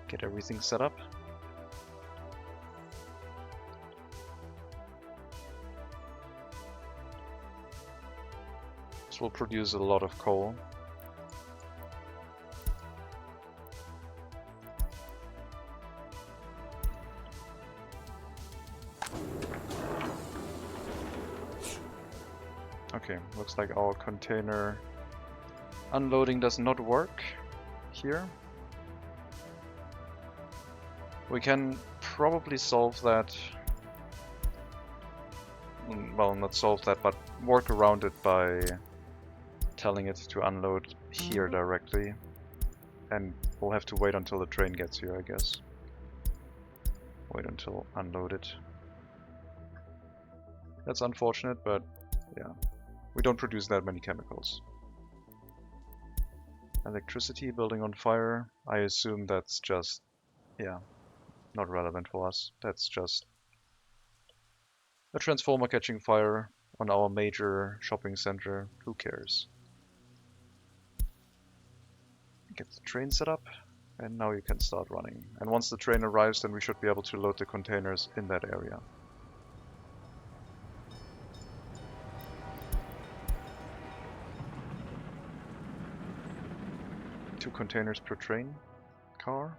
Speaker 1: Get everything set up. This will produce a lot of coal. Okay, looks like our container unloading does not work here. We can probably solve that. Well, not solve that, but work around it by telling it to unload here directly. And we'll have to wait until the train gets here, I guess. Wait until unloaded. That's unfortunate, but yeah. We don't produce that many chemicals. Electricity building on fire. I assume that's just, yeah, not relevant for us. That's just a transformer catching fire on our major shopping center. Who cares? Get the train set up. And now you can start running. And once the train arrives, then we should be able to load the containers in that area. Two containers per train car.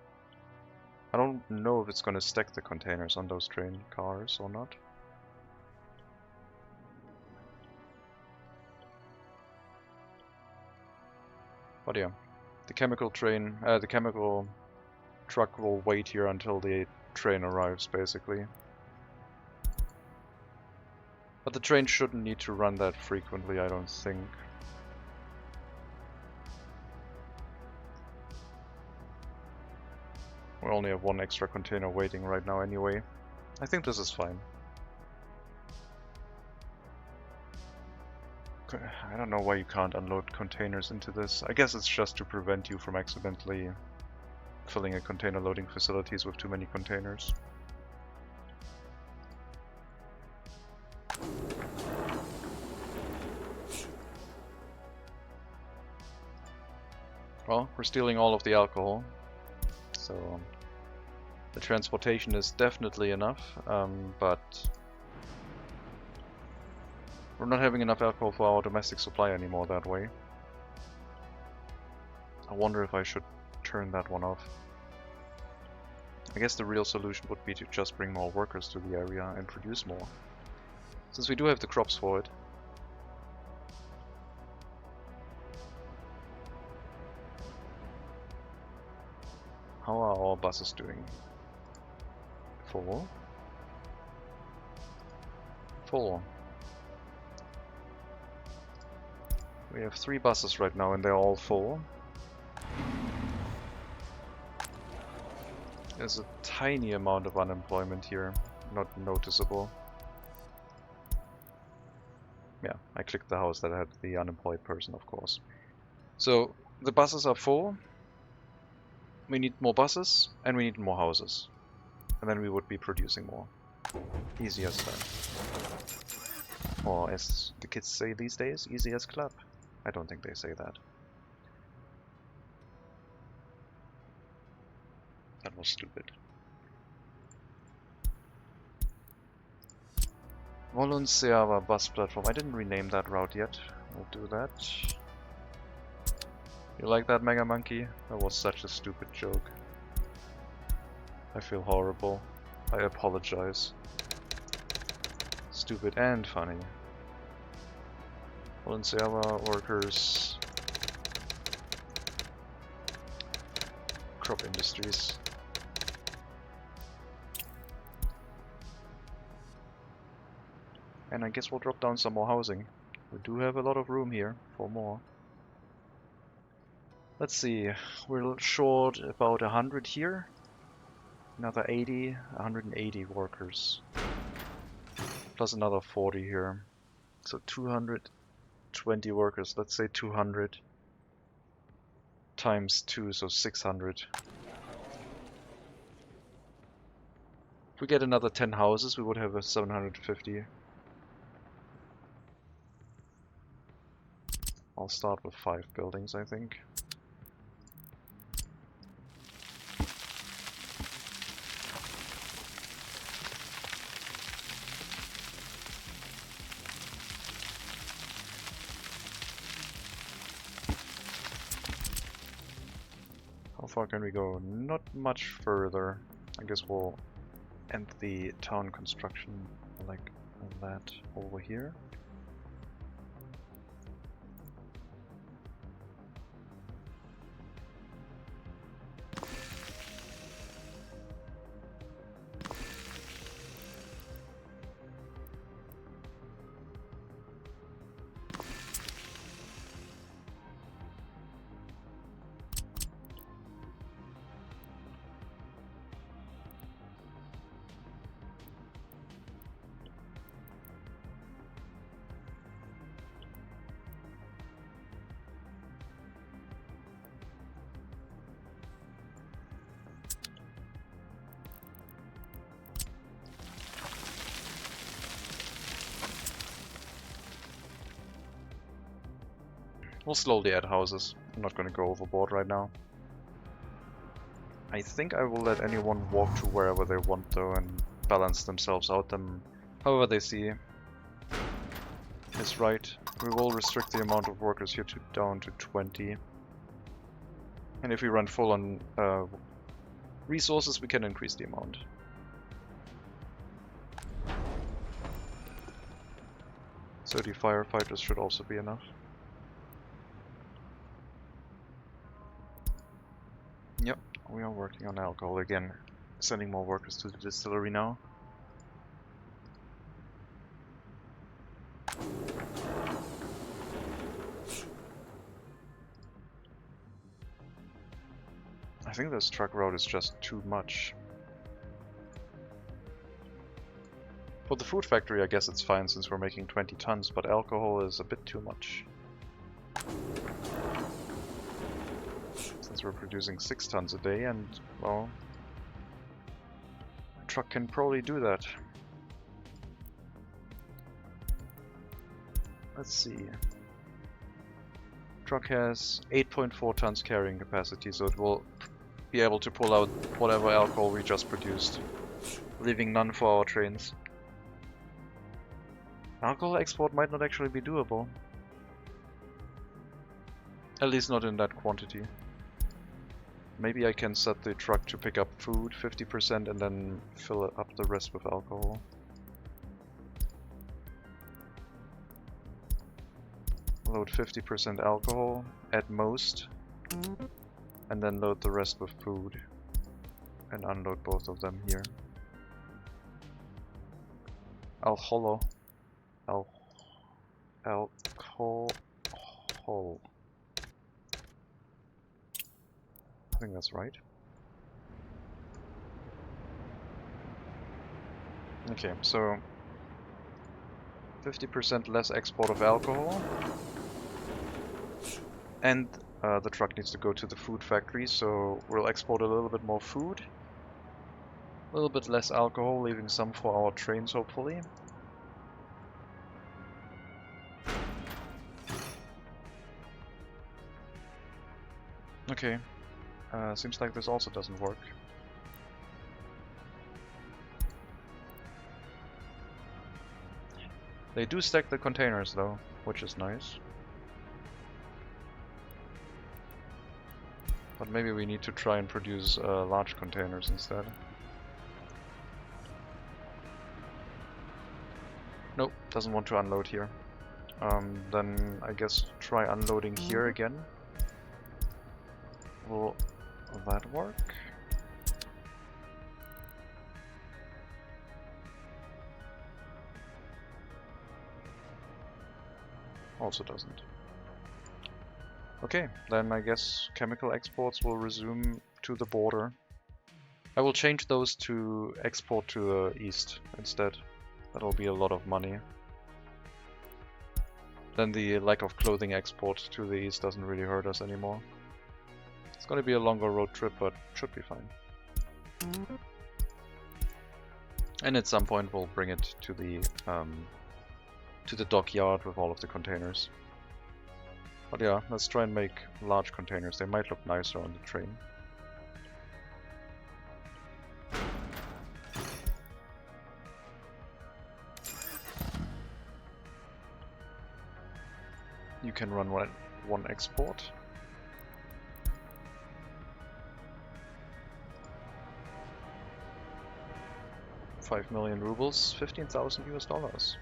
Speaker 1: I don't know if it's going to stack the containers on those train cars or not. But yeah, the chemical truck will wait here until the train arrives, basically. But the train shouldn't need to run that frequently, I don't think. We only have one extra container waiting right now anyway. I think this is fine. I don't know why you can't unload containers into this. I guess it's just to prevent you from accidentally filling a container loading facilities with too many containers. Well, we're stealing all of the alcohol, so the transportation is definitely enough, but we're not having enough alcohol for our domestic supply anymore that way. I wonder if I should turn that one off. I guess the real solution would be to just bring more workers to the area and produce more, since we do have the crops for it. How are our buses doing? Full. We have 3 buses right now and they're all full. There's a tiny amount of unemployment here, not noticeable. Yeah, I clicked the house that had the unemployed person, of course. So the buses are full. We need more buses and we need more houses. And then we would be producing more. Easy as that. Or as the kids say these days, easy as clap. I don't think they say that. That was stupid. Valenciava bus platform. I didn't rename that route yet. We'll do that. You like that, Mega Monkey? That was such a stupid joke. I feel horrible. I apologize. Stupid and funny. Valenciava workers. Crop industries. And I guess we'll drop down some more housing. We do have a lot of room here for more. Let's see, we're short about 100 here. Another 80, 180 workers. Plus another 40 here. So 220 workers, let's say 200 times 2, so 600. If we get another 10 houses, we would have a 750. I'll start with 5 buildings, I think. How far can we go? Not much further. I guess we'll end the town construction like that over here. We'll slowly add houses. I'm not going to go overboard right now. I think I will let anyone walk to wherever they want though and balance themselves out however they see is right. We will restrict the amount of workers here down to 20. And if we run full on resources, we can increase the amount. So the firefighters should also be enough. Yep, we are working on alcohol again. Sending more workers to the distillery now. I think this truck route is just too much. For the food factory, I guess it's fine since we're making 20 tons, but alcohol is a bit too much. Since we're producing 6 tons a day and, well, a truck can probably do that. Let's see. Truck has 8.4 tons carrying capacity, so it will be able to pull out whatever alcohol we just produced, leaving none for our trains. Alcohol export might not actually be doable. At least not in that quantity. Maybe I can set the truck to pick up food 50% and then fill up the rest with alcohol. Load 50% alcohol at most, and then load the rest with food and unload both of them here. Alcohol. I think that's right. Okay, so 50% less export of alcohol. And the truck needs to go to the food factory, so we'll export a little bit more food. A little bit less alcohol, leaving some for our trains, hopefully. Okay, seems like this also doesn't work. They do stack the containers though, which is nice. But maybe we need to try and produce large containers instead. Nope, doesn't want to unload here. Then I guess try unloading here again. Will that work? Also doesn't. Okay, then I guess chemical exports will resume to the border. I will change those to export to the east instead. That'll be a lot of money. Then the lack of clothing export to the east doesn't really hurt us anymore. It's gonna be a longer road trip, but should be fine. And at some point we'll bring it to the dockyard with all of the containers. But yeah, let's try and make large containers. They might look nicer on the train. You can run one export. $5 million rubles, 15,000 US dollars.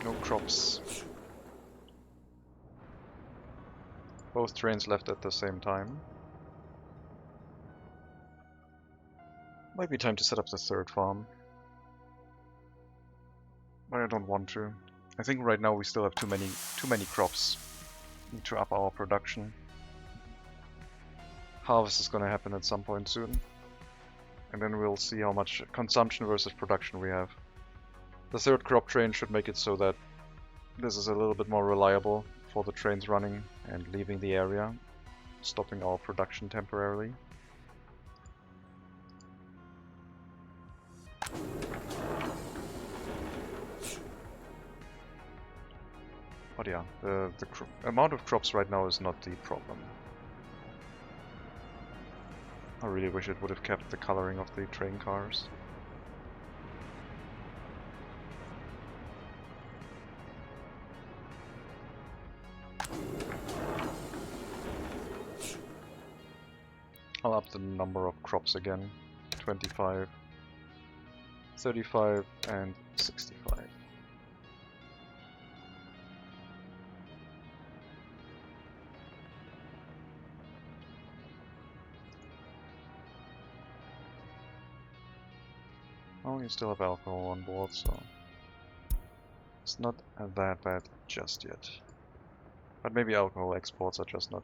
Speaker 1: No crops. Both trains left at the same time. Might be time to set up the third farm. But I don't want to. I think right now we still have too many crops. Need to up our production. Harvest is gonna happen at some point soon. And then we'll see how much consumption versus production we have. The third crop train should make it so that this is a little bit more reliable for the trains running and leaving the area, stopping our production temporarily. But yeah, the amount of crops right now is not the problem. I really wish it would have kept the coloring of the train cars. I'll up the number of crops again. 25, 35 and 65. Oh, you still have alcohol on board, so it's not that bad just yet. But maybe alcohol exports are just not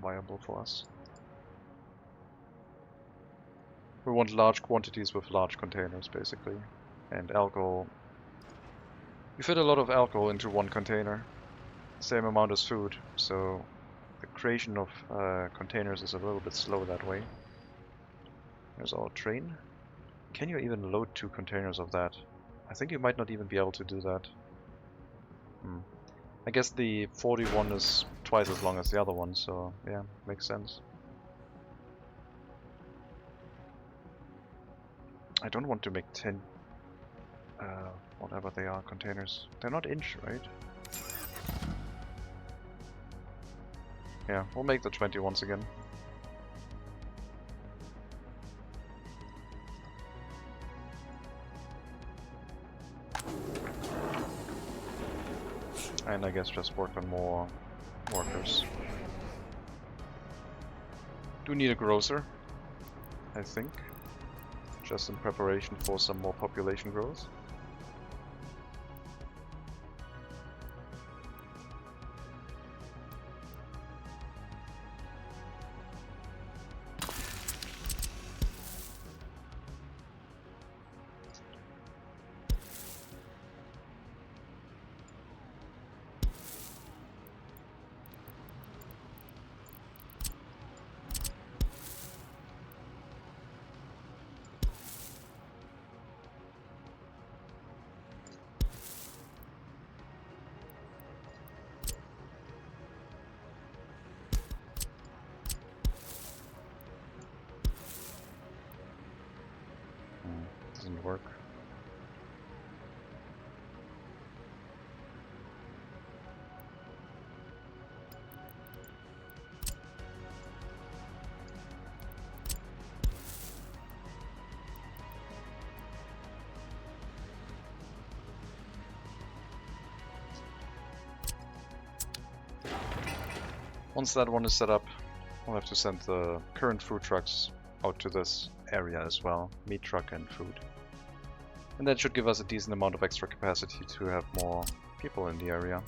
Speaker 1: viable for us. We want large quantities with large containers, basically. And alcohol... You fit a lot of alcohol into one container. Same amount as food, so the creation of containers is a little bit slow that way. There's our train. Can you even load 2 containers of that? I think you might not even be able to do that. I guess the 41 is twice as long as the other one, so yeah, makes sense. I don't want to make 10, whatever they are, containers. They're not inch, right? Yeah, we'll make the 20 once again. And I guess just work on more workers. Do need a grocer, I think. Just in preparation for some more population growth. Doesn't work. Once that one is set up, we'll have to send the current food trucks out to this area as well, meat truck and food. And that should give us a decent amount of extra capacity to have more people in the area.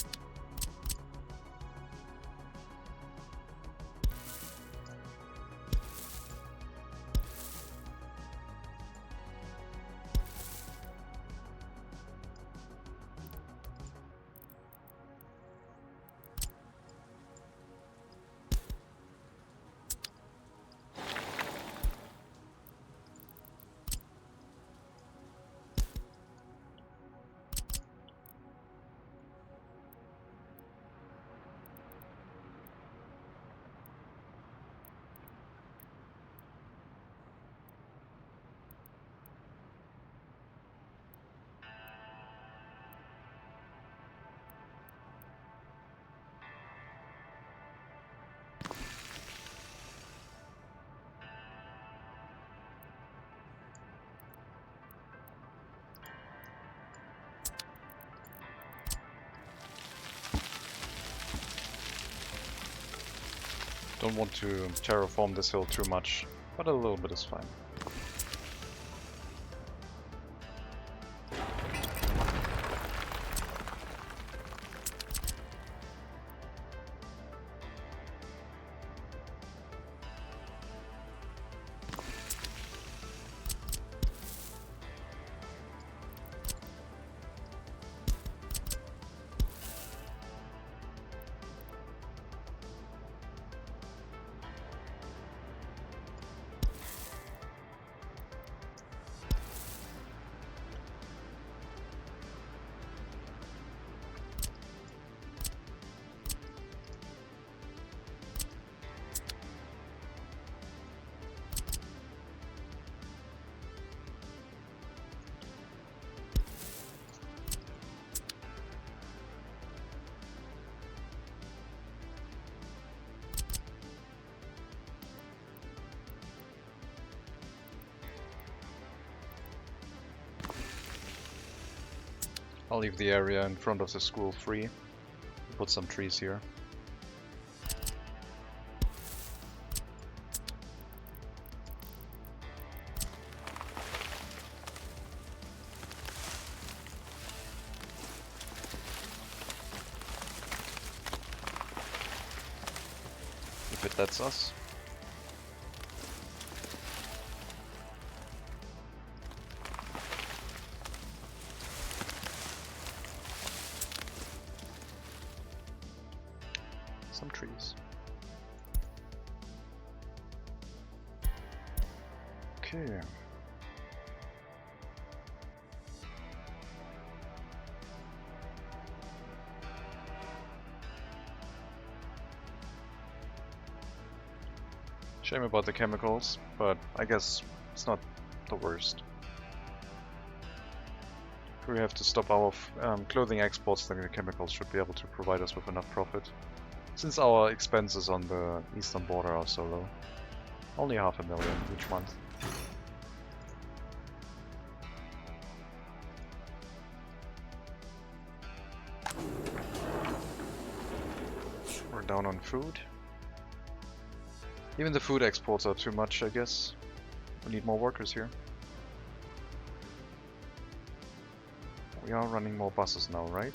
Speaker 1: Don't want to terraform this hill too much, but a little bit is fine. I'll leave the area in front of the school free. Put some trees here. If it lets us. Some trees. Okay. Shame about the chemicals, but I guess it's not the worst. If we have to stop our clothing exports, then the chemicals should be able to provide us with enough profit. Since our expenses on the eastern border are so low. Only $500,000 each month. We're down on food. Even the food exports are too much, I guess. We need more workers here. We are running more buses now, right?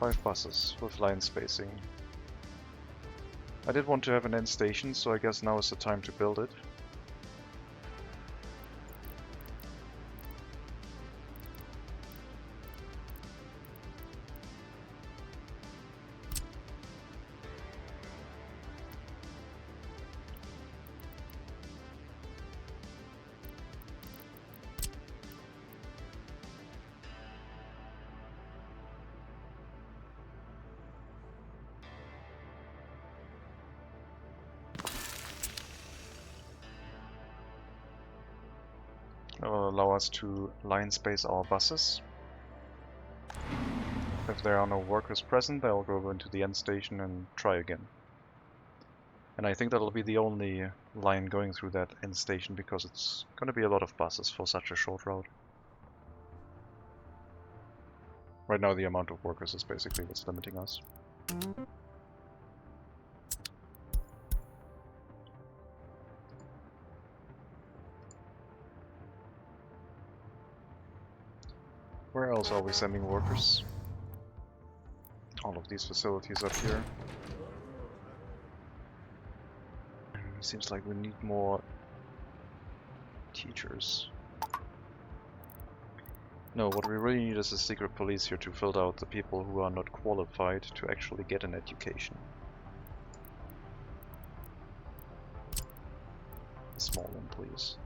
Speaker 1: 5 buses with line spacing. I did want to have an end station, so I guess now is the time to build it. That will allow us to line space our buses. If there are no workers present, they'll go into the end station and try again. And I think that'll be the only line going through that end station, because it's gonna be a lot of buses for such a short route. Right now the amount of workers is basically what's limiting us. Where else are we sending workers? All of these facilities up here. Seems like we need more teachers. No, what we really need is a secret police here to filter out the people who are not qualified to actually get an education. A small one, please.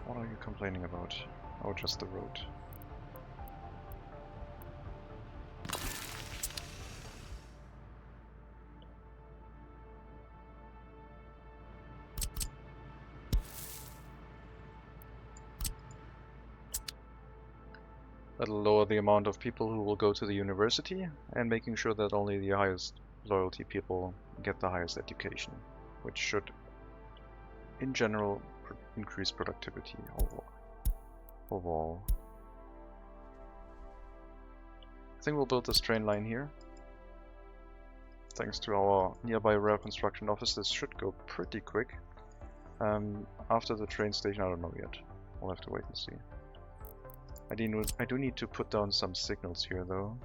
Speaker 1: What are you complaining about? Oh, just the road. That'll lower the amount of people who will go to the university, and making sure that only the highest loyalty people get the highest education, which should, in general, increase productivity overall. I think we'll build this train line here. Thanks to our nearby rail construction office, this should go pretty quick. After the train station, I don't know yet. We'll have to wait and see. I do need to put down some signals here though,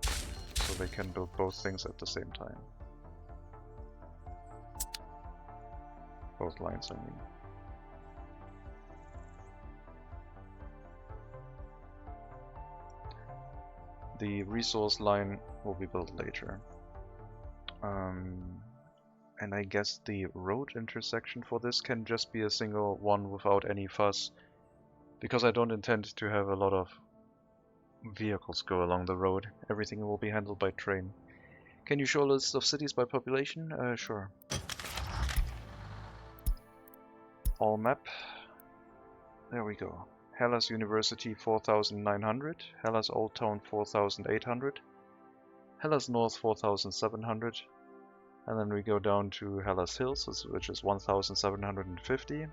Speaker 1: so they can build both things at the same time. Both lines, I mean. The resource line will be built later. And I guess the road intersection for this can just be a single one without any fuss, because I don't intend to have a lot of vehicles go along the road. Everything will be handled by train. Can you show a list of cities by population? Sure. All map. There we go. Hellas University 4,900, Hellas Old Town 4,800, Hellas North 4,700, and then we go down to Hellas Hills, which is 1,750,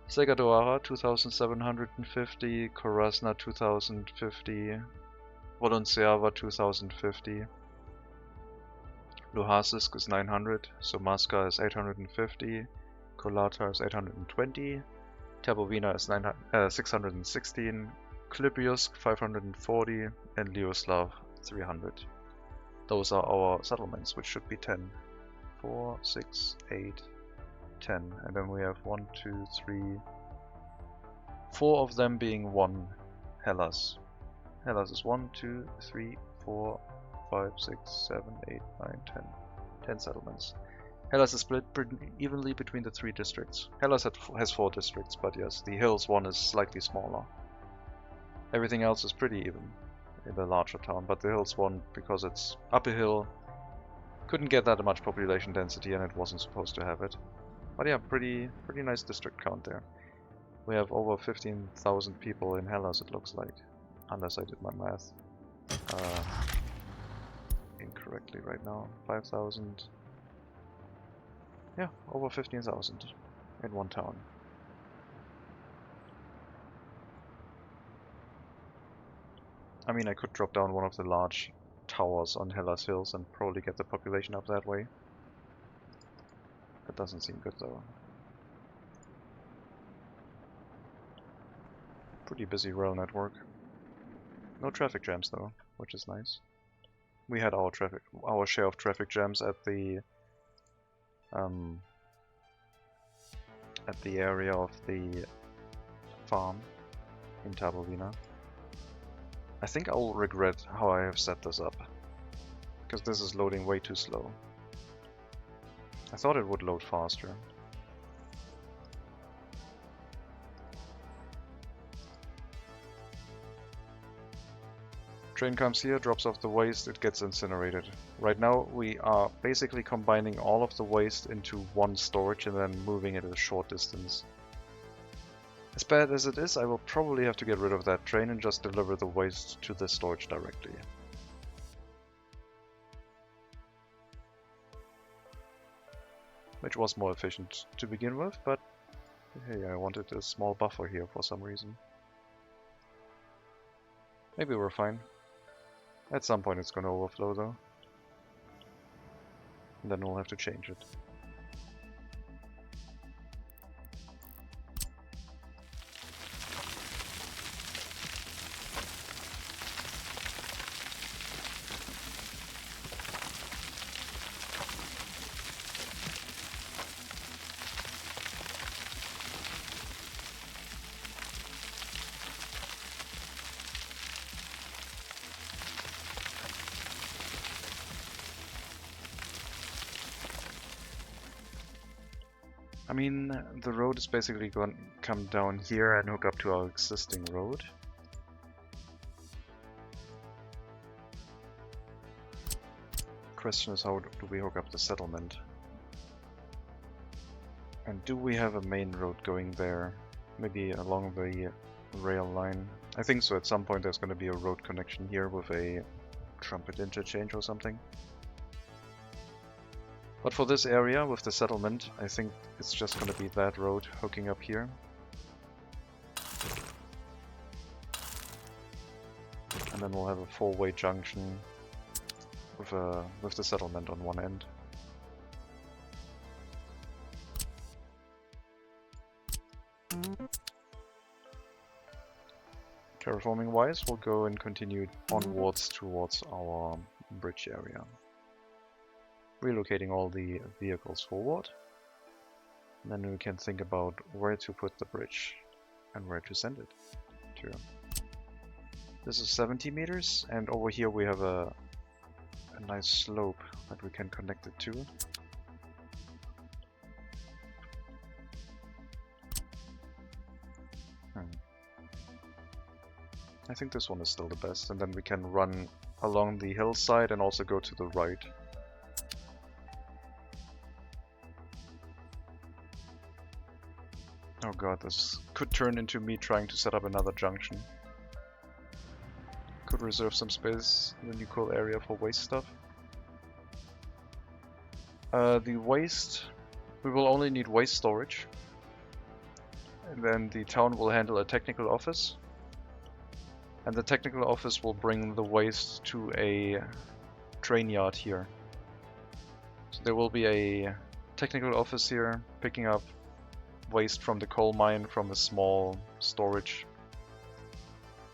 Speaker 1: Segadoara 2,750, Korasna 2,050, Volonceava 2,050, Luhasisk is 900, Somaska is 850, Kolata is 820, Tabovina is 616, Klipiusk 540, and Lioslav 300. Those are our settlements, which should be 10. 4, 6, 8, 10. And then we have 1, 2, 3, 4 of them being one Hellas. Hellas is 1, 2, 3, 4, 5, 6, 7, 8, 9, 10. 10 settlements. Hellas is split pretty evenly between the 3 districts. Hellas has 4 districts, but yes, the Hills one is slightly smaller. Everything else is pretty even in the larger town, but the Hills one, because it's up a hill, couldn't get that much population density and it wasn't supposed to have it. But yeah, pretty nice district count there. We have over 15,000 people in Hellas, it looks like. Unless I did my math incorrectly right now. 5,000... Yeah, over 15,000 in one town. I mean, I could drop down one of the large towers on Hellas Hills and probably get the population up that way. That doesn't seem good though. Pretty busy rail network. No traffic jams though, which is nice. We had our share of traffic jams at the area of the farm in Tabovina. I think I will regret how I have set this up, because this is loading way too slow. I thought it would load faster. Train comes here, drops off the waste, it gets incinerated. Right now we are basically combining all of the waste into one storage and then moving it a short distance. As bad as it is, I will probably have to get rid of that train and just deliver the waste to the storage directly. Which was more efficient to begin with, but hey, I wanted a small buffer here for some reason. Maybe we're fine. At some point it's gonna overflow though. And then we'll have to change it. I mean, the road is basically going to come down here and hook up to our existing road. Question is, how do we hook up the settlement? And do we have a main road going there? Maybe along the rail line? I think so. At some point there's going to be a road connection here with a trumpet interchange or something. But for this area with the settlement, I think it's just going to be that road hooking up here. And then we'll have a four-way junction with the settlement on one end. Terraforming wise, we'll go and continue onwards towards our bridge area. Relocating all the vehicles forward. And then we can think about where to put the bridge and where to send it to. This is 70 meters, and over here we have a nice slope that we can connect it to. I think this one is still the best, and then we can run along the hillside and also go to the right. Oh god, this could turn into me trying to set up another junction. Could reserve some space in the new coal area for waste stuff. The waste, we will only need waste storage. And then the town will handle a technical office. And the technical office will bring the waste to a train yard here. So there will be a technical office here picking up waste from the coal mine from a small storage.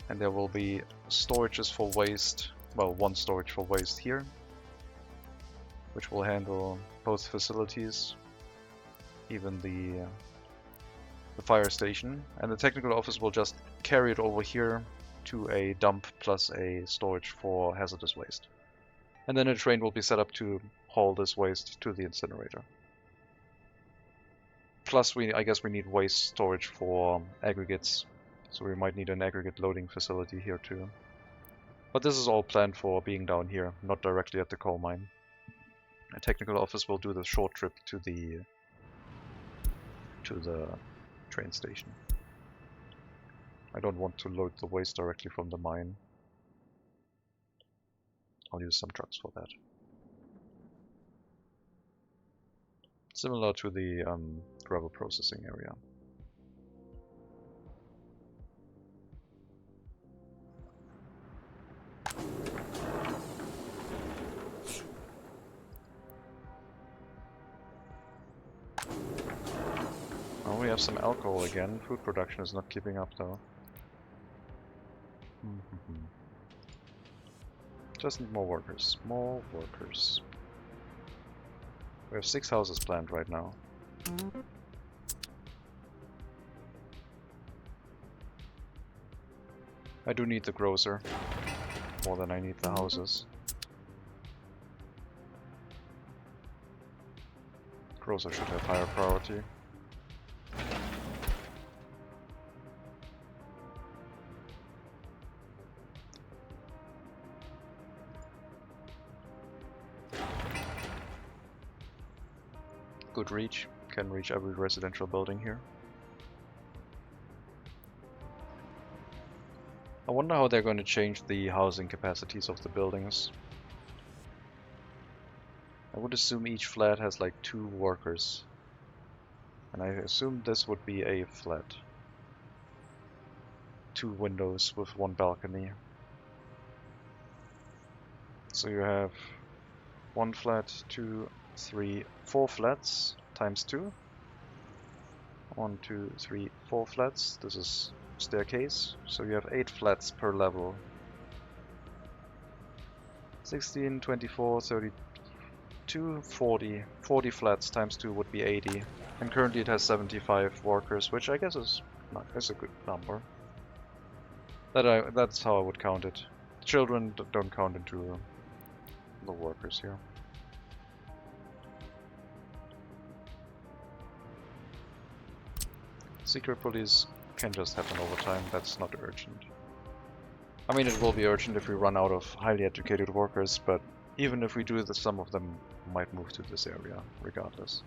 Speaker 1: And there will be storages for waste, well, one storage for waste here, which will handle both facilities, even the fire station. And the technical office will just carry it over here to a dump plus a storage for hazardous waste. And then a train will be set up to haul this waste to the incinerator. Plus, I guess we need waste storage for aggregates, so we might need an aggregate loading facility here too. But this is all planned for being down here, not directly at the coal mine. A technical office will do the short trip to the train station. I don't want to load the waste directly from the mine. I'll use some trucks for that. Similar to the gravel processing area. Oh, we have some alcohol again. Food production is not keeping up though. Just need more workers. More workers. We have 6 houses planned right now. I do need the grocer more than I need the houses. Grocer should have higher priority. Good reach, can reach every residential building here. I wonder how they're going to change the housing capacities of the buildings. I would assume each flat has like 2 workers. And I assume this would be a flat. 2 windows with 1 balcony. So you have 1 flat, 2, 3, 4 flats times 2. 1, 2, 3, 4 flats. This is staircase. So you have 8 flats per level. 16, 24, 32, 40. 40 flats times 2 would be 80. And currently it has 75 workers, which I guess is a good number. That's how I would count it. Children don't count into the workers here. Secret police can just happen over time, that's not urgent. I mean, it will be urgent if we run out of highly educated workers, but even if we do this, some of them might move to this area, regardless.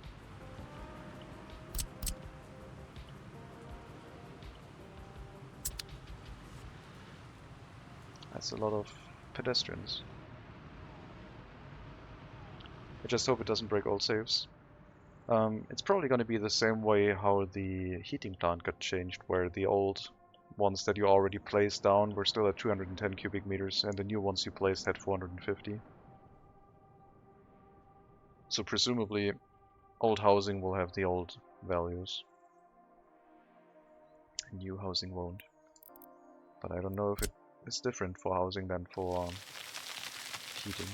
Speaker 1: That's a lot of pedestrians. I just hope it doesn't break old saves. It's probably going to be the same way how the heating plant got changed, where the old ones that you already placed down were still at 210 cubic meters, and the new ones you placed had 450. So presumably, old housing will have the old values. New housing won't. But I don't know if it is different for housing than for heating.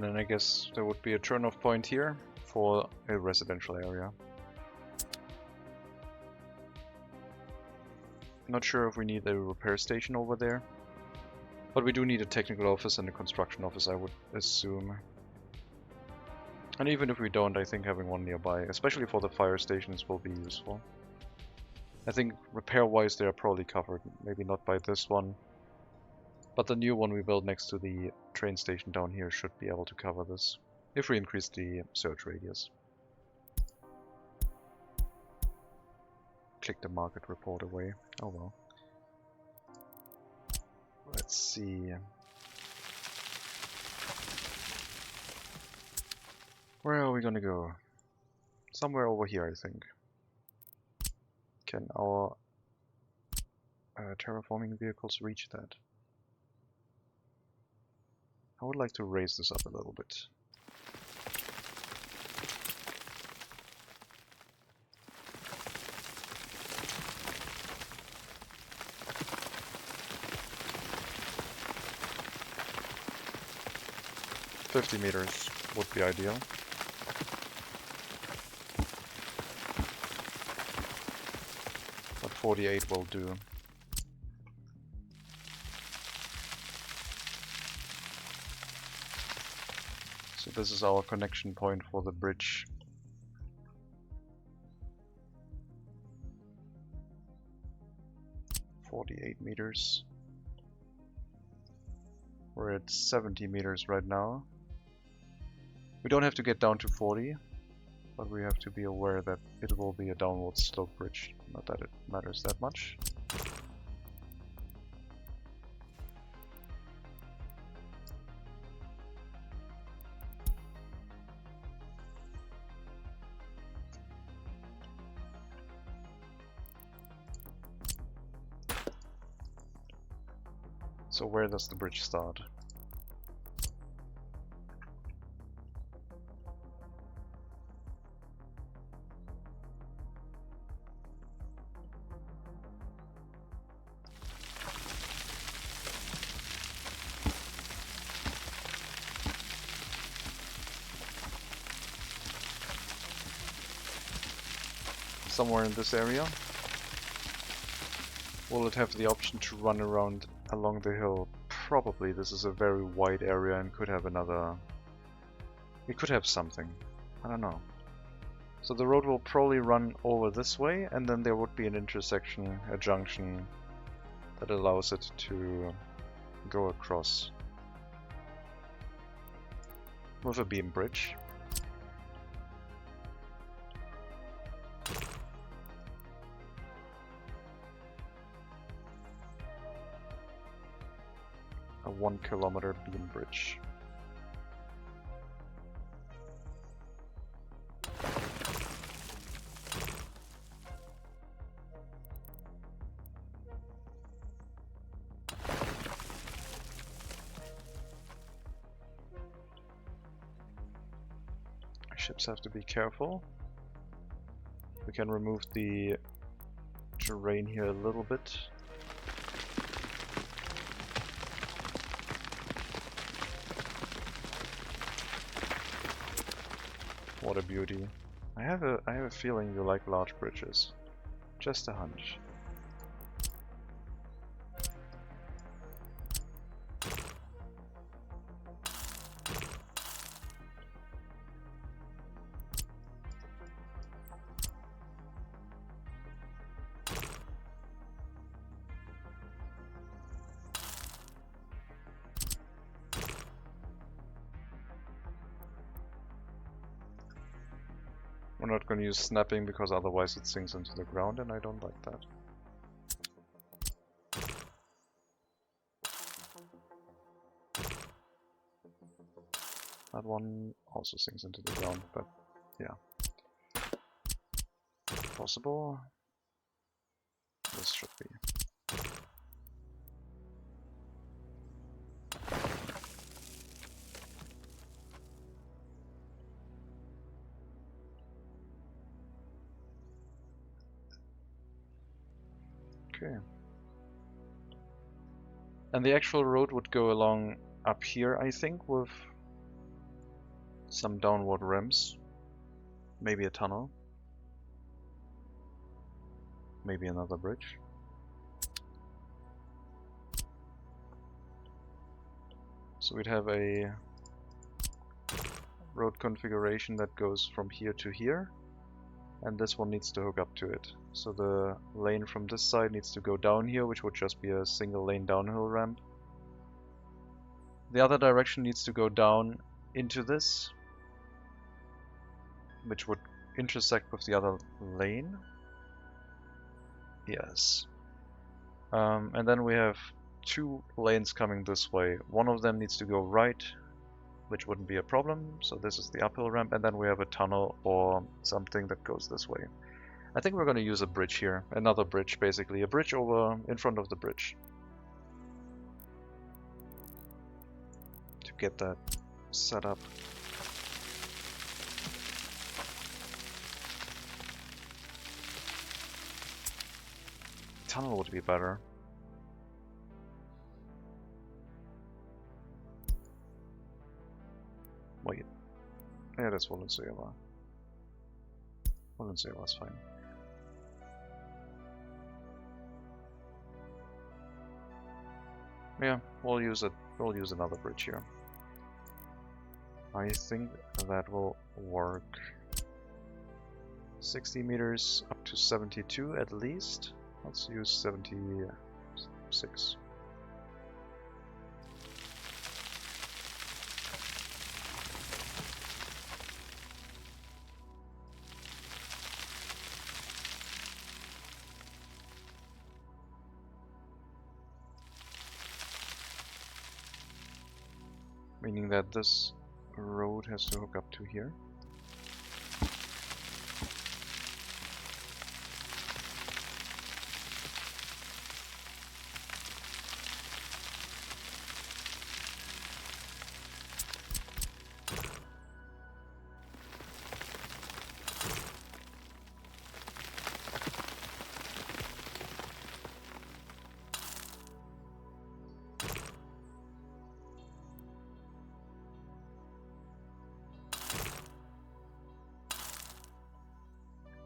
Speaker 1: And then I guess there would be a turn-off point here for a residential area. Not sure if we need a repair station over there, but we do need a technical office and a construction office, I would assume. And even if we don't, I think having one nearby, especially for the fire stations, will be useful. I think repair-wise they are probably covered, maybe not by this one, but the new one we built next to the train station down here should be able to cover this, if we increase the search radius. Click the market report away. Oh well. Let's see. Where are we gonna go? Somewhere over here, I think. Can our terraforming vehicles reach that? I would like to raise this up a little bit. $50 meters would be ideal. But 48 will do. So this is our connection point for the bridge. $48 meters. We're at 70 meters right now. We don't have to get down to 40, but we have to be aware that it will be a downward slope bridge. Not that it matters that much. So where does the bridge start? Somewhere in this area. Will it have the option to run around along the hill? Probably. This is a very wide area and could have another... It could have something. I don't know. So the road will probably run over this way, and then there would be an intersection, a junction, that allows it to go across with a beam bridge. A 1 kilometer beam bridge. Ships have to be careful. We can remove the terrain here a little bit. What a beauty. I have a feeling you like large bridges. Just a hunch. We're not going to use snapping because otherwise it sinks into the ground and I don't like that. That one also sinks into the ground, but yeah. Possible? This should be. Okay. And the actual road would go along up here, I think, with some downward ramps, maybe a tunnel, maybe another bridge. So we'd have a road configuration that goes from here to here, and this one needs to hook up to it. So the lane from this side needs to go down here, which would just be a single lane downhill ramp. The other direction needs to go down into this, which would intersect with the other lane. Yes. And then we have two lanes coming this way. One of them needs to go right, which wouldn't be a problem. So this is the uphill ramp, and then we have a tunnel or something that goes this way. I think we're going to use a bridge here. Another bridge, basically. A bridge over in front of the bridge. To get that set up. Tunnel would be better. Wait. Yeah, that's Wollensöver. Wollensöver is fine. Yeah, we'll use it. We'll use another bridge here. I think that will work. 60 meters up to 72 at least. Let's use 76. Meaning that this road has to hook up to here.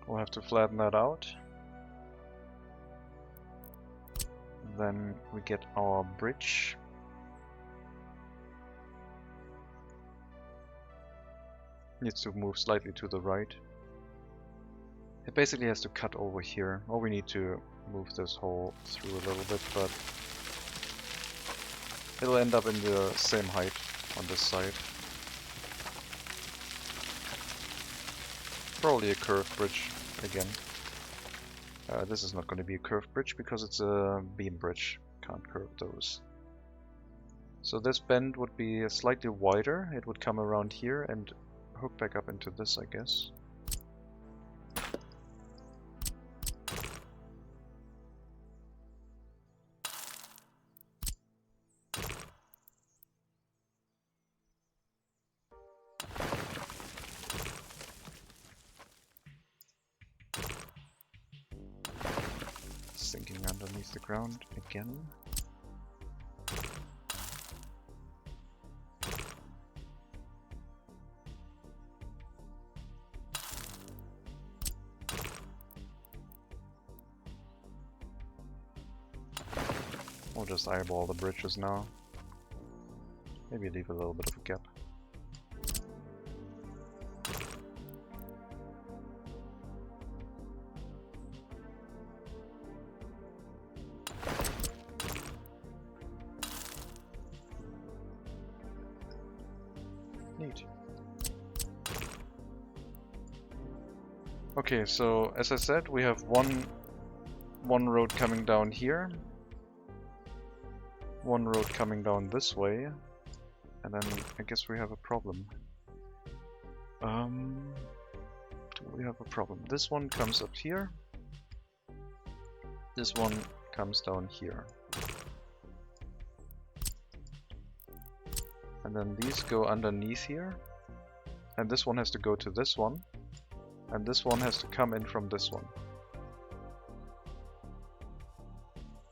Speaker 1: We'll have to flatten that out. Then we get our bridge. Needs to move slightly to the right. It basically has to cut over here. Or we need to move this hole through a little bit, but it'll end up in the same height on this side. Probably a curved bridge again. This is not going to be a curved bridge because it's a beam bridge. Can't curve those. So this bend would be slightly wider. It would come around here and hook back up into this, I guess. Sinking underneath the ground again. We'll just eyeball the bridges now. Maybe leave a little bit of a gap. Neat. Okay, so as I said, we have one road coming down here, one road coming down this way, and then I guess we have a problem. Do we have a problem? This one comes up here. This one comes down here. And then these go underneath here. And this one has to go to this one. And this one has to come in from this one.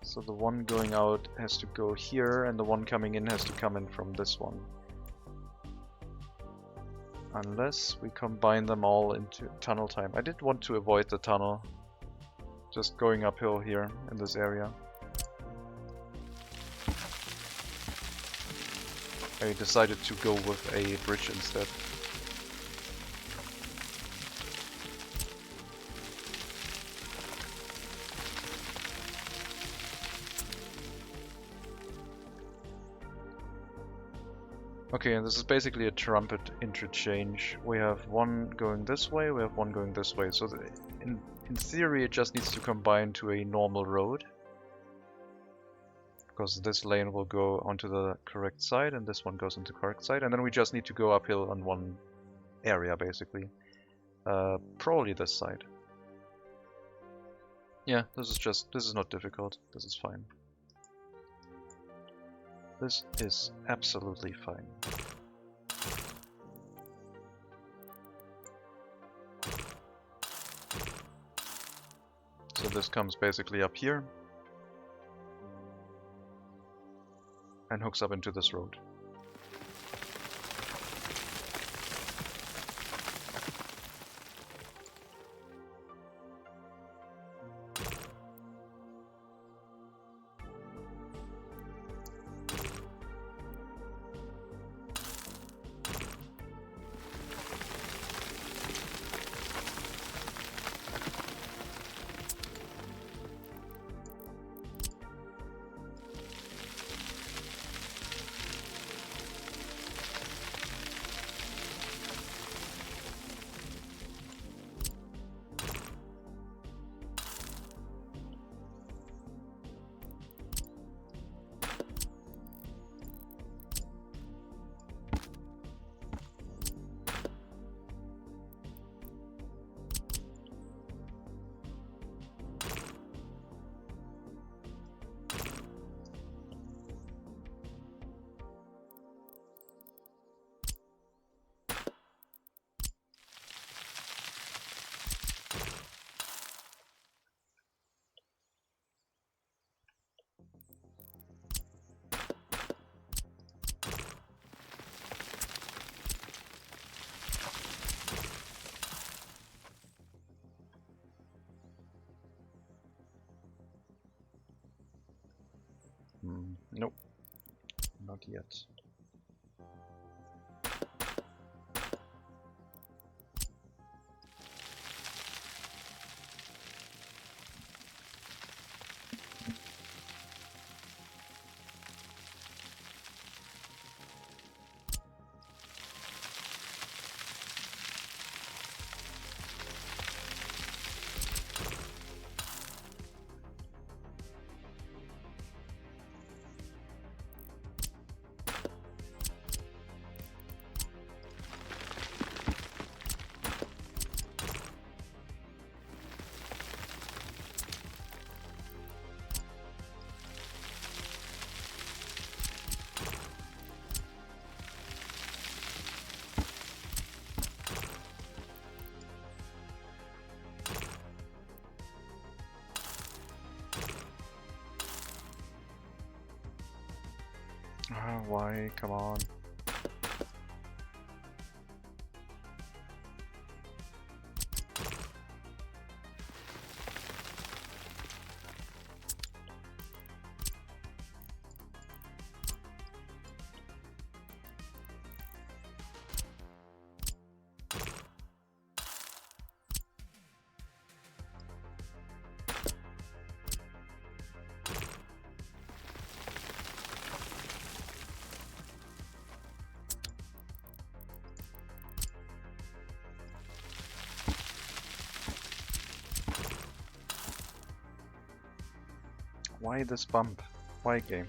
Speaker 1: So the one going out has to go here, and the one coming in has to come in from this one.
Speaker 2: Unless we combine them all into tunnel time. I did want to avoid the tunnel. Just going uphill here in this area. I decided to go with a bridge instead. Okay, and this is basically a trumpet interchange. We have one going this way, we have one going this way. So in theory it just needs to combine to a normal road. Because this lane will go onto the correct side and this one goes into the correct side. And then we just need to go uphill on one area basically. Probably this side. Yeah, this is not difficult. This is fine. This is absolutely fine. So this comes basically up here and hooks up into this road. Nope, not yet. Why? Come on. Why this bump? Why game?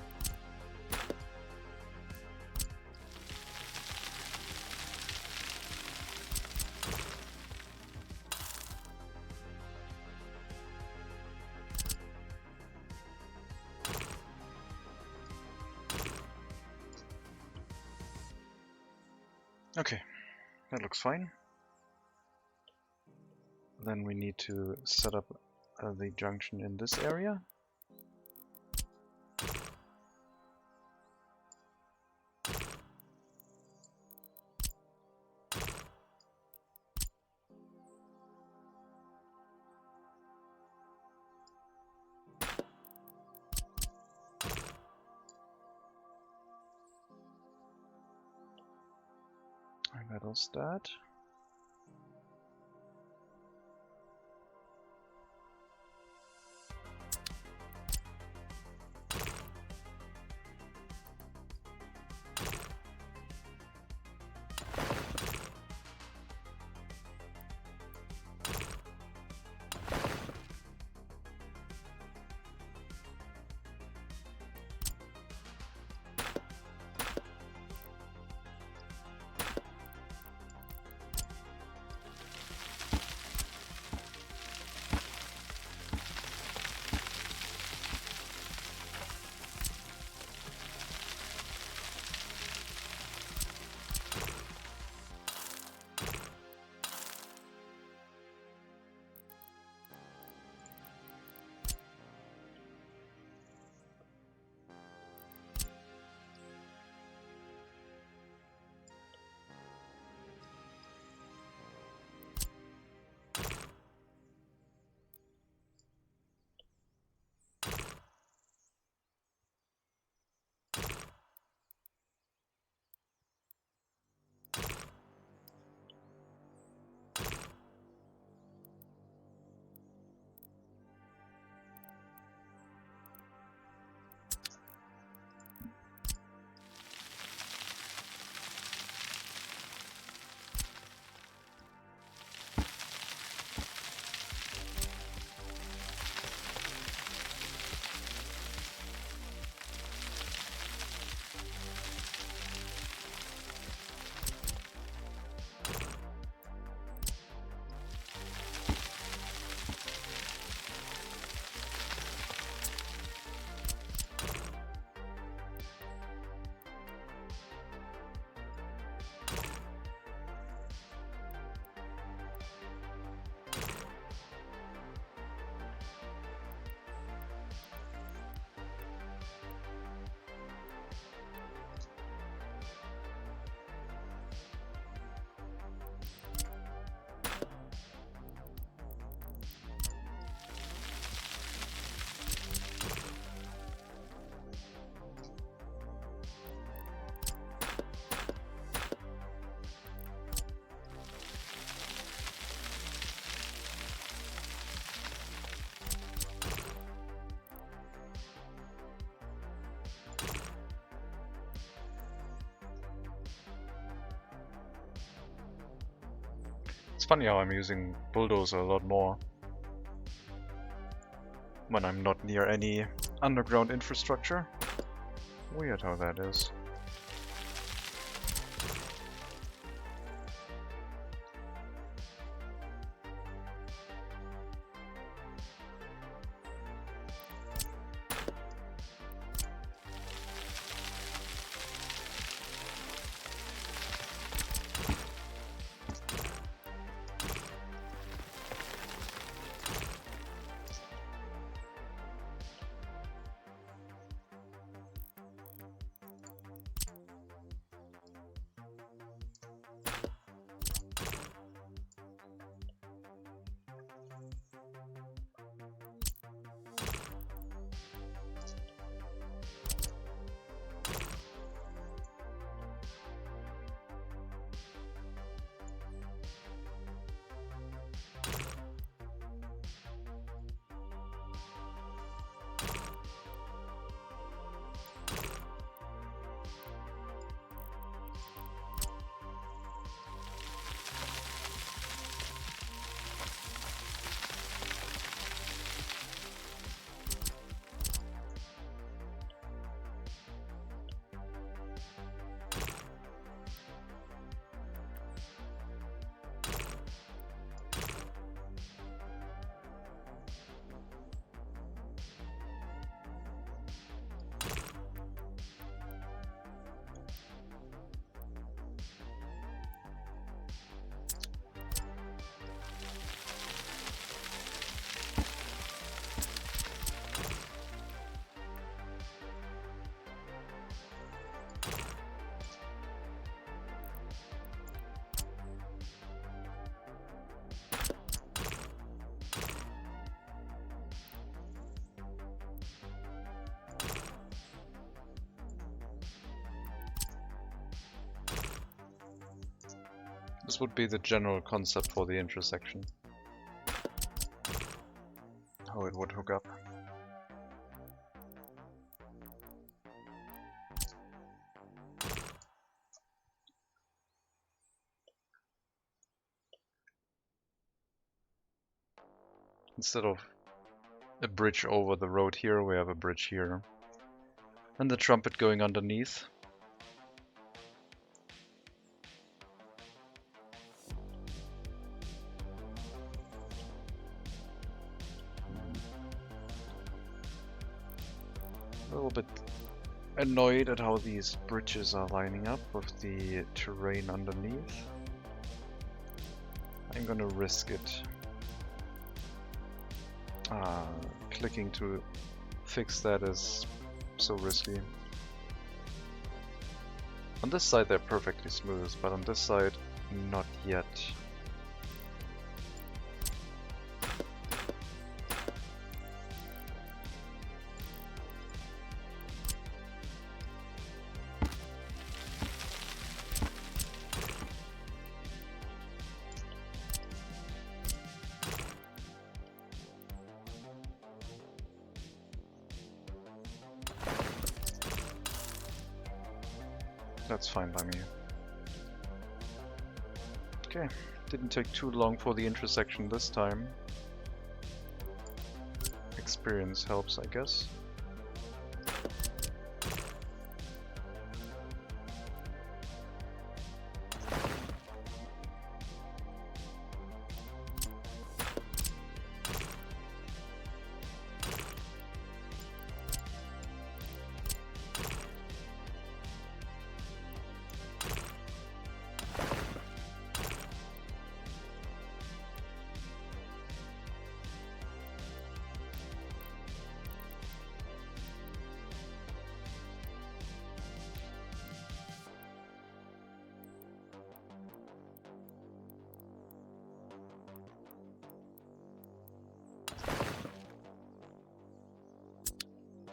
Speaker 2: Okay, that looks fine. Then we need to set up the junction in this area. metal stat. It's funny how I'm using bulldozer a lot more when I'm not near any underground infrastructure. Weird how that is. this would be the general concept for the intersection. How it would hook up. Instead of a bridge over the road here, we have a bridge here. And the trumpet going underneath. A little bit annoyed at how these bridges are lining up with the terrain underneath. I'm gonna risk it. Clicking to fix that is so risky. On this side they're perfectly smooth, but on this side not yet. That's fine by me. Okay, didn't take too long for the intersection this time. Experience helps, I guess.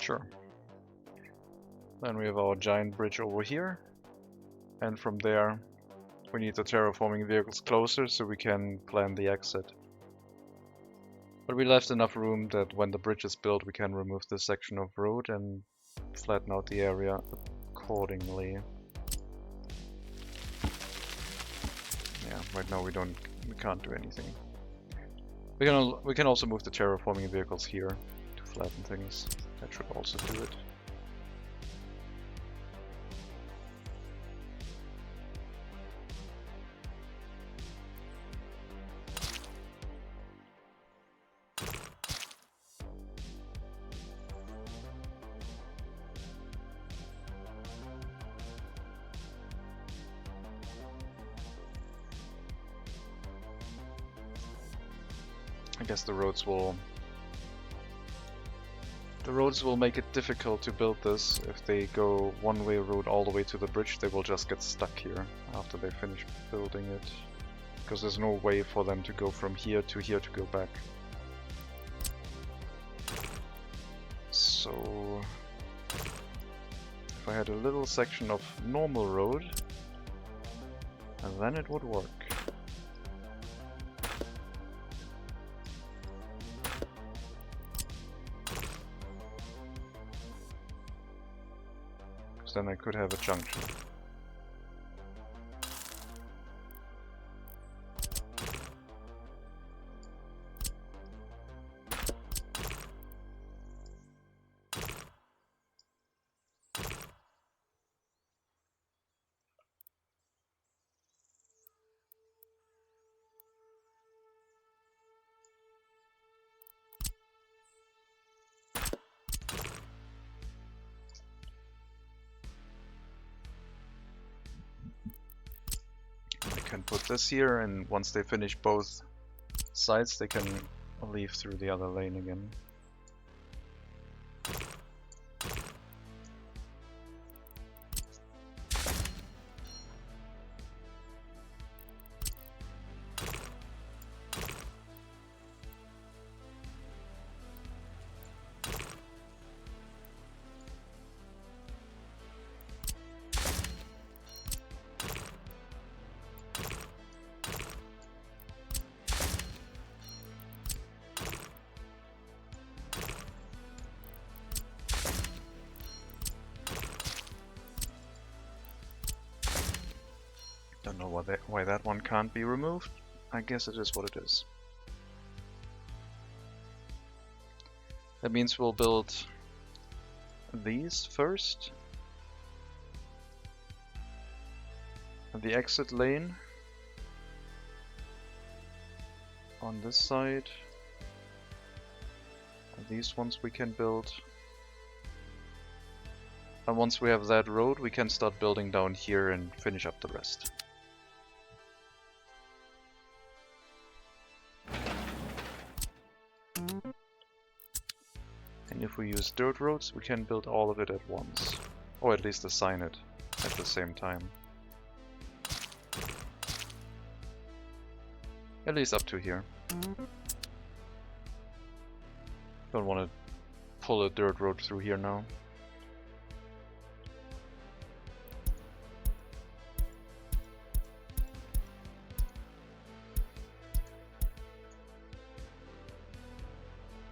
Speaker 2: Sure. Then we have our giant bridge over here, and from there we need the terraforming vehicles closer so we can plan the exit. But we left enough room that when the bridge is built we can remove this section of road and flatten out the area accordingly. Yeah, right now we can't do anything. We can also move the terraforming vehicles here to flatten things. That should also do it. I guess the roads will make it difficult to build this. If they go one-way road all the way to the bridge, they will just get stuck here after they finish building it. Because there's no way for them to go from here to go back. So if I had a little section of normal road, then it would work. Then I could have a junction. Can put this here, and once they finish both sides they can leave through the other lane again. know why that one can't be removed. I guess it is what it is. That means we'll build these first. The exit lane on this side. And these ones we can build. And once we have that road, we can start building down here and finish up the rest. And if we use dirt roads, we can build all of it at once. Or at least assign it at the same time. At least up to here. Don't want to pull a dirt road through here now.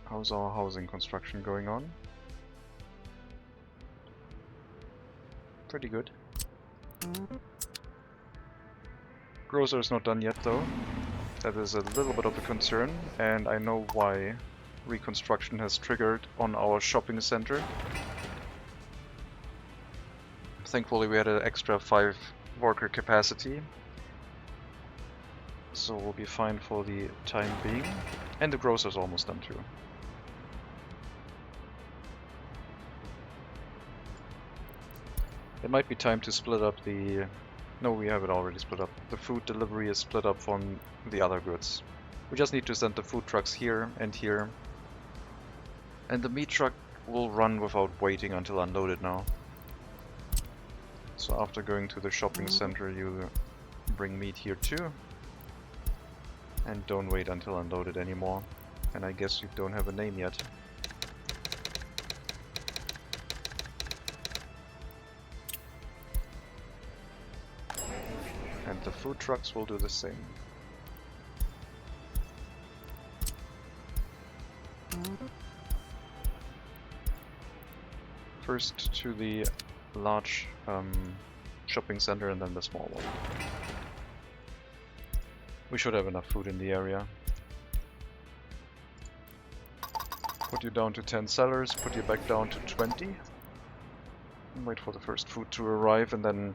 Speaker 2: How's our housing construction going on? Pretty good. Grocer is not done yet though. That is a little bit of a concern, and I know why reconstruction has triggered on our shopping center. Thankfully we had an extra 5 worker capacity, so we'll be fine for the time being. And the grocer's almost done too. It might be time to split up the... No, we have it already split up. The food delivery is split up from the other goods. We just need to send the food trucks here and here. And the meat truck will run without waiting until unloaded now. So after going to the shopping center, you bring meat here too. And don't wait until unloaded anymore. And I guess you don't have a name yet. And the food trucks will do the same. First to the large shopping center and then the small one. We should have enough food in the area. Put you down to 10 sellers, put you back down to 20. And wait for the first food to arrive, and then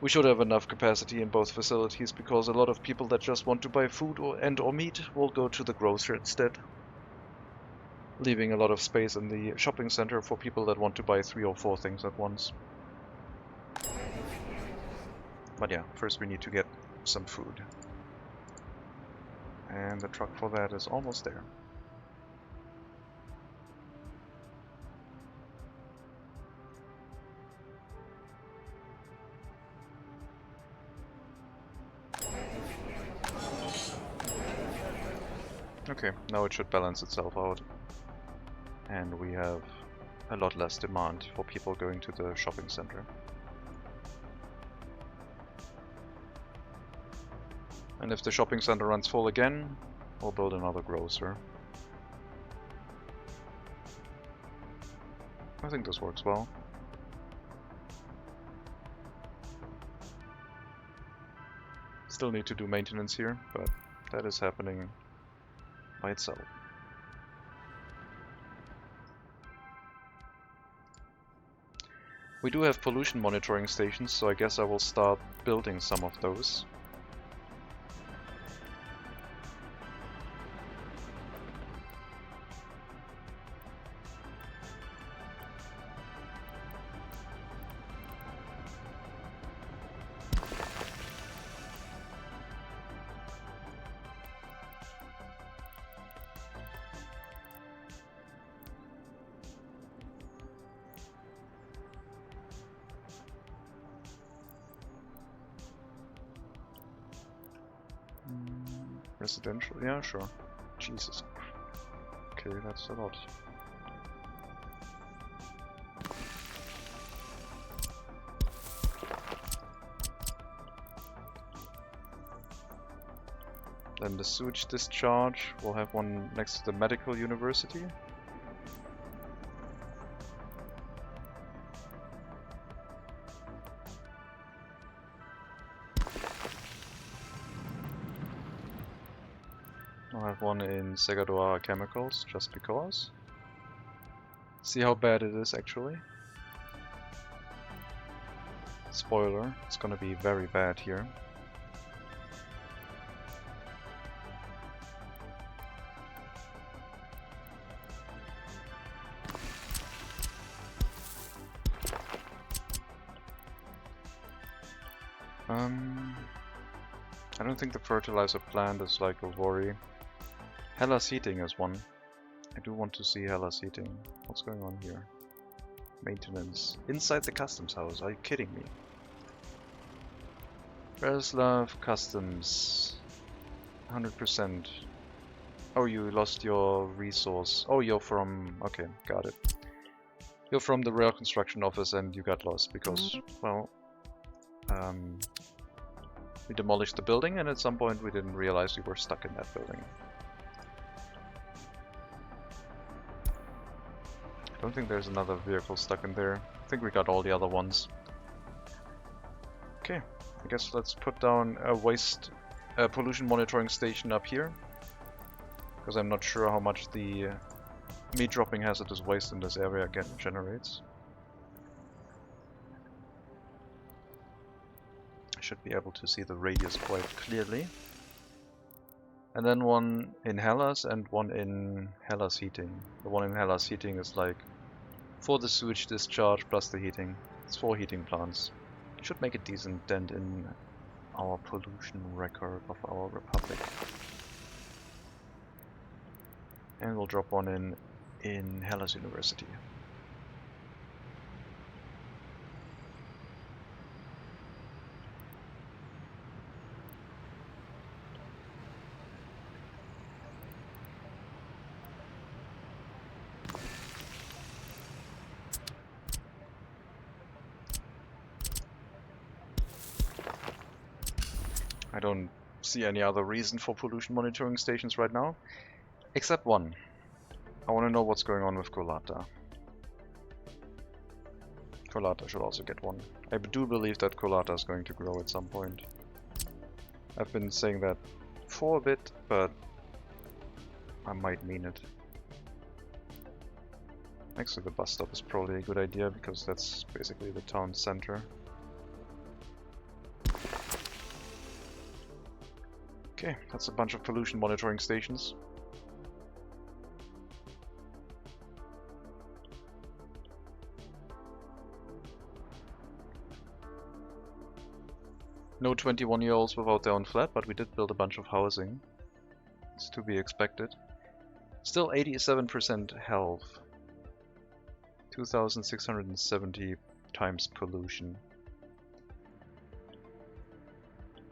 Speaker 2: we should have enough capacity in both facilities, because a lot of people that just want to buy food or meat will go to the grocer instead, leaving a lot of space in the shopping center for people that want to buy 3 or 4 things at once. But yeah, first we need to get some food. And the truck for that is almost there. Okay, now it should balance itself out. And we have a lot less demand for people going to the shopping center. And if the shopping center runs full again, we'll build another grocer. I think this works well. Still need to do maintenance here, but that is happening by itself. We do have pollution monitoring stations, so I guess I will start building some of those. Residential? Yeah, sure. Jesus. Okay, that's a lot. Then the sewage discharge, we'll have one next to the medical university. I'll have one in Segadoa Chemicals, just because. See how bad it is actually. Spoiler, it's gonna be very bad here. I don't think the fertilizer plant is like a worry. Hellas Heating is one. I do want to see Hellas Heating. What's going on here? Maintenance. Inside the customs house, are you kidding me? Reslav Customs. 100%. Oh, you lost your resource. Oh, you're from... okay, got it. You're from the rail construction office and you got lost because, well... we demolished the building and at some point we didn't realize we were stuck in that building. I don't think there's another vehicle stuck in there. I think we got all the other ones. Okay, I guess let's put down a pollution monitoring station up here. Because I'm not sure how much the me dropping hazardous waste in this area again generates. I should be able to see the radius quite clearly. And then one in Hellas and one in Hellas Heating. The one in Hellas Heating is like for the sewage discharge plus the heating. It's 4 heating plants. Should make a decent dent in our pollution record of our republic. And we'll drop one in Hellas University. I don't see any other reason for pollution monitoring stations right now, except one. I want to know what's going on with Kolata. Kolata should also get one. I do believe that Kolata is going to grow at some point. I've been saying that for a bit, but I might mean it. Next to the bus stop is probably a good idea because that's basically the town center. Okay, that's a bunch of pollution monitoring stations. No 21-year-olds without their own flat, but we did build a bunch of housing. It's to be expected. Still 87% health. 2,670 times pollution.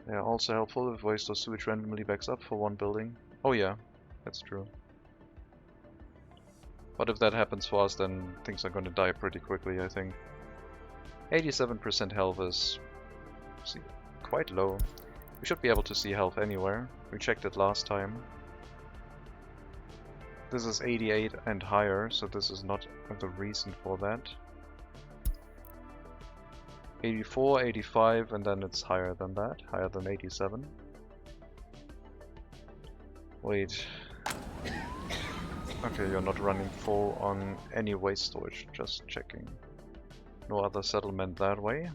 Speaker 2: They are also helpful if waste or sewage randomly backs up for one building. Oh yeah, that's true. But if that happens for us, then things are going to die pretty quickly, I think. 87% health is quite low. We should be able to see health anywhere. We checked it last time. This is 88 and higher, so this is not the reason for that. 84, 85, and then it's higher than that, higher than 87. Wait. Okay, you're not running full on any waste storage, just checking. No other settlement that way.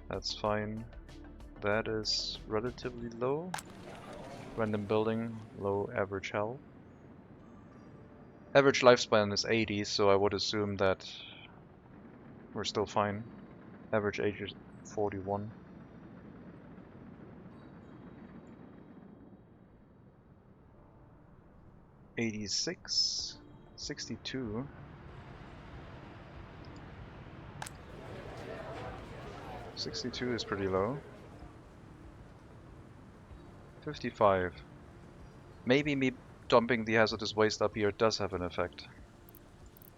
Speaker 2: That's fine. That is relatively low. Random building, low average health. Average lifespan is 80, so I would assume that we're still fine. Average age is 41. $86, 62. $62 is pretty low. 55. Maybe me dumping the hazardous waste up here does have an effect.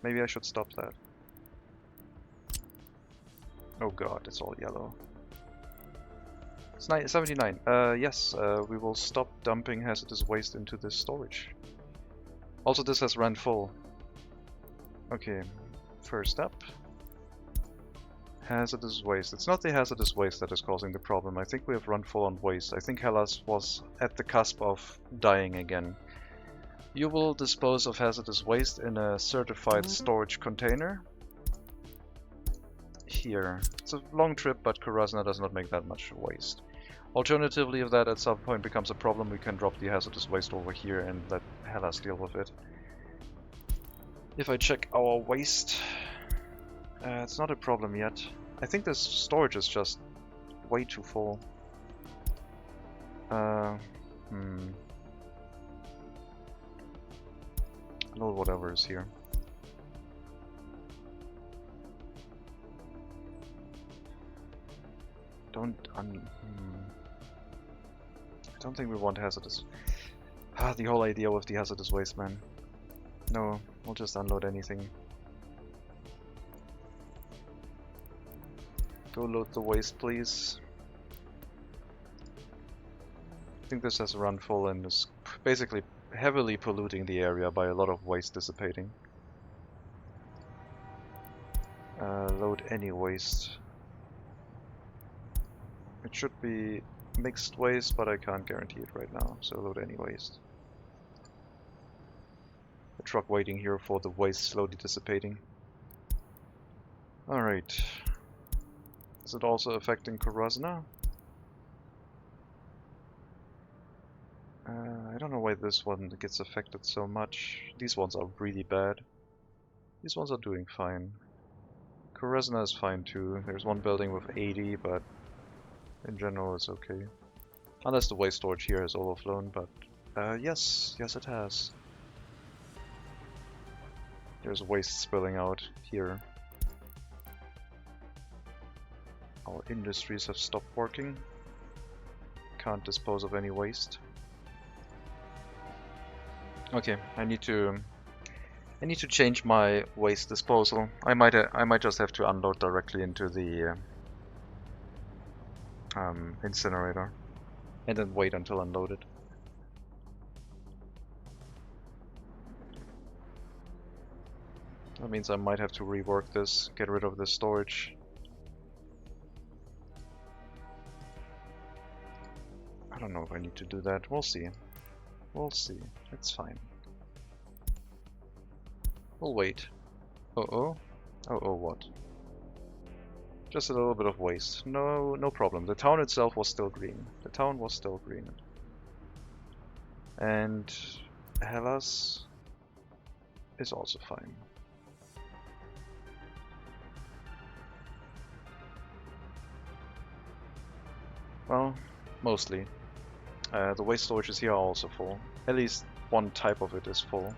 Speaker 2: Maybe I should stop that. Oh god, it's all yellow. It's 79. Yes, we will stop dumping hazardous waste into this storage. Also, this has ran full. Okay, first up. Hazardous waste. It's not the hazardous waste that is causing the problem. I think we have run full on waste. I think Hellas was at the cusp of dying again. You will dispose of hazardous waste in a certified storage container. Here. It's a long trip, but Kurasna does not make that much waste. Alternatively, if that at some point becomes a problem, we can drop the hazardous waste over here and let Hellas deal with it. If I check our waste, it's not a problem yet. I think this storage is just way too full. Load whatever is here. I don't think we want hazardous. The whole idea with the hazardous waste, man. No, we'll just unload anything. Go load the waste, please. I think this has run full and is basically heavily polluting the area by a lot of waste dissipating. Load any waste. It should be mixed waste, but I can't guarantee it right now, so load any waste. A truck waiting here for the waste slowly dissipating. Alright. Is it also affecting Kurasna? I don't know why this one gets affected so much. These ones are really bad. These ones are doing fine. Kurasna is fine too. There's one building with 80, but in general it's okay. Unless the waste storage here has overflown, but yes it has. There's waste spilling out here. Our industries have stopped working. Can't dispose of any waste. Okay, I need to change my waste disposal. I might just have to unload directly into the incinerator, and then wait until unloaded. That means I might have to rework this, get rid of this storage. I don't know if I need to do that. We'll see. We'll see. It's fine. We'll wait. Uh-oh. Uh-oh, what? Just a little bit of waste. No problem. The town itself was still green. The town was still green. And Hellas is also fine. Well, mostly. The waste storages here are also full. At least one type of it is full.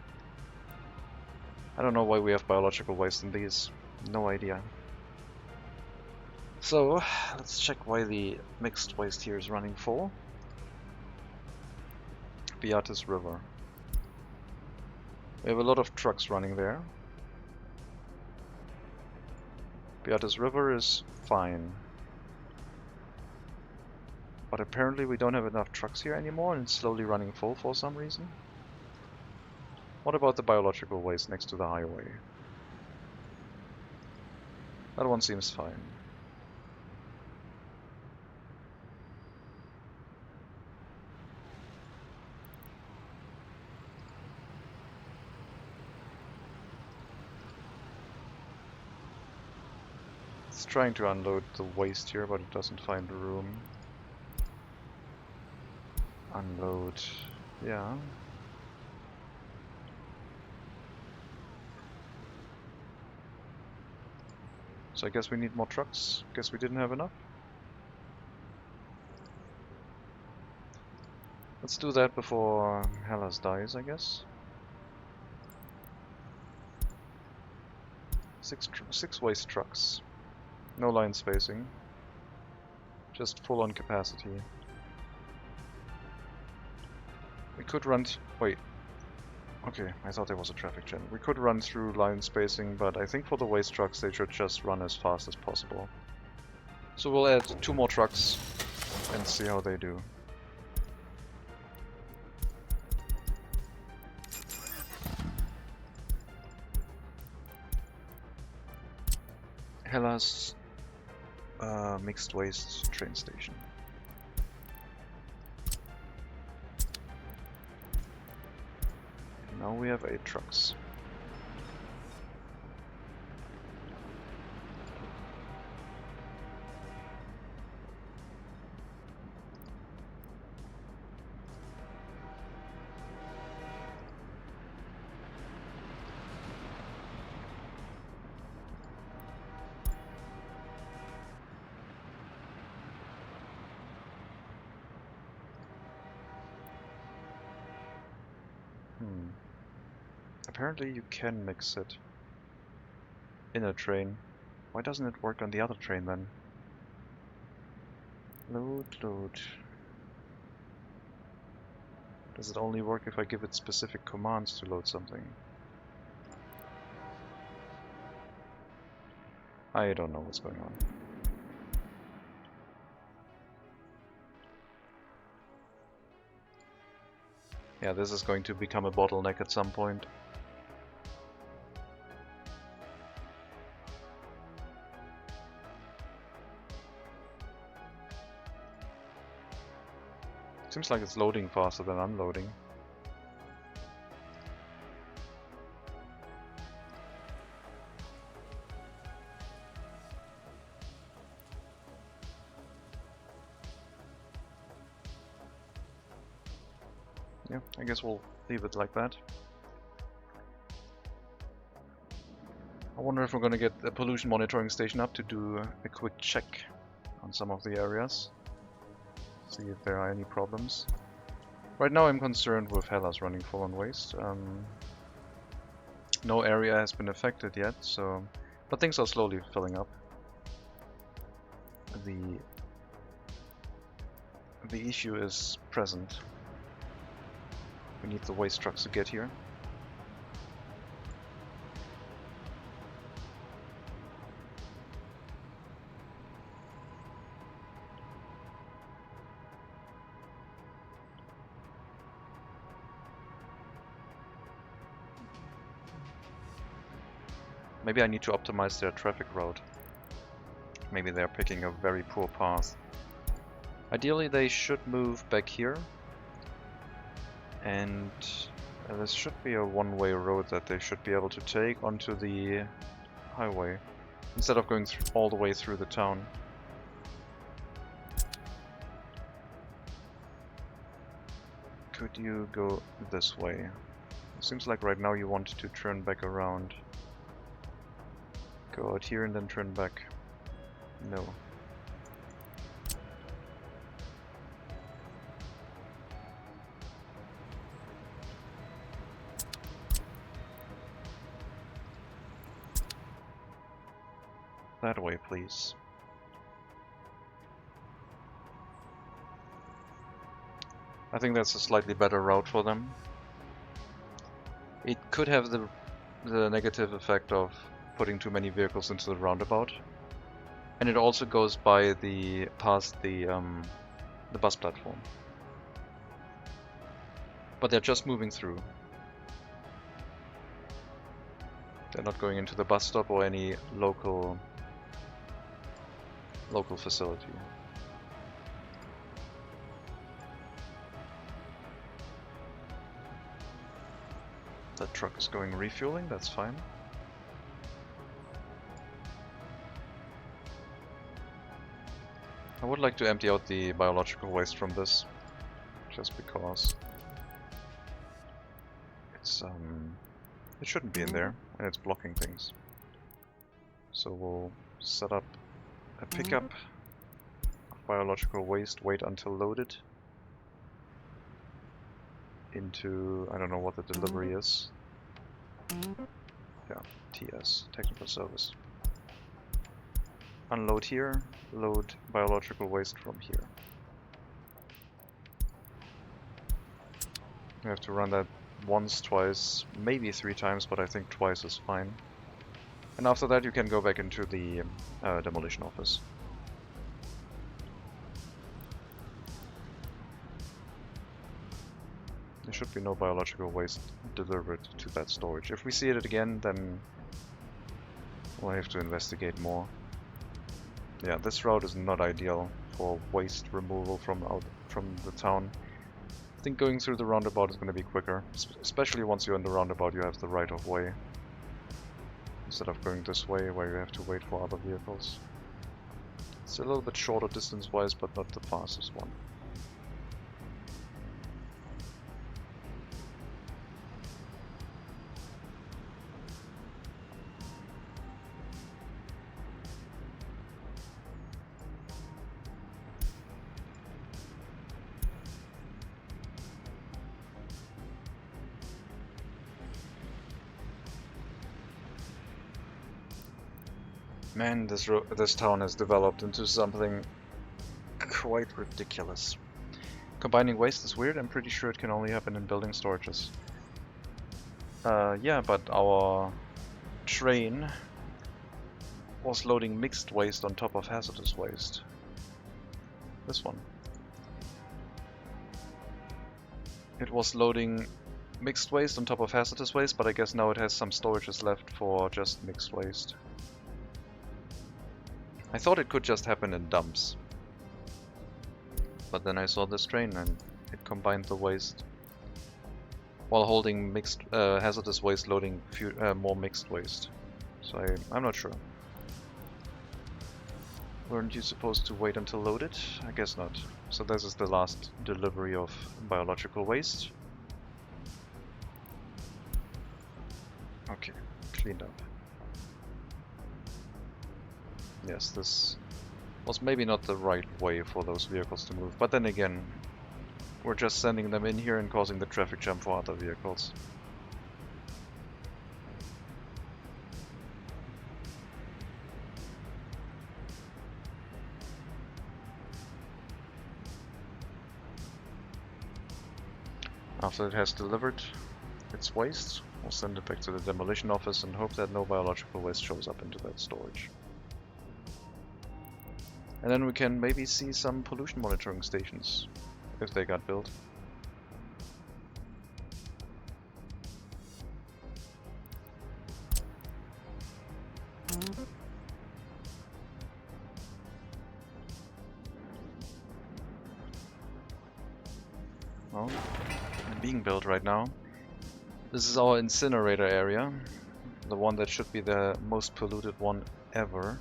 Speaker 2: I don't know why we have biological waste in these. No idea. So, let's check why the mixed waste here is running full. Beatus River. We have a lot of trucks running there. Beatus River is fine. But apparently we don't have enough trucks here anymore and it's slowly running full for some reason. What about the biological waste next to the highway? That one seems fine. It's trying to unload the waste here, but it doesn't find room. Unload, yeah. So I guess we need more trucks. Guess we didn't have enough. Let's do that before Hellas dies, I guess. Six waste trucks. No line spacing. Just full on capacity. We could run wait. Okay, I thought there was a traffic jam. We could run through line spacing, but I think for the waste trucks they should just run as fast as possible. So we'll add 2 more trucks and see how they do. Hellas Mixed waste train station. Now we have 8 trucks. Apparently you can mix it in a train. Why doesn't it work on the other train then? Load, load. Does it only work if I give it specific commands to load something? I don't know what's going on. Yeah, this is going to become a bottleneck at some point. Seems like it's loading faster than unloading. Yeah, I guess we'll leave it like that. I wonder if we're gonna get a pollution monitoring station up to do a quick check on some of the areas. See if there are any problems. Right now I'm concerned with Hellas running full on waste. No area has been affected yet, so but things are slowly filling up. The issue is present. We need the waste trucks to get here. Maybe I need to optimize their traffic route. Maybe they're picking a very poor path. Ideally they should move back here. And this should be a one-way road that they should be able to take onto the highway. Instead of going all the way through the town. Could you go this way? It seems like right now you want to turn back around. Go out here and then turn back. No. That way, please. I think that's a slightly better route for them. It could have the negative effect of putting too many vehicles into the roundabout, and it also goes by past the bus platform. But they're just moving through. They're not going into the bus stop or any local facility. That truck is going refueling, that's fine. I would like to empty out the biological waste from this, just because it's it shouldn't be in there and it's blocking things. So we'll set up a pickup of biological waste, wait until loaded into, I don't know what the delivery is. Yeah, TS, technical service. Unload here, load biological waste from here. You have to run that once, twice, maybe 3 times, but I think twice is fine. And after that you can go back into the demolition office. There should be no biological waste delivered to that storage. If we see it again, then we'll have to investigate more. Yeah, this route is not ideal for waste removal from the town. I think going through the roundabout is going to be quicker, especially once you're in the roundabout. You have the right of way instead of going this way where you have to wait for other vehicles. It's a little bit shorter distance-wise, but not the fastest one. Man, this town has developed into something quite ridiculous. Combining waste is weird. I'm pretty sure it can only happen in building storages. Yeah, but our train was loading mixed waste on top of hazardous waste. This one. It was loading mixed waste on top of hazardous waste, but I guess now it has some storages left for just mixed waste. I thought it could just happen in dumps. But then I saw this train and it combined the waste while holding mixed hazardous waste loading more mixed waste. So I'm not sure. Weren't you supposed to wait until loaded? I guess not. So this is the last delivery of biological waste. Okay, cleaned up. Yes, this was maybe not the right way for those vehicles to move, but then again, we're just sending them in here and causing the traffic jam for other vehicles. After it has delivered its waste, we'll send it back to the demolition office and hope that no biological waste shows up into that storage. And then we can maybe see some pollution monitoring stations, if they got built. Well, being built right now. This is our incinerator area, the one that should be the most polluted one ever.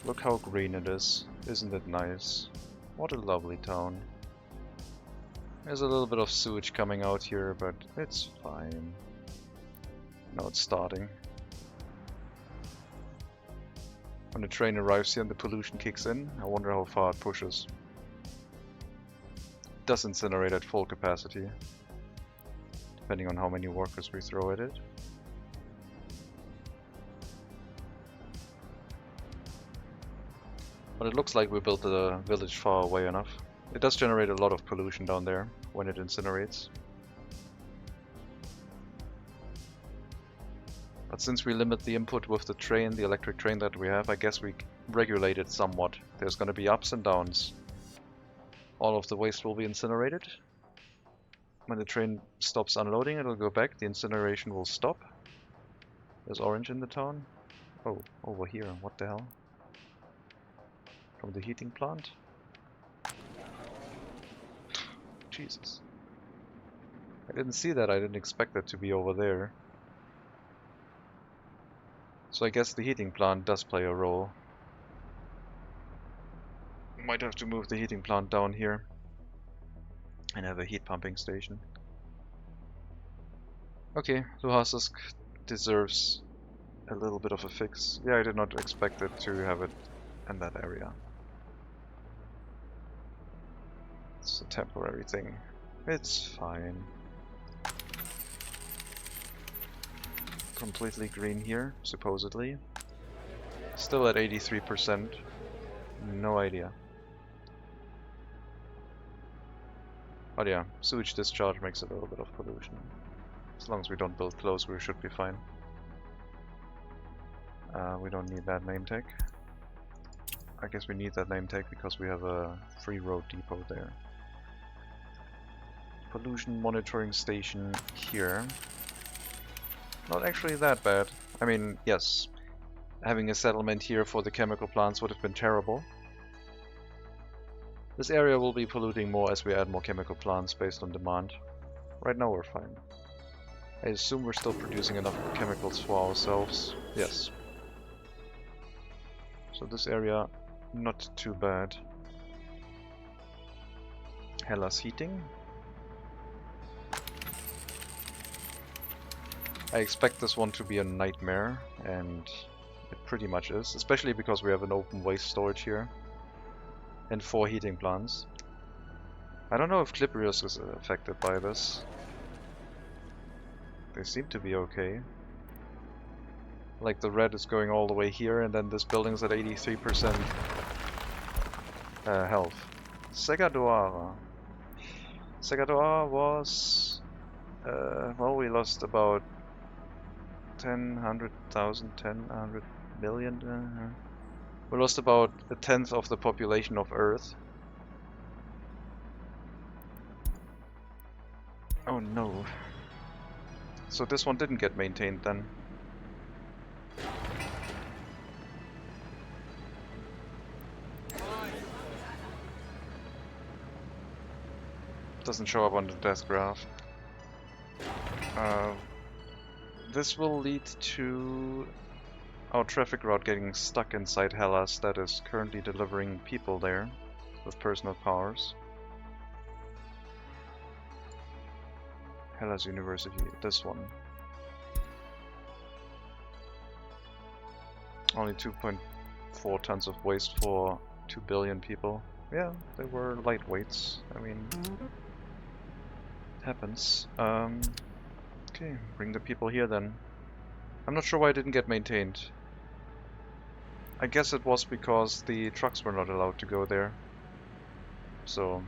Speaker 2: Look how green it is. Isn't it nice? What a lovely town. There's a little bit of sewage coming out here, but it's fine. Now it's starting. When the train arrives here and the pollution kicks in, I wonder how far it pushes. It does incinerate at full capacity, depending on how many workers we throw at it. But it looks like we built the village far away enough. It does generate a lot of pollution down there when it incinerates. But since we limit the input with the train, the electric train that we have, I guess we regulate it somewhat. There's going to be ups and downs. All of the waste will be incinerated. When the train stops unloading, it'll go back. The incineration will stop. There's orange in the town. Oh, over here. What the hell? From the heating plant? Jesus. I didn't see that. I didn't expect that to be over there. So I guess the heating plant does play a role. Might have to move the heating plant down here and have a heat pumping station. Okay, Luhasisk deserves a little bit of a fix. Yeah, I did not expect it to have it in that area. It's a temporary thing. It's fine. Completely green here, supposedly. Still at 83%. No idea. But yeah, sewage discharge makes a little bit of pollution. As long as we don't build close, we should be fine. We don't need that name tag. I guess we need that name tag because we have a free road depot there. Pollution monitoring station here. Not actually that bad. I mean, yes, Having a settlement here for the chemical plants would have been terrible. This area will be polluting more as we add more chemical plants based on demand. Right now we're fine. I assume we're still producing enough chemicals for ourselves. Yes. So this area, not too bad. Hellas heating. I expect this one to be a nightmare, and it pretty much is, especially because we have an open waste storage here and 4 heating plants. I don't know if Cliperius is affected by this. They seem to be okay. Like the red is going all the way here, and then this building's at 83% health. Segadoara. Segadoara was... well, we lost about 10 million. We lost about 1/10 of the population of Earth. Oh no. So this one didn't get maintained then. Doesn't show up on the death graph. This will lead to our traffic route getting stuck inside Hellas that is currently delivering people there with personal cars. Hellas University, this one. Only 2.4 tons of waste for 2 billion people. Yeah, they were lightweights. I mean, it happens. Okay, bring the people here then. I'm not sure why it didn't get maintained. I guess it was because the trucks were not allowed to go there. So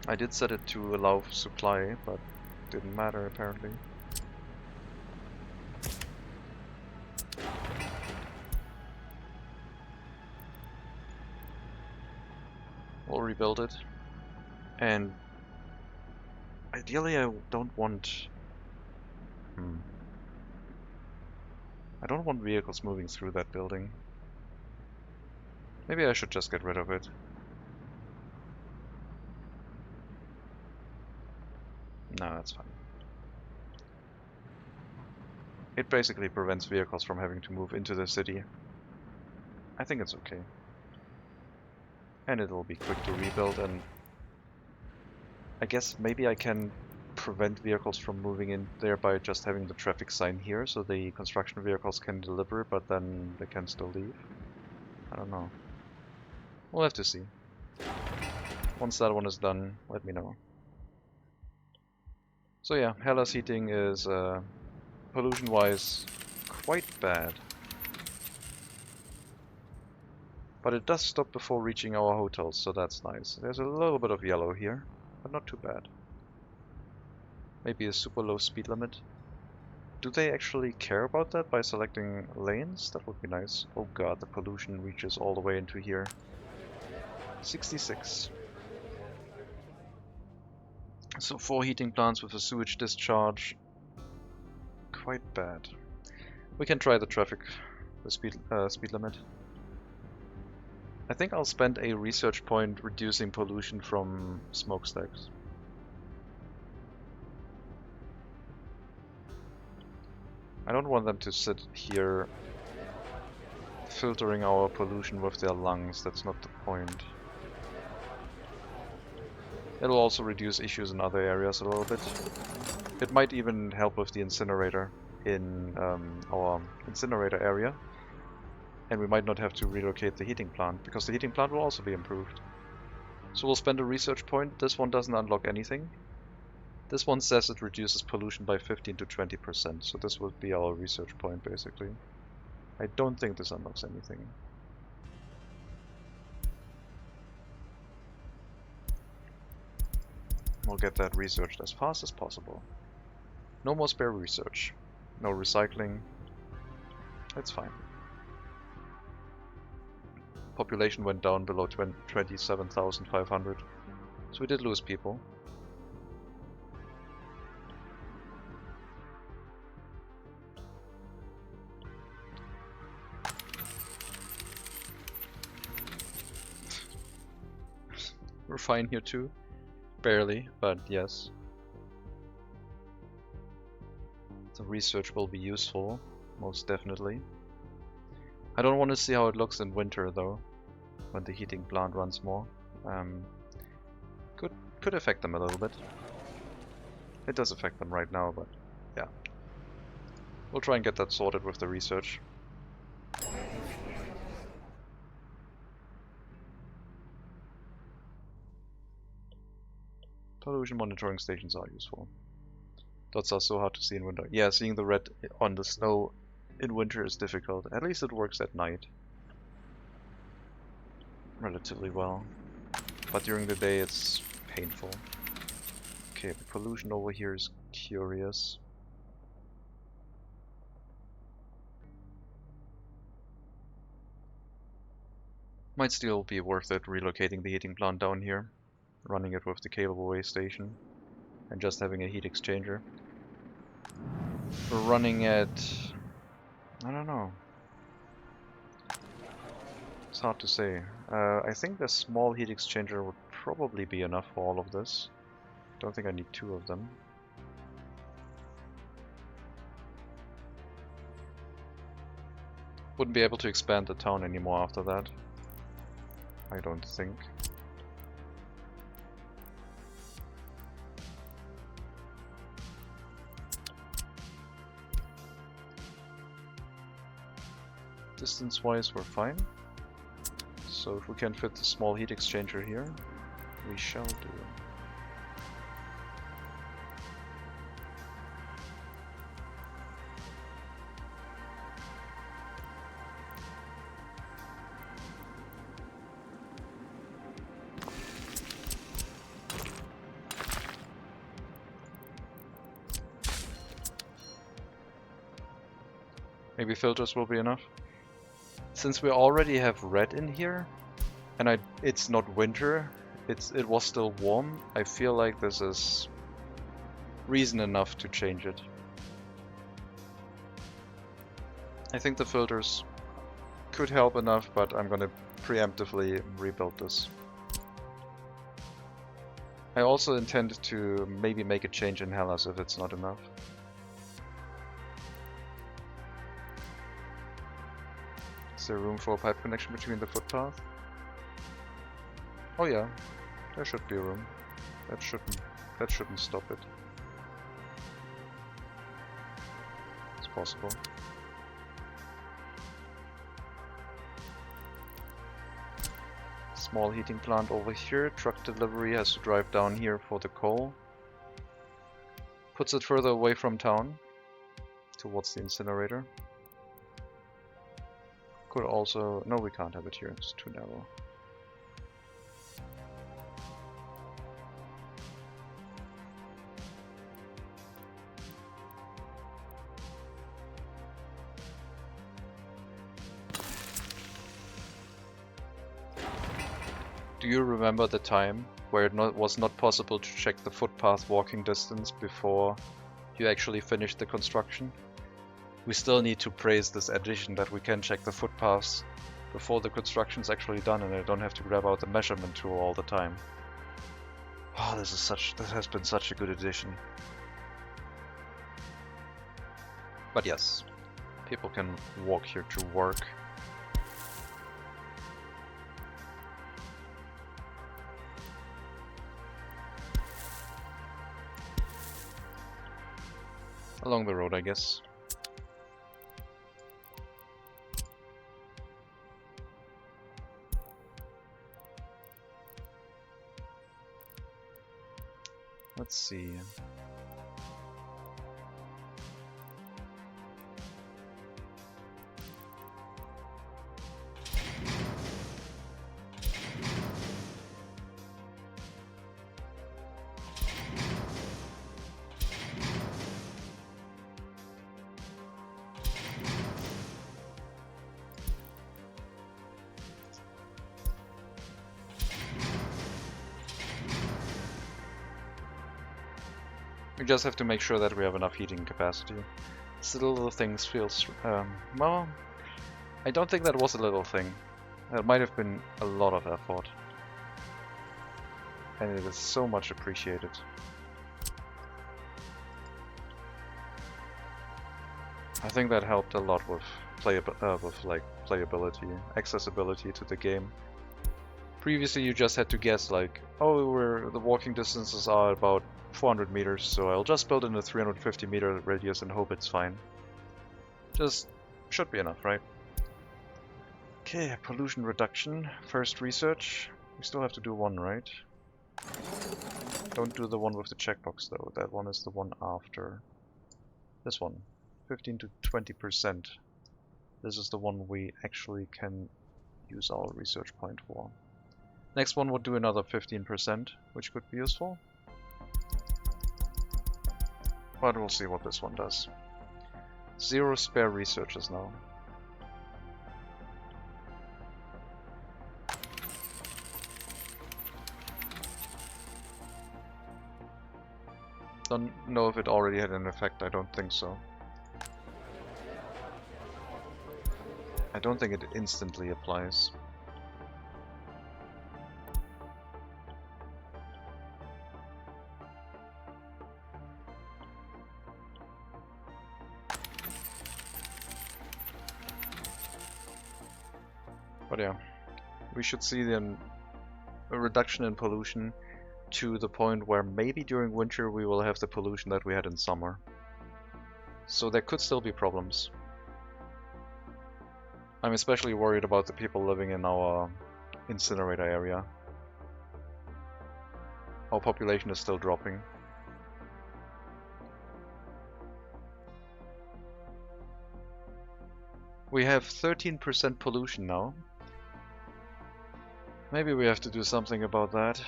Speaker 2: I did set it to allow supply, but it didn't matter apparently. We'll rebuild it. And ideally I don't want... I don't want vehicles moving through that building. Maybe I should just get rid of it. No, that's fine. It basically prevents vehicles from having to move into the city. I think it's okay. And it'll be quick to rebuild, and I guess maybe I can prevent vehicles from moving in there by just having the traffic sign here, so the construction vehicles can deliver, but then they can still leave. I don't know. We'll have to see. Once that one is done, let me know. So yeah, Hellas heating is pollution-wise quite bad. But it does stop before reaching our hotels, so that's nice. There's a little bit of yellow here, but not too bad. Maybe a super low speed limit. Do they actually care about that by selecting lanes? That would be nice. Oh god, the pollution reaches all the way into here. 66. So 4 heating plants with a sewage discharge. Quite bad. We can try the traffic, the speed limit. I think I'll spend a research point reducing pollution from smokestacks. I don't want them to sit here filtering our pollution with their lungs, that's not the point. It'll also reduce issues in other areas a little bit. It might even help with the incinerator in our incinerator area. And we might not have to relocate the heating plant, because the heating plant will also be improved. So we'll spend a research point. This one doesn't unlock anything. This one says it reduces pollution by 15 to 20%, so this would be our research point basically. I don't think this unlocks anything. We'll get that researched as fast as possible. No more spare research. No recycling. It's fine. Population went down below 27,500. So we did lose people. We're fine here too. Barely, but yes. The research will be useful, most definitely. I don't want to see how it looks in winter though, when the heating plant runs more. Could affect them a little bit. It does affect them right now, but yeah. We'll try and get that sorted with the research. Pollution monitoring stations are useful. Dots are so hard to see in winter. Yeah, seeing the red on the snow in winter is difficult. At least it works at night relatively well. But during the day it's painful. Okay, the pollution over here is curious. Might still be worth it relocating the heating plant down here, running it with the cable-away station, and just having a heat exchanger. We're running at... I don't know. It's hard to say. I think the small heat exchanger would probably be enough for all of this. Don't think I need two of them. Wouldn't be able to expand the town anymore after that. I don't think. Distance-wise, we're fine. So if we can fit the small heat exchanger here, we shall do. Maybe filters will be enough. Since we already have red in here, and it's not winter, it was still warm, I feel like this is reason enough to change it. I think the filters could help enough, but I'm gonna preemptively rebuild this. I also intend to maybe make a change in Hellas if it's not enough. Is there room for a pipe connection between the footpath? Oh yeah, there should be room. That shouldn't stop it. It's possible. Small heating plant over here. Truck delivery has to drive down here for the coal. Puts it further away from town, towards the incinerator. Could also... no, we can't have it here, it's too narrow. Do you remember the time where it was not possible to check the footpath walking distance before you actually finished the construction? We still need to praise this addition that we can check the footpaths before the construction's actually done and I don't have to grab out the measurement tool all the time. Oh, this has been such a good addition. But yes, people can walk here to work. Along the road, I guess. Let's see. We just have to make sure that we have enough heating capacity. It's the little things feels... well, I don't think that was a little thing. That might have been a lot of effort. and it is so much appreciated. I think that helped a lot with playability, accessibility to the game. Previously, you just had to guess like, oh, the walking distances are about 400 meters, so I'll just build in a 350 meter radius and hope it's fine. Just should be enough, right? Okay, pollution reduction, first research. We still have to do one, right? Don't do the one with the checkbox though, that one is the one after. This one, 15 to 20%. This is the one we actually can use our research point for. Next one would do another 15%, which could be useful. But we'll see what this one does. 0 spare researchers now. Don't know if it already had an effect, I don't think so. I don't think it instantly applies. But yeah, we should see then a reduction in pollution to the point where maybe during winter we will have the pollution that we had in summer. So there could still be problems. I'm especially worried about the people living in our incinerator area. Our population is still dropping. We have 13% pollution now. Maybe we have to do something about that.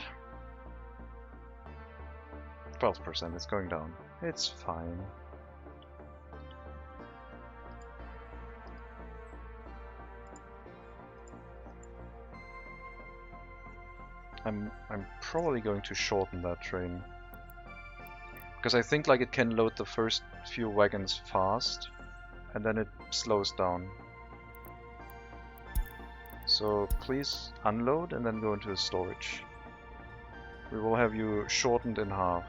Speaker 2: 12%, it's going down. It's fine. I'm probably going to shorten that train. Because I think like it can load the first few wagons fast, and then it slows down. So please unload and then go into storage. We will have you shortened in half.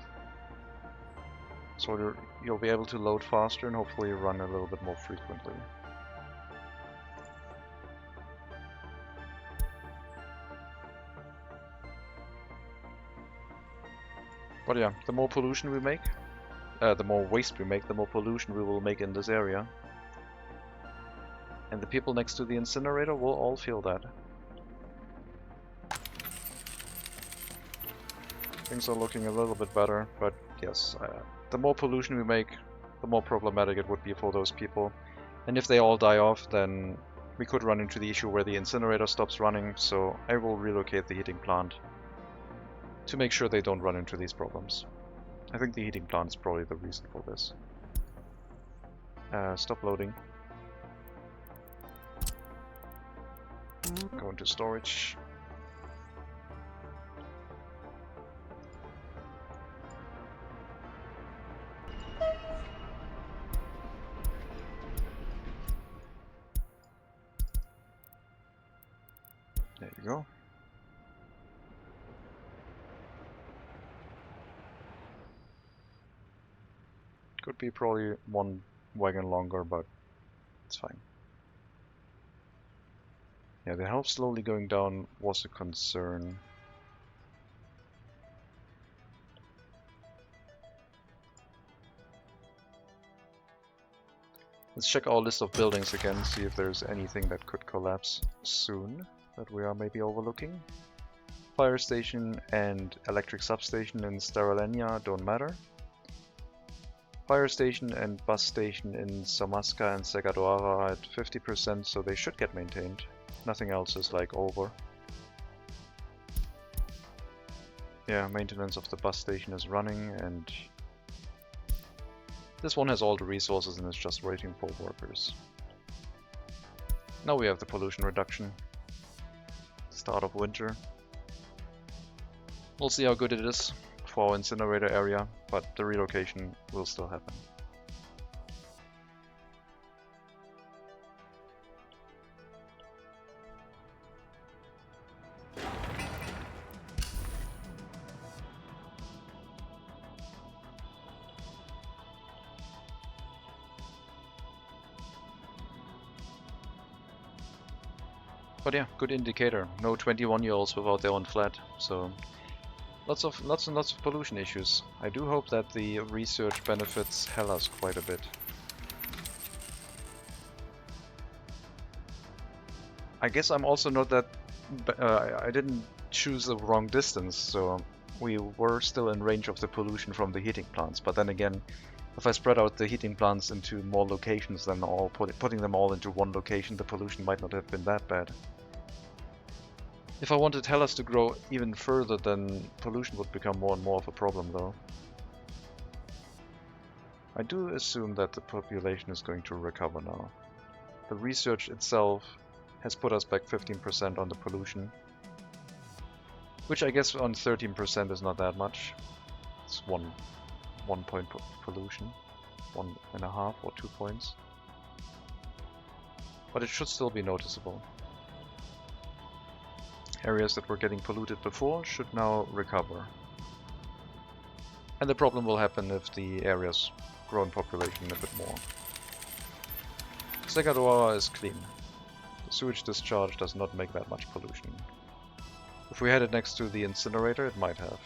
Speaker 2: So you'll be able to load faster and hopefully run a little bit more frequently. But yeah, the more pollution we make, the more waste we make, the more pollution we will make in this area. And the people next to the incinerator will all feel that. Things are looking a little bit better, but yes, the more pollution we make, the more problematic it would be for those people. And if they all die off, then we could run into the issue where the incinerator stops running, so I will relocate the heating plant to make sure they don't run into these problems. I think the heating plant is probably the reason for this. Stop loading. Go into storage. There you go. Could be probably one wagon longer, but it's fine. Yeah, the health slowly going down was a concern. Let's check our list of buildings again, see if there's anything that could collapse soon that we are maybe overlooking. Fire station and electric substation in Steralenia don't matter. Fire station and bus station in Samaska and Segadoara are at 50%, so they should get maintained. Nothing else is like over. Yeah, maintenance of the bus station is running, and this one has all the resources and is just waiting for workers. Now we have the pollution reduction. Start of winter. We'll see how good it is for our incinerator area, but the relocation will still happen. But yeah, good indicator. No 21-year-olds without their own flat, so lots and lots of pollution issues. I do hope that the research benefits Hellas quite a bit. I guess I'm also not that... I didn't choose the wrong distance, so we were still in range of the pollution from the heating plants. But then again, if I spread out the heating plants into more locations than all putting them all into one location, the pollution might not have been that bad. If I wanted Hellas to grow even further, then pollution would become more and more of a problem, though. I do assume that the population is going to recover now. The research itself has put us back 15% on the pollution, which I guess on 13% is not that much. It's one point pollution, 1.5 or 2 points. But it should still be noticeable. Areas that were getting polluted before should now recover. And the problem will happen if the areas grow in population a bit more. Segadoa is clean. The sewage discharge does not make that much pollution. If we had it next to the incinerator, it might have.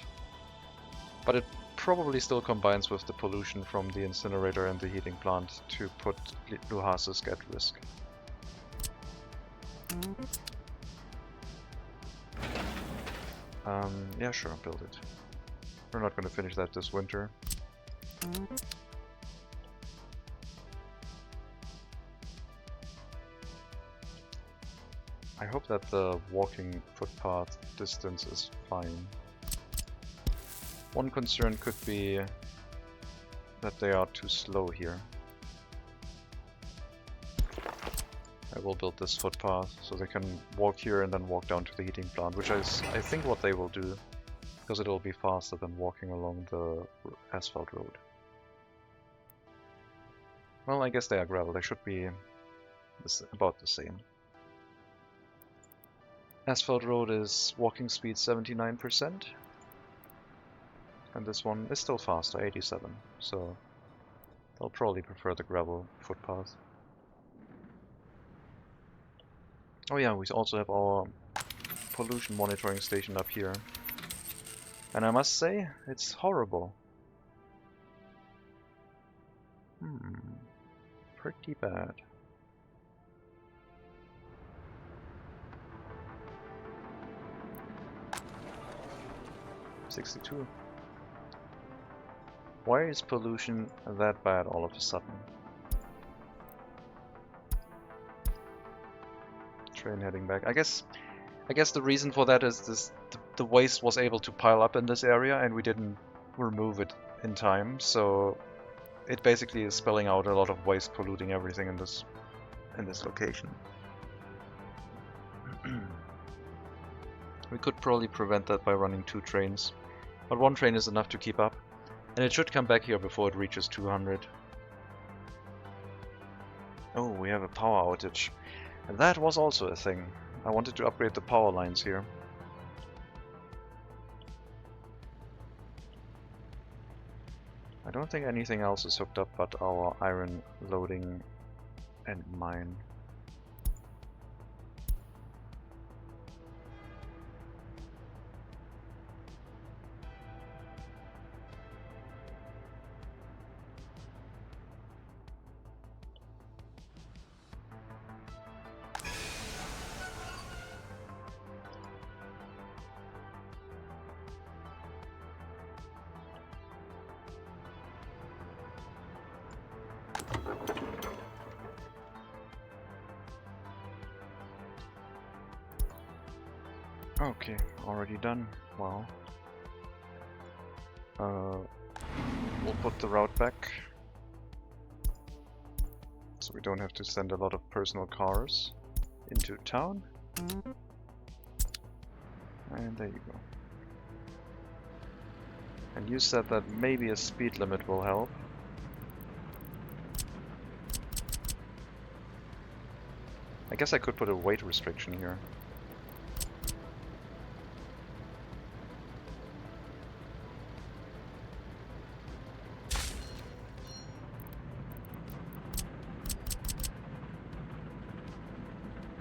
Speaker 2: But it probably still combines with the pollution from the incinerator and the heating plant to put Luhasisk at risk. Yeah, sure, build it. We're not going to finish that this winter. I hope that the walking footpath distance is fine. One concern could be that they are too slow here. I will build this footpath so they can walk here and then walk down to the heating plant, which is, I think, what they will do, because it will be faster than walking along the asphalt road. Well, I guess they are gravel. They should be about the same. Asphalt road is walking speed 79%, and this one is still faster, 87, so they'll probably prefer the gravel footpath. Oh yeah, we also have our pollution monitoring station up here. And I must say, it's horrible. Pretty bad. $62. Why is pollution that bad all of a sudden? Train heading back. I guess the reason for that is the waste was able to pile up in this area and we didn't remove it in time, so it basically is spelling out a lot of waste polluting everything in this location. We could probably prevent that by running 2 trains, but 1 train is enough to keep up, and it should come back here before it reaches 200. Oh, we have a power outage. And that was also a thing. I wanted to upgrade the power lines here. I don't think anything else is hooked up but our iron loading and mine. Okay, already done. Wow. We'll put the route back, so we don't have to send a lot of personal cars into town. And there you go. And you said that maybe a speed limit will help. I guess I could put a weight restriction here.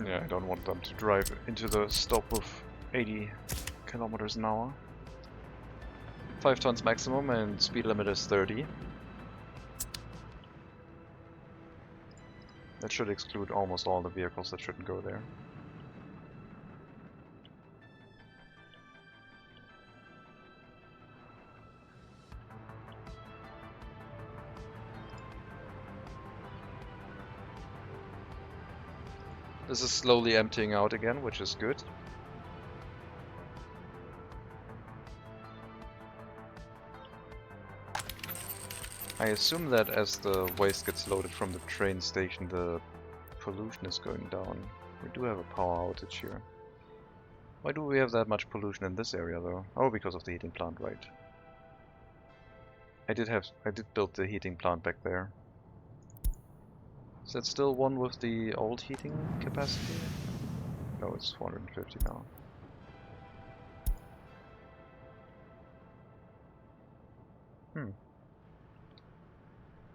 Speaker 2: Yeah, I don't want them to drive into the stop with 80 kilometers an hour. 5 tons maximum and speed limit is 30. That should exclude almost all the vehicles that shouldn't go there. This is slowly emptying out again, which is good. I assume that as the waste gets loaded from the train station, the pollution is going down. We do have a power outage here. Why do we have that much pollution in this area though? Oh, because of the heating plant, right. I did build the heating plant back there. Is that still one with the old heating capacity? No, it's 450 now.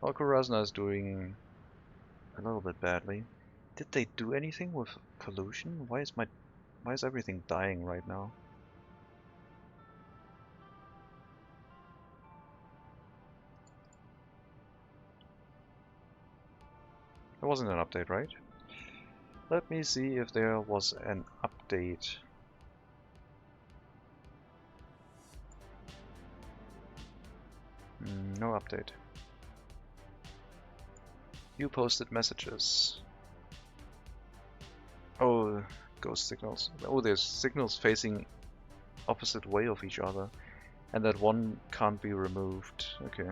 Speaker 2: Alcarazna is doing a little bit badly. Did they do anything with pollution? Why is everything dying right now? There wasn't an update, right? Let me see if there was an update. No update. You posted messages. Oh, ghost signals. Oh, there's signals facing opposite way of each other. And that one can't be removed. Okay.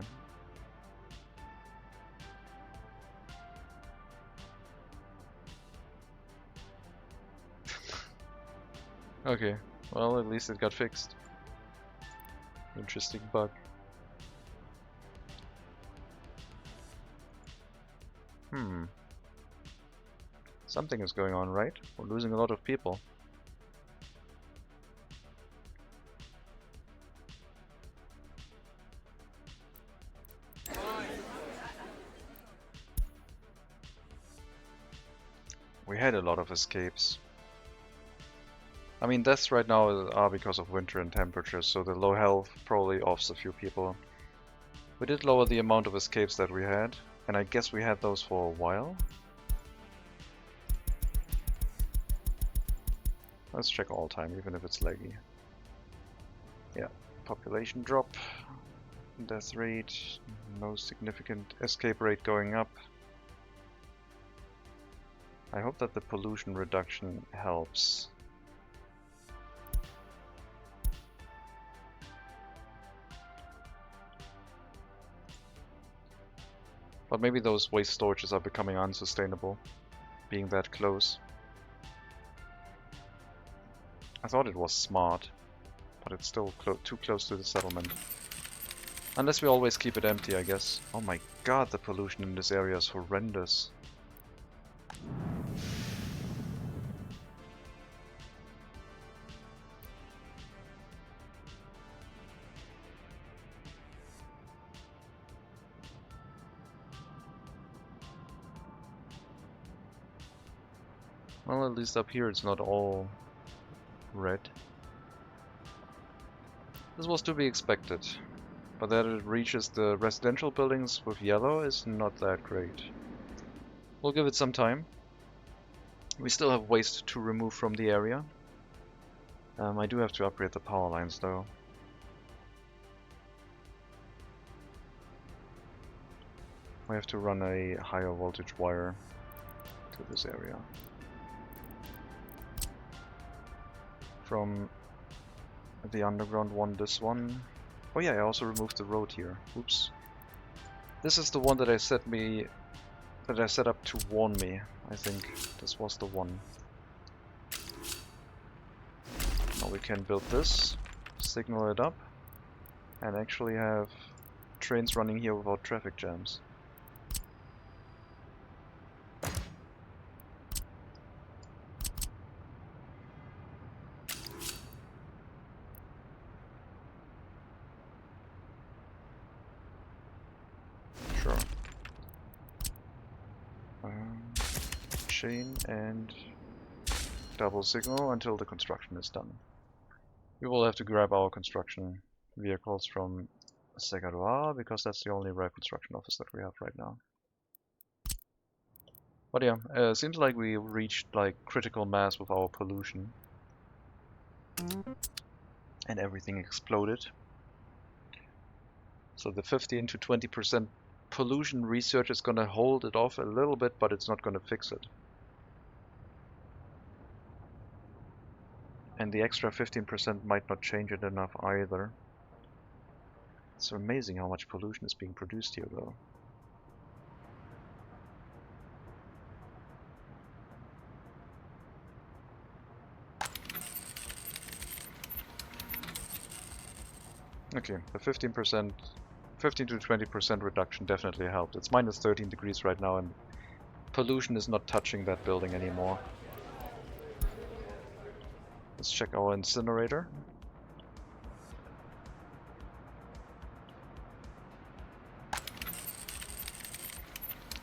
Speaker 2: Okay, well at least it got fixed. Interesting bug. Something is going on, right? We're losing a lot of people. We had a lot of escapes. I mean, deaths right now are because of winter and temperatures, so the low health probably offs a few people. We did lower the amount of escapes that we had, and I guess we had those for a while. Let's check all time, even if it's laggy. Yeah, population drop, death rate, no significant escape rate going up. I hope that the pollution reduction helps. But maybe those waste storages are becoming unsustainable, being that close. I thought it was smart, but it's still too close to the settlement. Unless we always keep it empty, I guess. Oh my god, the pollution in this area is horrendous. Well, at least up here it's not all red. This was to be expected, but that it reaches the residential buildings with yellow is not that great. We'll give it some time. We still have waste to remove from the area. I do have to upgrade the power lines though. We have to run a higher voltage wire to this area. From the underground one, this one. Oh yeah, I also removed the road here. Oops. This is the one that I set up to warn me. I think this was the one. Now we can build this, signal it up, and actually have trains running here without traffic jams. Chain and double signal until the construction is done. We will have to grab our construction vehicles from Segaroa because that's the only real construction office that we have right now. But yeah, seems like we reached like critical mass with our pollution. And everything exploded. So the 15 to 20% pollution research is gonna hold it off a little bit, but it's not gonna fix it. And the extra 15% might not change it enough either. It's amazing how much pollution is being produced here though. Okay, the 15% to 20% reduction definitely helped. It's minus 13 degrees right now and pollution is not touching that building anymore. Let's check our incinerator.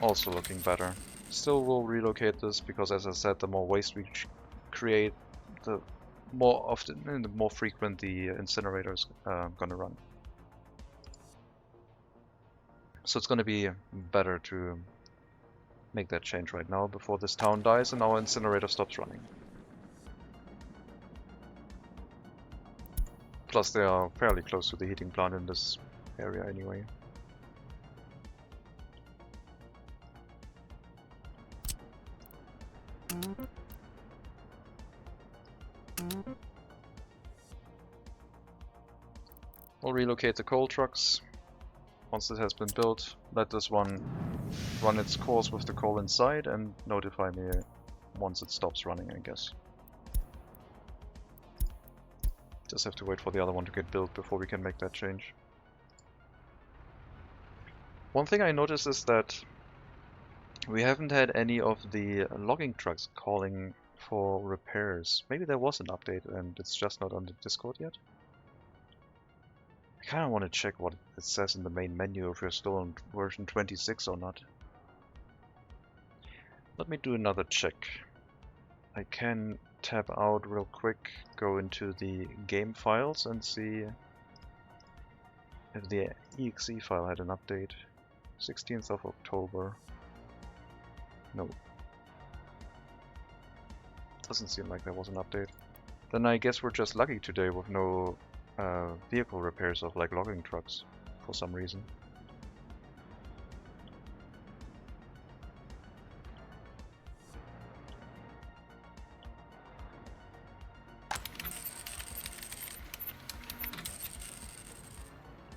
Speaker 2: Also looking better. Still will relocate this because, as I said, the more waste we create, the more often and the more frequent the incinerator is gonna run. So it's gonna be better to make that change right now before this town dies and our incinerator stops running. Plus they are fairly close to the heating plant in this area anyway. We'll relocate the coal trucks. Once this has been built, let this one run its course with the coal inside and notify me once it stops running, I guess. Just have to wait for the other one to get built before we can make that change. One thing I noticed is that we haven't had any of the logging trucks calling for repairs. Maybe there was an update and it's just not on the Discord yet. I kind of want to check what it says in the main menu if we're still on version 26 or not. Let me do another check. I can tab out real quick, go into the game files and see if the exe file had an update. 16th of October. No. Doesn't seem like there was an update. Then I guess we're just lucky today with no vehicle repairs of like logging trucks for some reason.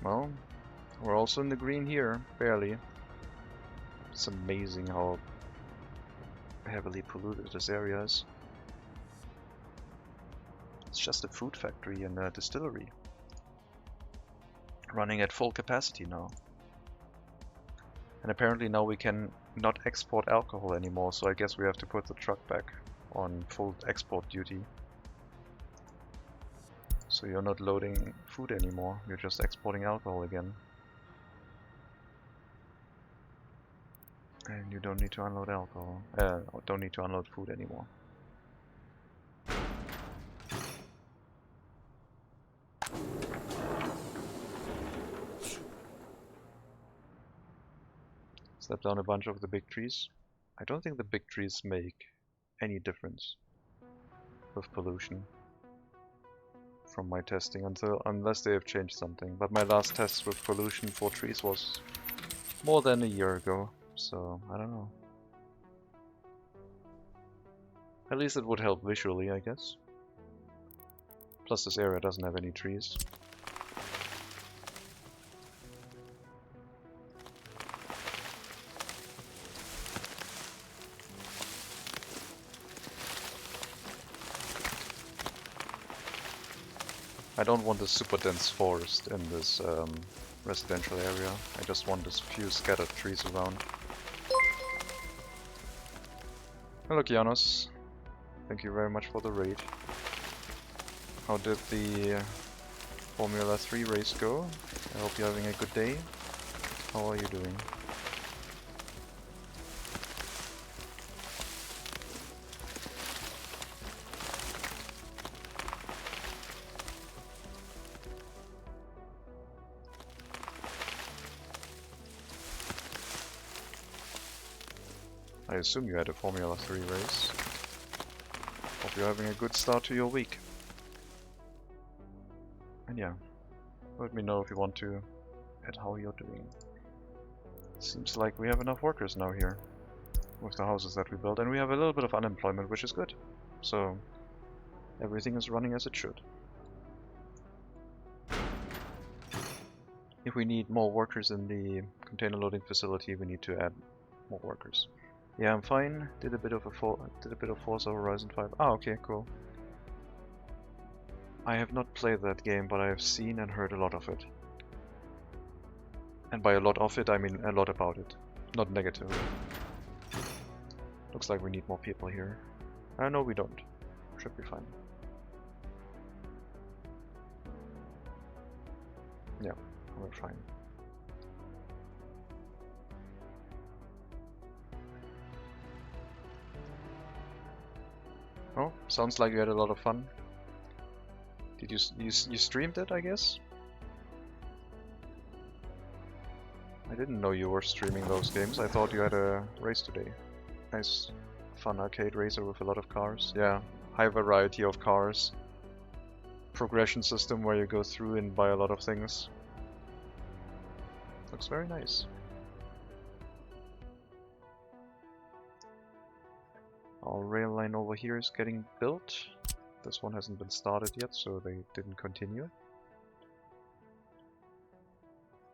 Speaker 2: Well, we're also in the green here, barely. It's amazing how heavily polluted this area is. It's just a food factory and a distillery. Running at full capacity now. And apparently now we can not export alcohol anymore, so I guess we have to put the truck back on full export duty. So you're not loading food anymore, you're just exporting alcohol again. And you don't need to unload alcohol, don't need to unload food anymore. Step down a bunch of the big trees. I don't think the big trees make any difference with pollution from my testing unless they have changed something. But my last test with pollution for trees was more than a year ago, so I don't know. At least it would help visually, I guess. Plus this area doesn't have any trees. I don't want a super dense forest in this residential area. I just want this few scattered trees around. Hello Kianos. Thank you very much for the raid. How did the Formula 3 race go? I hope you're having a good day. How are you doing? I assume you had a Formula 3 race. Hope you're having a good start to your week. And yeah, let me know if you want to add how you're doing. Seems like we have enough workers now here with the houses that we built, and we have a little bit of unemployment, which is good. So everything is running as it should. If we need more workers in the container loading facility, we need to add more workers. Yeah, I'm fine. Did a bit of Forza Horizon 5. Ah, okay, cool. I have not played that game, but I have seen and heard a lot of it. And by a lot of it, I mean a lot about it. Not negatively. Looks like we need more people here. No, we don't. Should be fine. Yeah, we're fine. Oh, sounds like you had a lot of fun. Did you streamed it, I guess? I didn't know you were streaming those games. I thought you had a race today. Nice, fun arcade racer with a lot of cars. Yeah, high variety of cars. Progression system where you go through and buy a lot of things. Looks very nice. Our rail line over here is getting built. This one hasn't been started yet, so they didn't continue.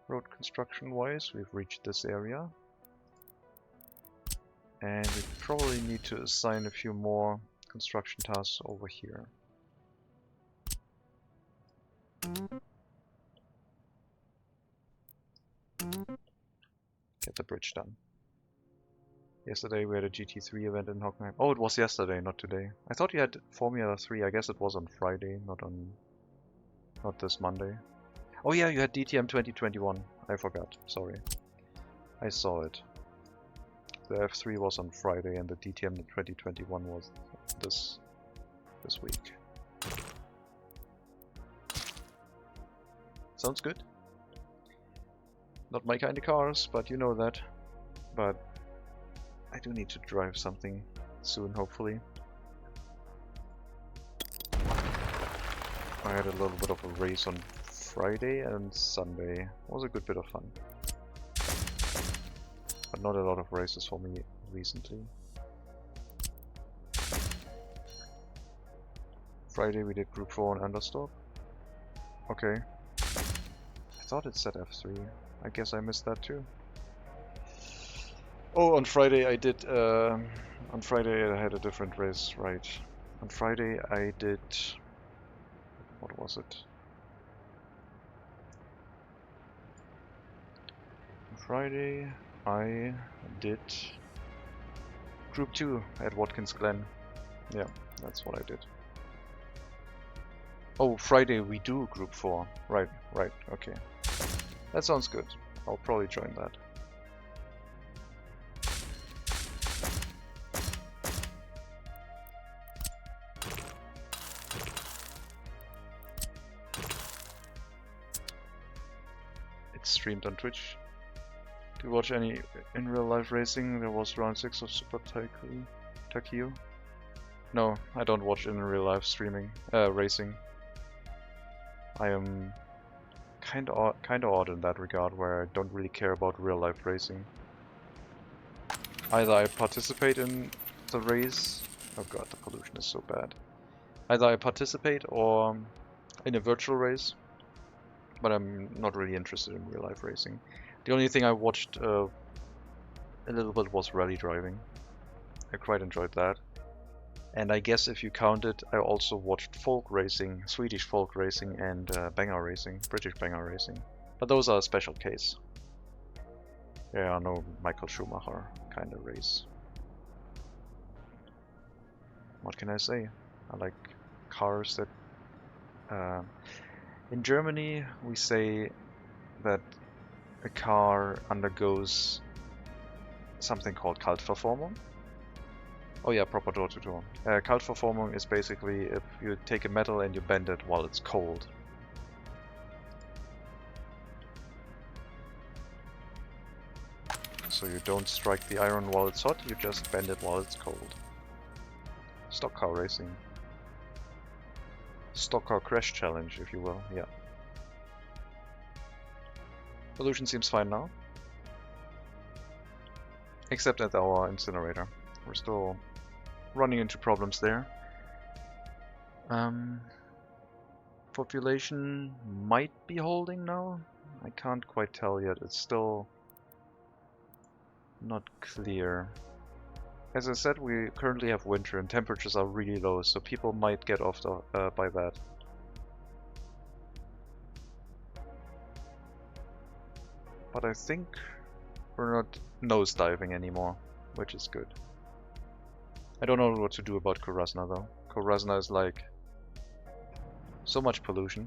Speaker 2: Road construction wise, we've reached this area. And we probably need to assign a few more construction tasks over here. Get the bridge done. Yesterday we had a GT3 event in Hockenheim. Oh, it was yesterday, not today. I thought you had Formula 3. I guess it was on Friday, not this Monday. Oh yeah, you had DTM 2021. I forgot. Sorry. I saw it. The F3 was on Friday and the DTM 2021 was this week. Sounds good. Not my kind of cars, but you know that. But I do need to drive something soon, hopefully. I had a little bit of a race on Friday and Sunday. It was a good bit of fun. But not a lot of races for me recently. Friday we did Group 4 on Understock. Okay. I thought it said F3. I guess I missed that too. Oh, on Friday I did. On Friday I had a different race, right? On Friday I did. What was it? On Friday I did Group 2 at Watkins Glen. Yeah, that's what I did. Oh, Friday we do Group 4. Right, okay. That sounds good. I'll probably join that. It's streamed on Twitch. Do you watch any in real life racing? There was round 6 of Super Takio. No, I don't watch in real life racing. I am kind of odd in that regard, where I don't really care about real life racing. Either I participate in the race. Oh god, the pollution is so bad. Either I participate or in a virtual race, but I'm not really interested in real life racing. The only thing I watched a little bit was rally driving. I quite enjoyed that. And I guess if you count it, I also watched folk racing, Swedish folk racing, and banger racing, British banger racing. But those are a special case. There are no Michael Schumacher kind of race. What can I say? I like cars that... in Germany, we say that a car undergoes something called Kaltverformung. Oh yeah, proper door-to-door. Kaltverformung is basically if you take a metal and you bend it while it's cold. So you don't strike the iron while it's hot, you just bend it while it's cold. Stock car racing. Stock car crash challenge, if you will, yeah. Pollution seems fine now. Except at our incinerator. We're still running into problems there. Population might be holding now. I can't quite tell yet. It's still not clear. As I said, we currently have winter and temperatures are really low, so people might get off by that. But I think we're not nosediving anymore, which is good. I don't know what to do about Kurasna though. Kurasna is like so much pollution.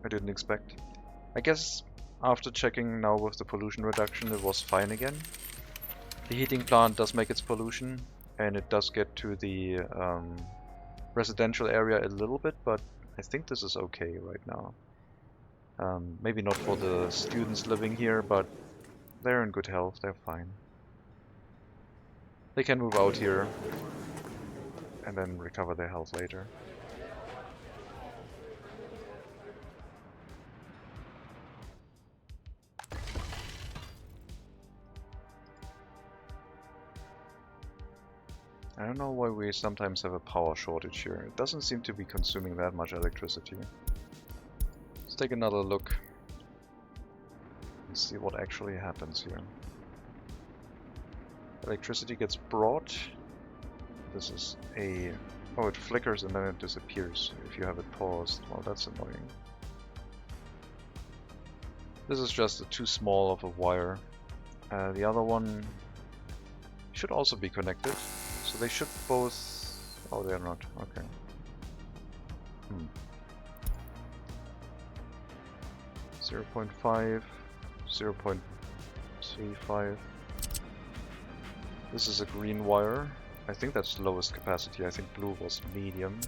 Speaker 2: I didn't expect. I guess after checking now with the pollution reduction, it was fine again. The heating plant does make its pollution, and it does get to the residential area a little bit, but I think this is okay right now. Maybe not for the students living here, but they're in good health, they're fine. They can move out here and then recover their health later. I don't know why we sometimes have a power shortage here. It doesn't seem to be consuming that much electricity. Let's take another look and see what actually happens here. Electricity gets brought. This is a... oh, it flickers and then it disappears if you have it paused. Well, that's annoying. This is just too small of a wire. The other one should also be connected. So they should both... oh, they're not. Okay. 0.5, 0.35. This is a green wire. I think that's lowest capacity. I think blue was medium.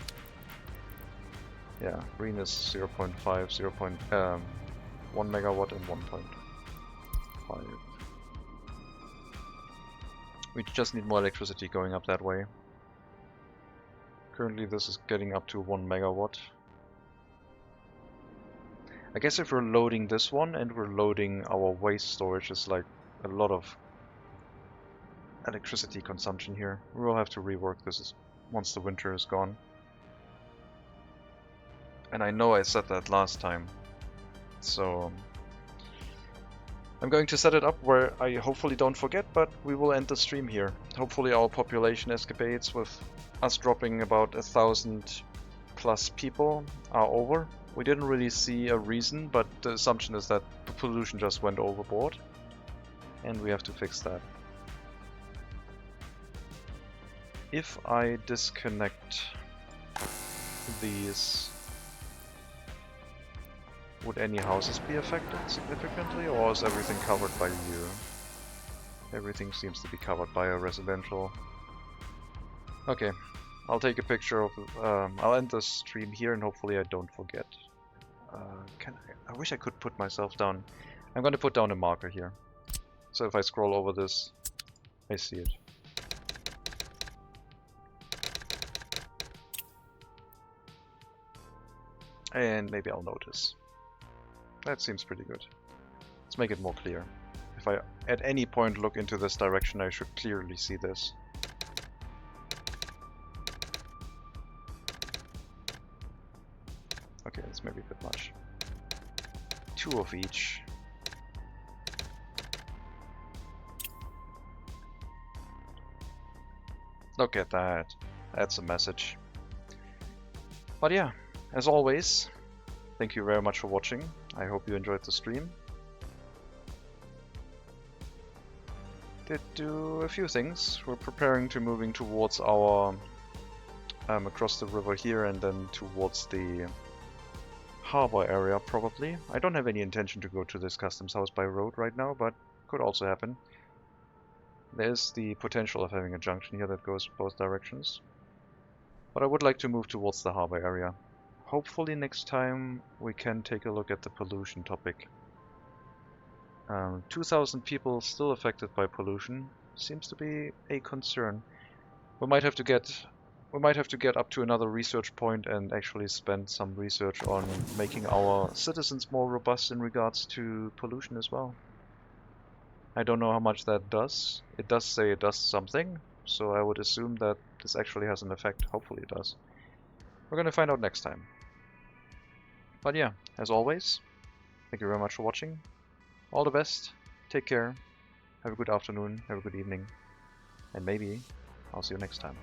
Speaker 2: Yeah, green is 0.5, 1 megawatt and 1.5. We just need more electricity going up that way. Currently this is getting up to 1 megawatt. I guess if we're loading this one and we're loading our waste storage, it's like a lot of electricity consumption here. We will have to rework this once the winter is gone. And I know I said that last time. So I'm going to set it up where I hopefully don't forget, but we will end the stream here. Hopefully our population escapades with us dropping about 1,000 plus people are over. We didn't really see a reason, but the assumption is that the pollution just went overboard. And we have to fix that. If I disconnect these, would any houses be affected significantly, or is everything covered by you? Everything seems to be covered by a residential. Okay, I'll take a picture of... I'll end the stream here and hopefully I don't forget. I wish I could put myself down. I'm going to put down a marker here. So if I scroll over this, I see it. And maybe I'll notice. That seems pretty good. Let's make it more clear. If I at any point look into this direction, I should clearly see this. Okay, that's maybe a bit much. 2 of each. Look at that. That's a message. But yeah, as always, thank you very much for watching. I hope you enjoyed the stream. Did do a few things. We're preparing to moving towards our across the river here and then towards the harbor area probably. I don't have any intention to go to this customs house by road right now, but could also happen. There's the potential of having a junction here that goes both directions. But I would like to move towards the harbor area. Hopefully next time we can take a look at the pollution topic. 2,000 people still affected by pollution seems to be a concern. We might have to get up to another research point and actually spend some research on making our citizens more robust in regards to pollution as well. I don't know how much that does. It does say it does something, so I would assume that this actually has an effect. Hopefully it does. We're gonna find out next time. But yeah, as always, thank you very much for watching. All the best, take care, have a good afternoon, have a good evening, and maybe I'll see you next time.